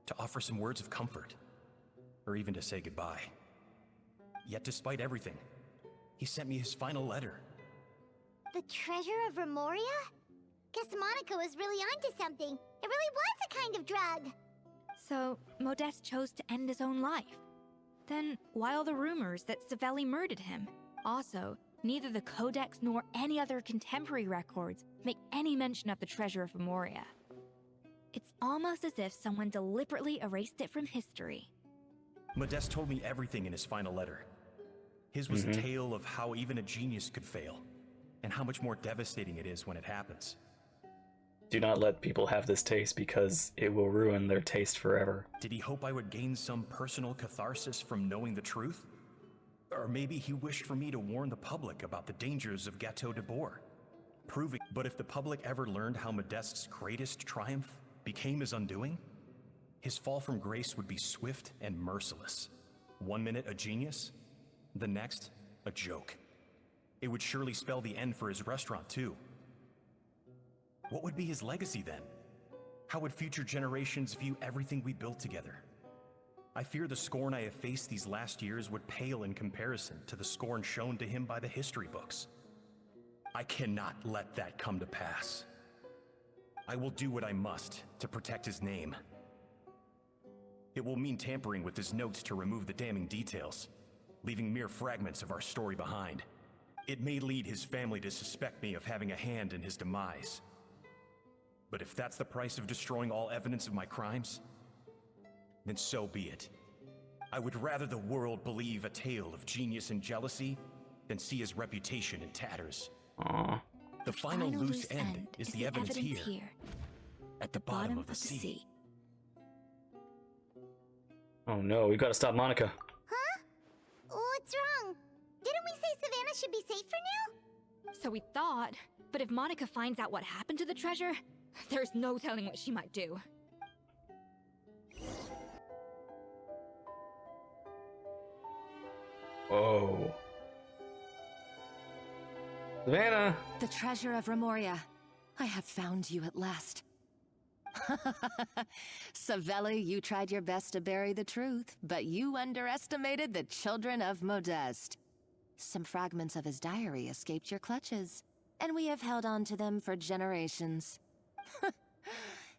Speaker 16: to offer some words of comfort, or even to say goodbye. Yet despite everything, he sent me his final letter.
Speaker 2: The treasure of Remoria? Guess Monica was really onto something. It really was a kind of drug.
Speaker 12: So, Modeste chose to end his own life. Then, why all the rumors that Savelli murdered him? Also, neither the Codex nor any other contemporary records make any mention of the treasure of Remoria. It's almost as if someone deliberately erased it from history.
Speaker 16: Modeste told me everything in his final letter. His was a tale of how even a genius could fail, and how much more devastating it is when it happens.
Speaker 1: Do not let people have this taste because it will ruin their taste forever.
Speaker 16: Did he hope I would gain some personal catharsis from knowing the truth? Or maybe he wished for me to warn the public about the dangers of Gâteau de Bourg, proving. But if the public ever learned how Modeste's greatest triumph became his undoing, his fall from grace would be swift and merciless. 1 minute a genius, the next a joke. It would surely spell the end for his restaurant too. What would be his legacy then? How would future generations view everything we built together? I fear the scorn I have faced these last years would pale in comparison to the scorn shown to him by the history books. I cannot let that come to pass. I will do what I must to protect his name. It will mean tampering with his notes to remove the damning details, leaving mere fragments of our story behind. It may lead his family to suspect me of having a hand in his demise. But if that's the price of destroying all evidence of my crimes, then so be it. I would rather the world believe a tale of genius and jealousy than see his reputation in tatters. The final loose end is the evidence here, at the bottom of the sea.
Speaker 1: Oh no, we gotta stop Monica.
Speaker 2: Huh? What's wrong? Didn't we say Savannah should be safe for now?
Speaker 12: So we thought, but if Monica finds out what happened to the treasure, there's no telling what she might do.
Speaker 1: Oh. Savannah!
Speaker 19: The treasure of Remoria. I have found you at last. Savelli, you tried your best to bury the truth, but you underestimated the children of Modeste. Some fragments of his diary escaped your clutches, and we have held on to them for generations.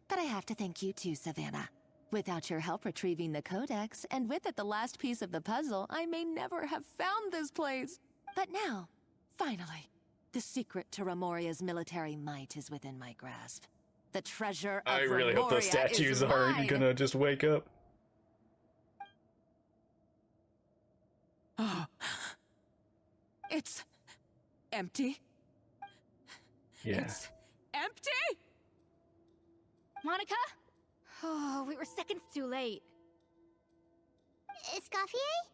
Speaker 19: But I have to thank you too, Savannah. Without your help retrieving the Codex, and with it the last piece of the puzzle, I may never have found this place. But now, finally, the secret to Remoria's military might is within my grasp. The treasure of
Speaker 1: I really
Speaker 19: Remoria
Speaker 1: hope those statues aren't
Speaker 19: mine.
Speaker 1: gonna just wake up.
Speaker 19: Oh. It's empty.
Speaker 1: Yeah.
Speaker 19: It's empty?
Speaker 12: Monica? Oh, we were seconds too late.
Speaker 2: Escoffier?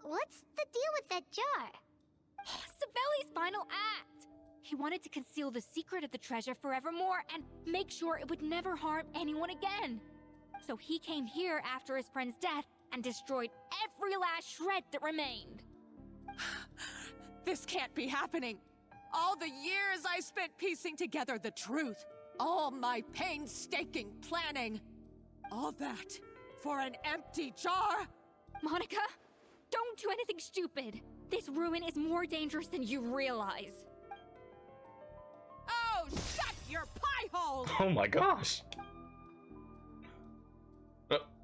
Speaker 2: What's the deal with that jar?
Speaker 12: Savelli's final act! He wanted to conceal the secret of the treasure forevermore and make sure it would never harm anyone again. So he came here after his friend's death and destroyed every last shred that remained.
Speaker 20: This can't be happening. All the years I spent piecing together the truth. All my painstaking planning. All that for an empty jar?
Speaker 12: Monica? Don't do anything stupid. This ruin is more dangerous than you realize.
Speaker 20: Oh, shut your pie hole!
Speaker 1: Oh my gosh.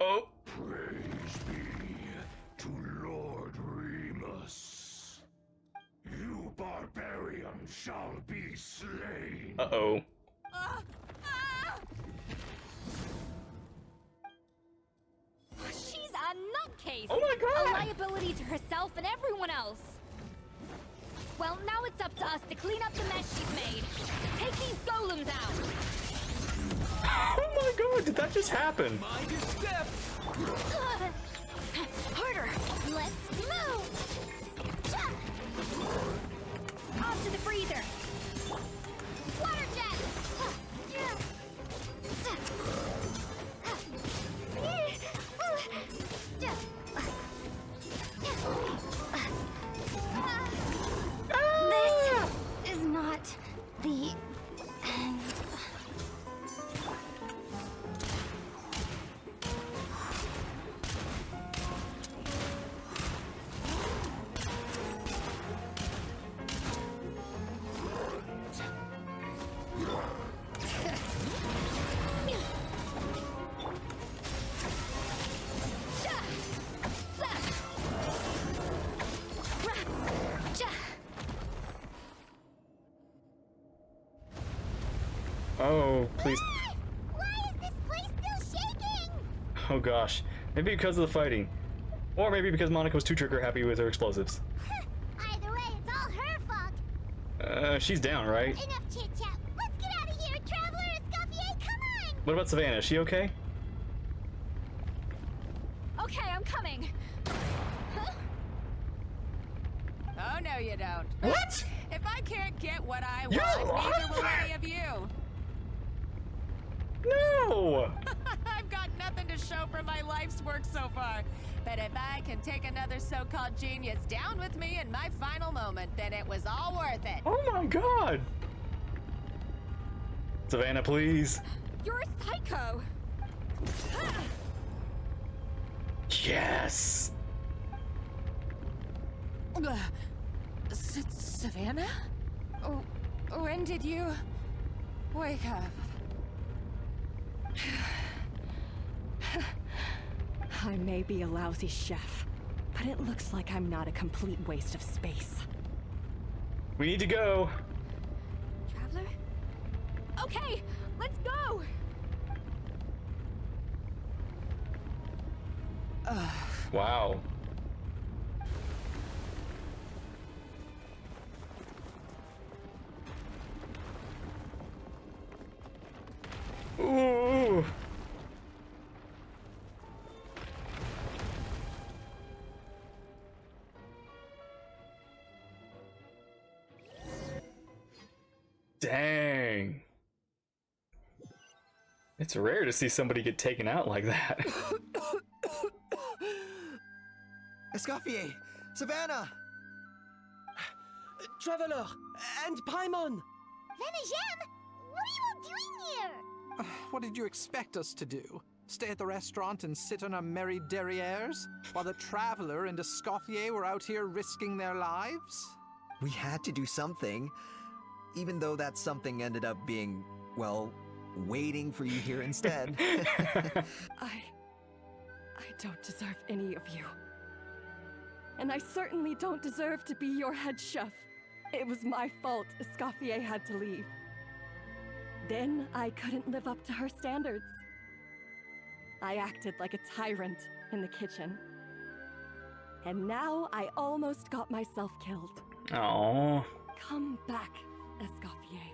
Speaker 1: Oh.
Speaker 21: Praise be to Lord Remus. You barbarian shall be slain.
Speaker 1: Uh-oh.
Speaker 12: She's a nutcase!
Speaker 1: Oh my god!
Speaker 12: A liability to herself and everyone else. Well, now it's up to us to clean up the mess she's made. Take these golems out!
Speaker 1: Oh my god, did that just happen?
Speaker 5: Mind your step!
Speaker 12: Harder! Let's move! Off to the freezer! Water jet!
Speaker 4: This is not the end.
Speaker 1: Oh, please.
Speaker 2: Why is this place still shaking?
Speaker 1: Oh gosh. Maybe because of the fighting. Or maybe because Monica was too trigger happy with her explosives.
Speaker 2: Either way, it's all her fault.
Speaker 1: She's down, right?
Speaker 2: Enough chit-chat. Let's get out of here, Traveler Escoffier, come on!
Speaker 1: What about Savannah? Is she okay?
Speaker 12: Okay, I'm coming.
Speaker 20: Oh, no, you don't.
Speaker 1: What?
Speaker 20: If I can't get what I
Speaker 1: You
Speaker 20: want, neither will
Speaker 1: are-
Speaker 20: any of you.
Speaker 1: No!
Speaker 20: I've got nothing to show for my life's work so far. But if I can take another so-called genius down with me in my final moment, then it was all worth it.
Speaker 1: Oh my god! Savannah, please.
Speaker 12: You're a psycho!
Speaker 1: Yes!
Speaker 20: Savannah? When did you wake up? I may be a lousy chef, but it looks like I'm not a complete waste of space.
Speaker 1: We need to go.
Speaker 12: Traveler? Okay, let's go!
Speaker 1: Wow. Ooh. Dang. It's rare to see somebody get taken out like that.
Speaker 15: Escoffier! Savannah!
Speaker 8: Traveler! And Paimon!
Speaker 2: Venejem, what are you all doing here?
Speaker 13: What did you expect us to do? Stay at the restaurant and sit on our merry derrieres while the Traveler and Escoffier were out here risking their lives?
Speaker 15: We had to do something, even though that something ended up being, well, waiting for you here instead.
Speaker 14: I don't deserve any of you. And I certainly don't deserve to be your head chef. It was my fault Escoffier had to leave. Then I couldn't live up to her standards. I acted like a tyrant in the kitchen. And now I almost got myself killed.
Speaker 1: Oh.
Speaker 14: Come back, Escoffier.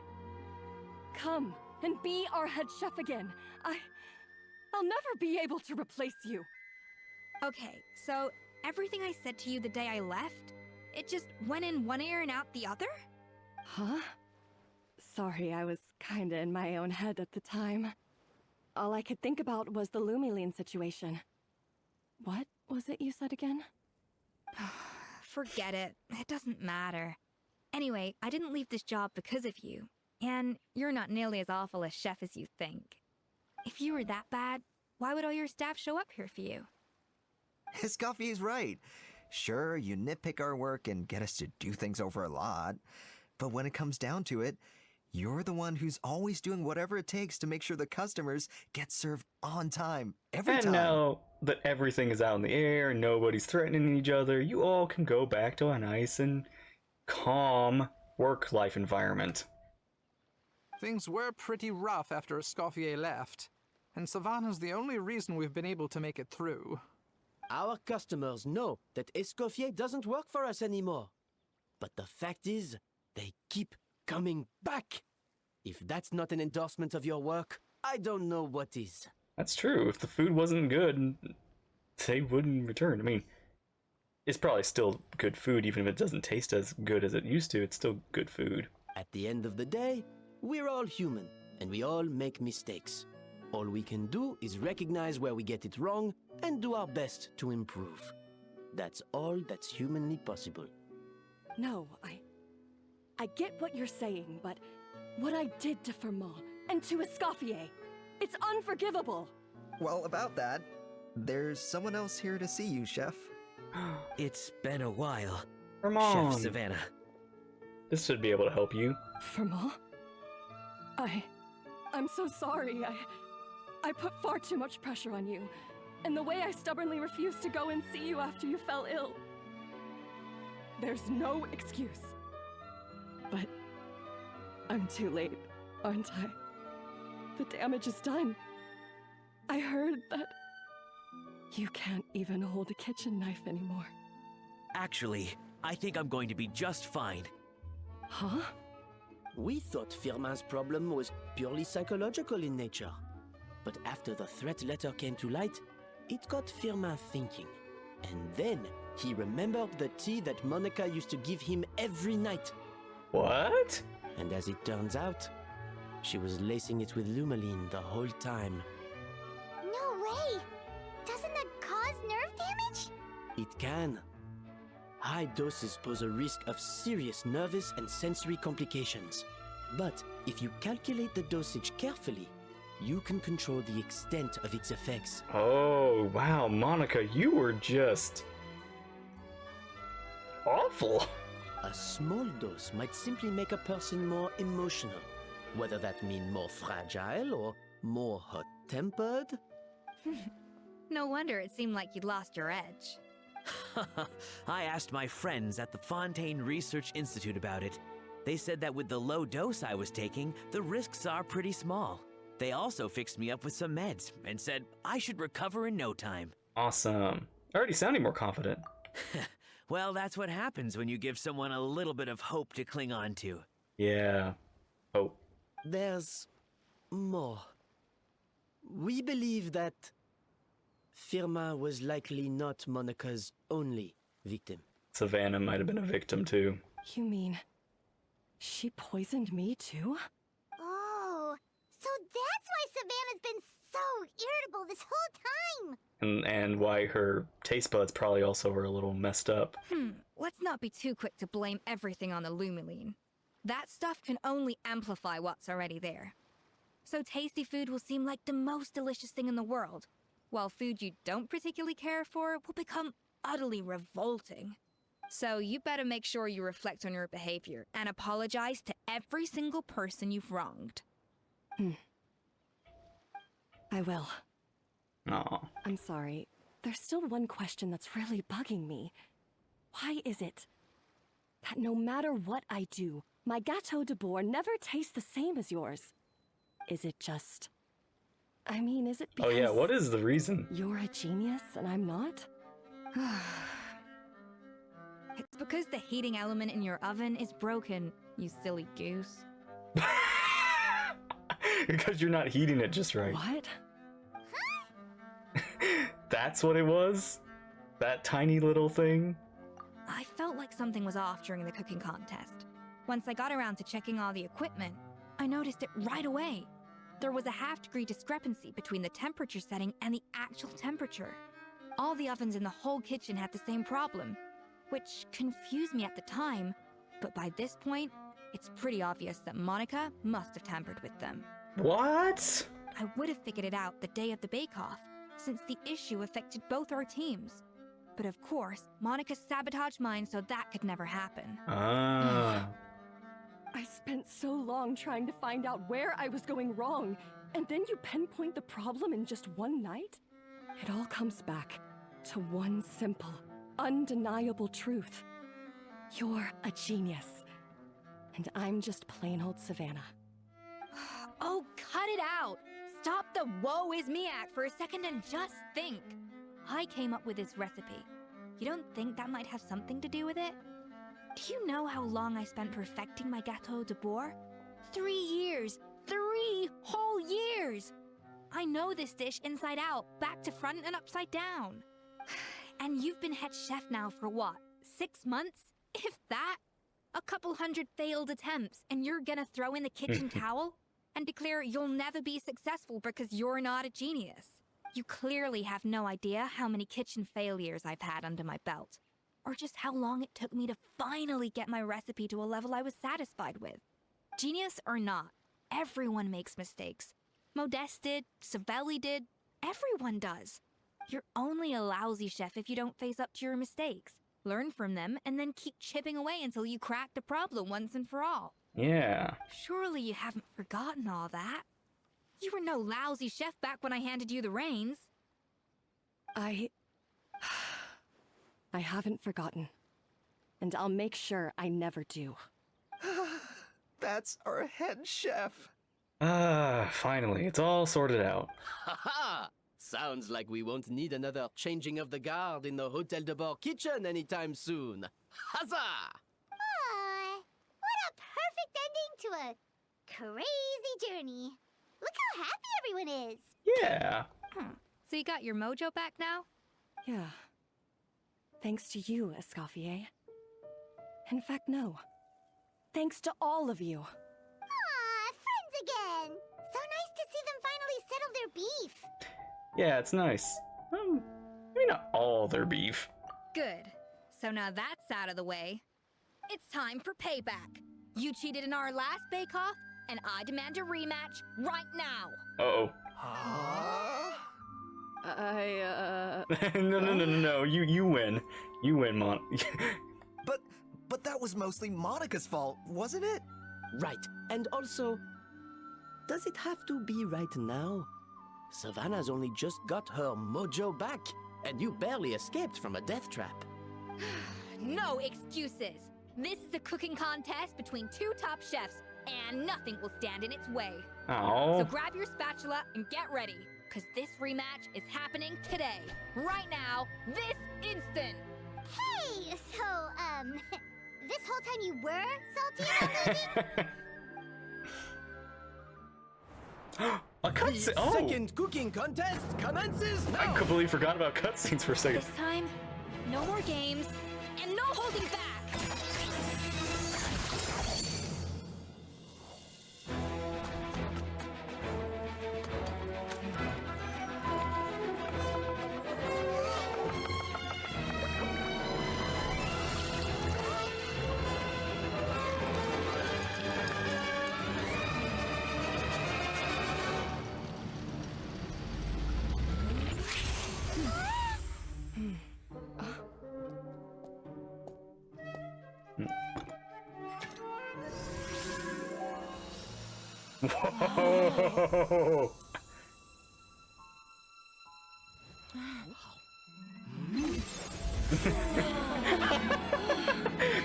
Speaker 14: Come and be our head chef again. I'll never be able to replace you.
Speaker 12: Okay, so everything I said to you the day I left, it just went in one ear and out the other?
Speaker 14: Huh? Sorry, I was kinda in my own head at the time. All I could think about was the Lumiline situation. What was it you said again?
Speaker 12: Forget it. It doesn't matter. Anyway, I didn't leave this job because of you. And you're not nearly as awful a chef as you think. If you were that bad, why would all your staff show up here for you?
Speaker 15: Escoffier's right. Sure, you nitpick our work and get us to do things over a lot, but when it comes down to it, you're the one who's always doing whatever it takes to make sure the customers get served on time, every
Speaker 1: And
Speaker 15: time.
Speaker 1: now that everything is out in the air, nobody's threatening each other, you all can go back to a nice and calm work-life environment.
Speaker 13: Things were pretty rough after Escoffier left, and Savannah's the only reason we've been able to make it through.
Speaker 8: Our customers know that Escoffier doesn't work for us anymore. But the fact is, they keep coming back. If that's not an endorsement of your work, I don't know what is.
Speaker 1: That's true. If the food wasn't good, they wouldn't return. I mean, it's probably still good food, even if it doesn't taste as good as it used to. It's still good food.
Speaker 8: At the end of the day, we're all human, and we all make mistakes. All we can do is recognize where we get it wrong and do our best to improve. That's all that's humanly possible.
Speaker 14: No, I get what you're saying, but what I did to Firmin and to Escoffier, it's unforgivable.
Speaker 15: Well, about that, there's someone else here to see you, Chef.
Speaker 5: It's been a while.
Speaker 1: Firmin.
Speaker 5: Chef Savannah.
Speaker 1: This should be able to help you.
Speaker 14: Firmin? I'm so sorry. I put far too much pressure on you, and the way I stubbornly refused to go and see you after you fell ill. There's no excuse. But I'm too late, aren't I? The damage is done. I heard that you can't even hold a kitchen knife anymore.
Speaker 5: Actually, I think I'm going to be just fine.
Speaker 14: Huh?
Speaker 8: We thought Firmin's problem was purely psychological in nature. But after the threat letter came to light, it got Firmin thinking. And then he remembered the tea that Monica used to give him every night.
Speaker 1: What?
Speaker 8: And as it turns out, she was lacing it with Lumaline the whole time.
Speaker 2: No way! Doesn't that cause nerve damage?
Speaker 8: It can. High doses pose a risk of serious nervous and sensory complications. But if you calculate the dosage carefully, you can control the extent of its effects.
Speaker 1: Oh, wow, Monica, you were just awful.
Speaker 8: A small dose might simply make a person more emotional, whether that mean more fragile or more hot-tempered.
Speaker 12: No wonder it seemed like you'd lost your edge.
Speaker 5: I asked my friends at the Fontaine Research Institute about it. They said that with the low dose I was taking, the risks are pretty small. They also fixed me up with some meds and said I should recover in no time.
Speaker 1: Awesome. Already sounding more confident.
Speaker 5: Well, that's what happens when you give someone a little bit of hope to cling on to.
Speaker 1: Yeah. Hope.
Speaker 8: There's more. We believe that Firmin was likely not Monica's only victim.
Speaker 1: Savannah might have been a victim too.
Speaker 14: You mean she poisoned me too?
Speaker 2: Oh, so that's why Savannah's been so irritable this whole time!
Speaker 1: And why her taste buds probably also were a little messed up.
Speaker 12: Let's not be too quick to blame everything on the Lumaline. That stuff can only amplify what's already there. So tasty food will seem like the most delicious thing in the world, while food you don't particularly care for will become utterly revolting. So you better make sure you reflect on your behavior and apologize to every single person you've wronged.
Speaker 14: I will.
Speaker 1: Aw.
Speaker 14: I'm sorry. There's still one question that's really bugging me. Why is it that no matter what I do, my Gâteau de Bourg never tastes the same as yours? Is it just... I mean, is it because...
Speaker 1: Oh yeah, what is the reason?
Speaker 14: You're a genius and I'm not?
Speaker 12: It's because the heating element in your oven is broken, you silly goose.
Speaker 1: Because you're not heating it just right.
Speaker 14: What?
Speaker 1: That's what it was? That tiny little thing?
Speaker 12: I felt like something was off during the cooking contest. Once I got around to checking all the equipment, I noticed it right away. There was a half-degree discrepancy between the temperature setting and the actual temperature. All the ovens in the whole kitchen had the same problem, which confused me at the time, but by this point, it's pretty obvious that Monica must have tampered with them.
Speaker 1: What?
Speaker 12: I would have figured it out the day of the bake-off, since the issue affected both our teams. But of course, Monica sabotaged mine so that could never happen.
Speaker 1: Ah.
Speaker 14: I spent so long trying to find out where I was going wrong, and then you pinpoint the problem in just one night? It all comes back to one simple, undeniable truth. You're a genius, and I'm just plain old Savannah.
Speaker 12: Oh, cut it out! Stop the woe is me act for a second and just think. I came up with this recipe. You don't think that might have something to do with it? Do you know how long I spent perfecting my gâteau de bois? 3 years! 3 whole years! I know this dish inside out, back to front and upside down. And you've been head chef now for what, 6 months? If that? A couple hundred failed attempts, and you're gonna throw in the kitchen towel? And declare you'll never be successful because you're not a genius. You clearly have no idea how many kitchen failures I've had under my belt, or just how long it took me to finally get my recipe to a level I was satisfied with. Genius or not, everyone makes mistakes. Modeste did, Savelli did, everyone does. You're only a lousy chef if you don't face up to your mistakes, learn from them, and then keep chipping away until you crack the problem once and for all.
Speaker 1: Yeah.
Speaker 12: Surely you haven't forgotten all that. You were no lousy chef back when I handed you the reins.
Speaker 14: I haven't forgotten. And I'll make sure I never do.
Speaker 8: That's our head chef.
Speaker 1: Ah, finally, it's all sorted out.
Speaker 8: Haha! Sounds like we won't need another changing of the guard in the Hotel de Bord kitchen anytime soon. Huzzah!
Speaker 2: What a perfect ending to a crazy journey. Look how happy everyone is.
Speaker 1: Yeah.
Speaker 12: So you got your mojo back now?
Speaker 14: Yeah. Thanks to you, Escoffier. In fact, no. Thanks to all of you.
Speaker 2: Friends again. So nice to see them finally settle their beef.
Speaker 1: Yeah, it's nice. Maybe not all their beef.
Speaker 12: Good. So now that's out of the way. It's time for payback. You cheated in our last bake-off, and I demand a rematch right now.
Speaker 1: Uh-oh. No. You win. You win, Mon.
Speaker 15: But that was mostly Monica's fault, wasn't it?
Speaker 8: Right. And also, does it have to be right now? Savannah's only just got her mojo back, and you barely escaped from a death trap.
Speaker 12: No excuses. This is a cooking contest between 2 top chefs, and nothing will stand in its way.
Speaker 1: Oh.
Speaker 12: So grab your spatula and get ready, because this rematch is happening today, right now, this instant.
Speaker 2: Hey, so, this whole time you were salty about losing?
Speaker 1: A cutscene.
Speaker 8: The second cooking contest commences now.
Speaker 1: I completely forgot about cutscenes for a second.
Speaker 12: This time, no more games, and no holding back.
Speaker 1: Whoa!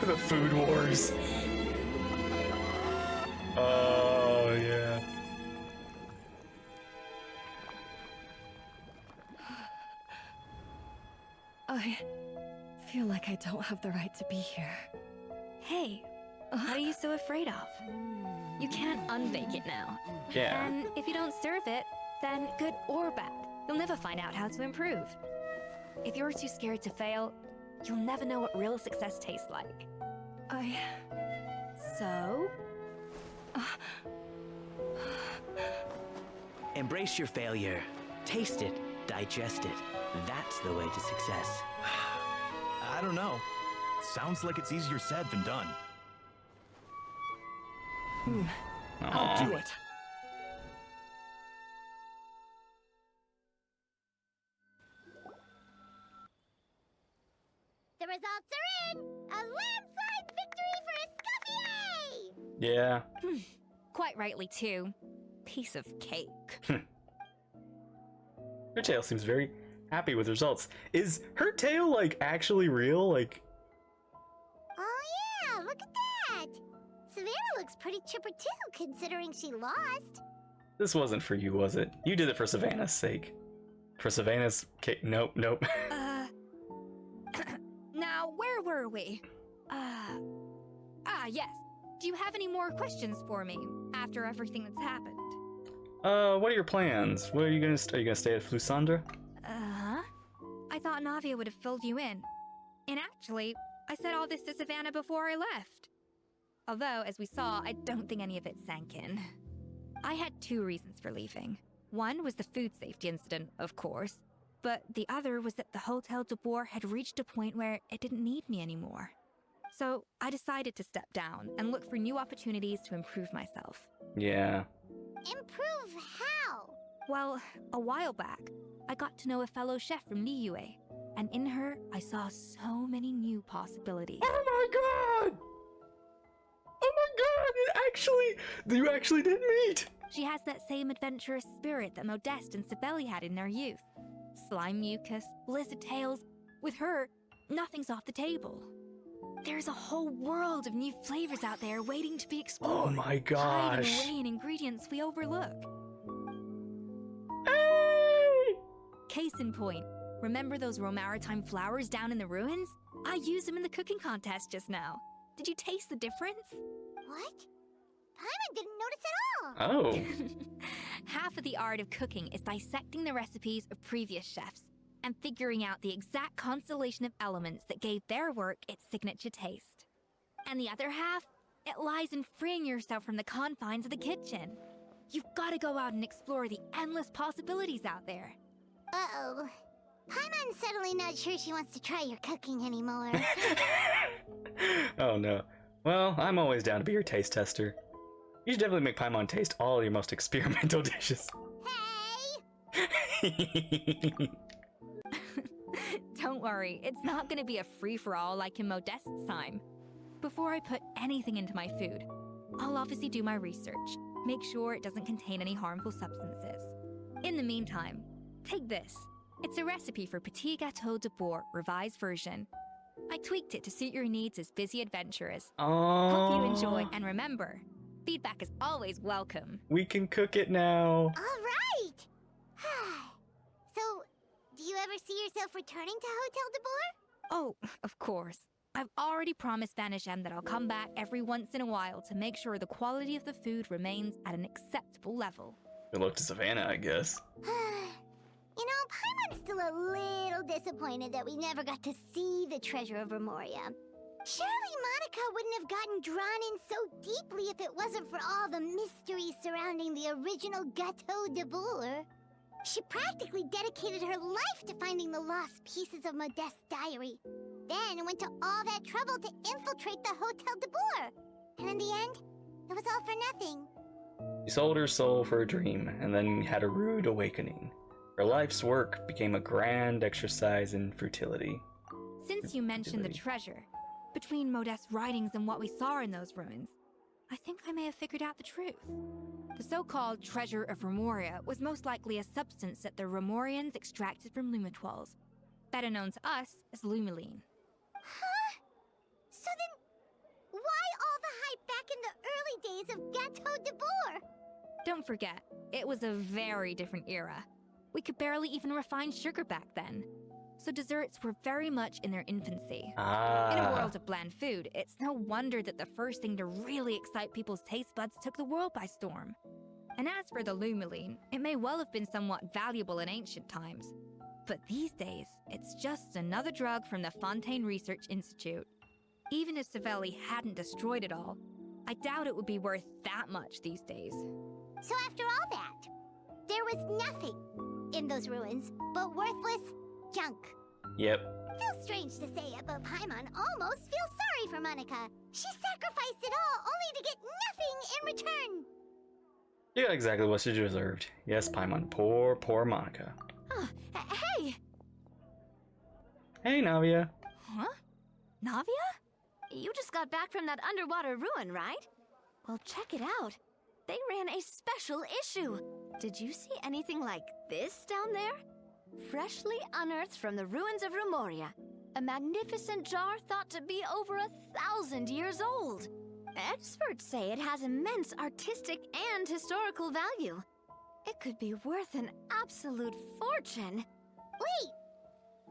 Speaker 1: The food wars. Oh yeah.
Speaker 14: I feel like I don't have the right to be here.
Speaker 12: Hey, what are you so afraid of? You can't unbake it now.
Speaker 1: Yeah.
Speaker 12: And if you don't serve it, then good or bad, you'll never find out how to improve. If you're too scared to fail, you'll never know what real success tastes like. So?
Speaker 18: Embrace your failure. Taste it. Digest it. That's the way to success.
Speaker 16: I don't know. Sounds like it's easier said than done.
Speaker 14: I'll do it.
Speaker 2: results are in! A landslide victory for Escoffier!
Speaker 1: Yeah.
Speaker 12: Quite rightly, too. Piece of cake.
Speaker 1: Her tail seems very happy with results. Is her tail, like, actually real? Like...
Speaker 2: Oh yeah, look at that! Savannah looks pretty chipper too, considering she lost.
Speaker 1: This wasn't for you, was it? You did it for Savannah's sake. For Savannah's cake. Nope.
Speaker 12: Now, where were we? Yes. Do you have any more questions for me after everything that's happened?
Speaker 1: What are your plans? Where are you gonna stay? Are you gonna stay at Flusandra?
Speaker 12: I thought Navia would have filled you in. And actually, I said all this to Savannah before I left. Although, as we saw, I don't think any of it sank in. I had 2 reasons for leaving. One was the food safety incident, of course, but the other was that the Hotel de Boer had reached a point where it didn't need me anymore. So I decided to step down and look for new opportunities to improve myself.
Speaker 1: Yeah.
Speaker 2: Improve how?
Speaker 12: Well, a while back, I got to know a fellow chef from Liyue, and in her, I saw so many new possibilities.
Speaker 1: Oh my god! Oh my god! You actually did meet!
Speaker 12: She has that same adventurous spirit that Modeste and Sibeli had in their youth. Slime mucus, lizard tails. With her, nothing's off the table. There's a whole world of new flavors out there waiting to be explored.
Speaker 1: Oh my
Speaker 12: Hiding
Speaker 1: gosh!
Speaker 12: away in ingredients we overlook.
Speaker 1: Hey!
Speaker 12: Case in point, remember those Romaritime flowers down in the ruins? I used them in the cooking contest just now. Did you taste the difference?
Speaker 2: What? Paimon didn't notice at all!
Speaker 1: Oh.
Speaker 12: Half of the art of cooking is dissecting the recipes of previous chefs and figuring out the exact constellation of elements that gave their work its signature taste. And the other half, it lies in freeing yourself from the confines of the kitchen. You've got to go out and explore the endless possibilities out there.
Speaker 2: Uh-oh. Paimon's suddenly not sure she wants to try your cooking anymore.
Speaker 1: Oh no. Well, I'm always down to be your taste tester. You should definitely make Paimon taste all your most experimental dishes.
Speaker 2: Hey!
Speaker 12: Don't worry, it's not going to be a free-for-all like in Modeste's time. Before I put anything into my food, I'll obviously do my research, make sure it doesn't contain any harmful substances. In the meantime, take this. It's a recipe for Petit Gâteau de Boer, revised version. I tweaked it to suit your needs as busy adventurers. Hope you enjoy, and remember, feedback is always welcome.
Speaker 1: We can cook it now.
Speaker 2: Alright! So, do you ever see yourself returning to Hotel de Boer?
Speaker 12: Oh, of course. I've already promised Vanishem that I'll come back every once in a while to make sure the quality of the food remains at an acceptable level.
Speaker 1: Good luck to Savannah, I guess.
Speaker 2: You know, Paimon's still a little disappointed that we never got to see the treasure of Remoria. Surely Monica wouldn't have gotten drawn in so deeply if it wasn't for all the mystery surrounding the original Gâteau de Boer. She practically dedicated her life to finding the lost pieces of Modeste's diary. Then went to all that trouble to infiltrate the Hotel de Boer. And in the end, it was all for nothing.
Speaker 1: She sold her soul for a dream, and then had a rude awakening. Her life's work became a grand exercise in futility.
Speaker 12: Since you mentioned the treasure, between Modeste's writings and what we saw in those ruins, I think I may have figured out the truth. The so-called treasure of Remoria was most likely a substance that the Remorians extracted from Lumitoiles, better known to us as Lumiline.
Speaker 2: Huh? So then, why all the hype back in the early days of Gâteau de Boer?
Speaker 12: Don't forget, it was a very different era. We could barely even refine sugar back then. So desserts were very much in their infancy. In a world of bland food, it's no wonder that the first thing to really excite people's taste buds took the world by storm. And as for the Lumiline, it may well have been somewhat valuable in ancient times. But these days, it's just another drug from the Fontaine Research Institute. Even if Savelli hadn't destroyed it all, I doubt it would be worth that much these days.
Speaker 2: So after all that, there was nothing in those ruins but worthless junk.
Speaker 1: Yep.
Speaker 2: Feels strange to say it, but Paimon almost feels sorry for Monica. She sacrificed it all only to get nothing in return.
Speaker 1: You got exactly what she deserved. Yes, Paimon. Poor, poor Monica.
Speaker 12: Hey!
Speaker 1: Hey, Navia.
Speaker 12: Huh?
Speaker 4: Navia? You just got back from that underwater ruin, right? Well, check it out. They ran a special issue. Did you see anything like this down there? Freshly unearthed from the ruins of Rumoria. A magnificent jar thought to be over 1,000 years old. Experts say it has immense artistic and historical value. It could be worth an absolute fortune.
Speaker 2: Wait!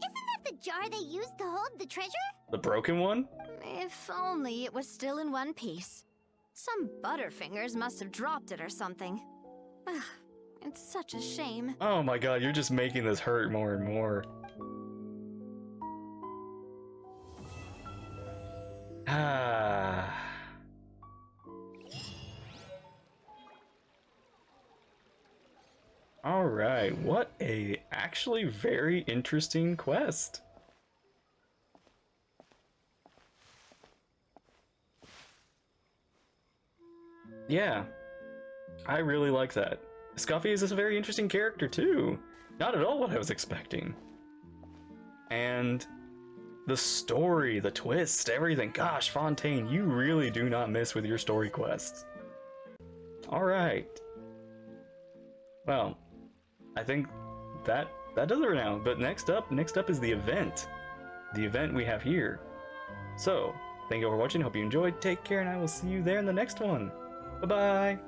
Speaker 2: Isn't that the jar they used to hold the treasure?
Speaker 1: The broken one?
Speaker 4: If only it was still in one piece. Some butterfingers must have dropped it or something. Ugh, it's such a shame.
Speaker 1: Oh my god, you're just making this hurt more and more. Ah. Alright, what a actually very interesting quest. Yeah, I really like that. Escoffier is a very interesting character too. Not at all what I was expecting. And the story, the twist, everything. Gosh, Fontaine, you really do not miss with your story quests. Alright. Well, I think that does it for now. But next up is the event. The event we have here. So, thank you all for watching. Hope you enjoyed. Take care, and I will see you there in the next one. Bye-bye.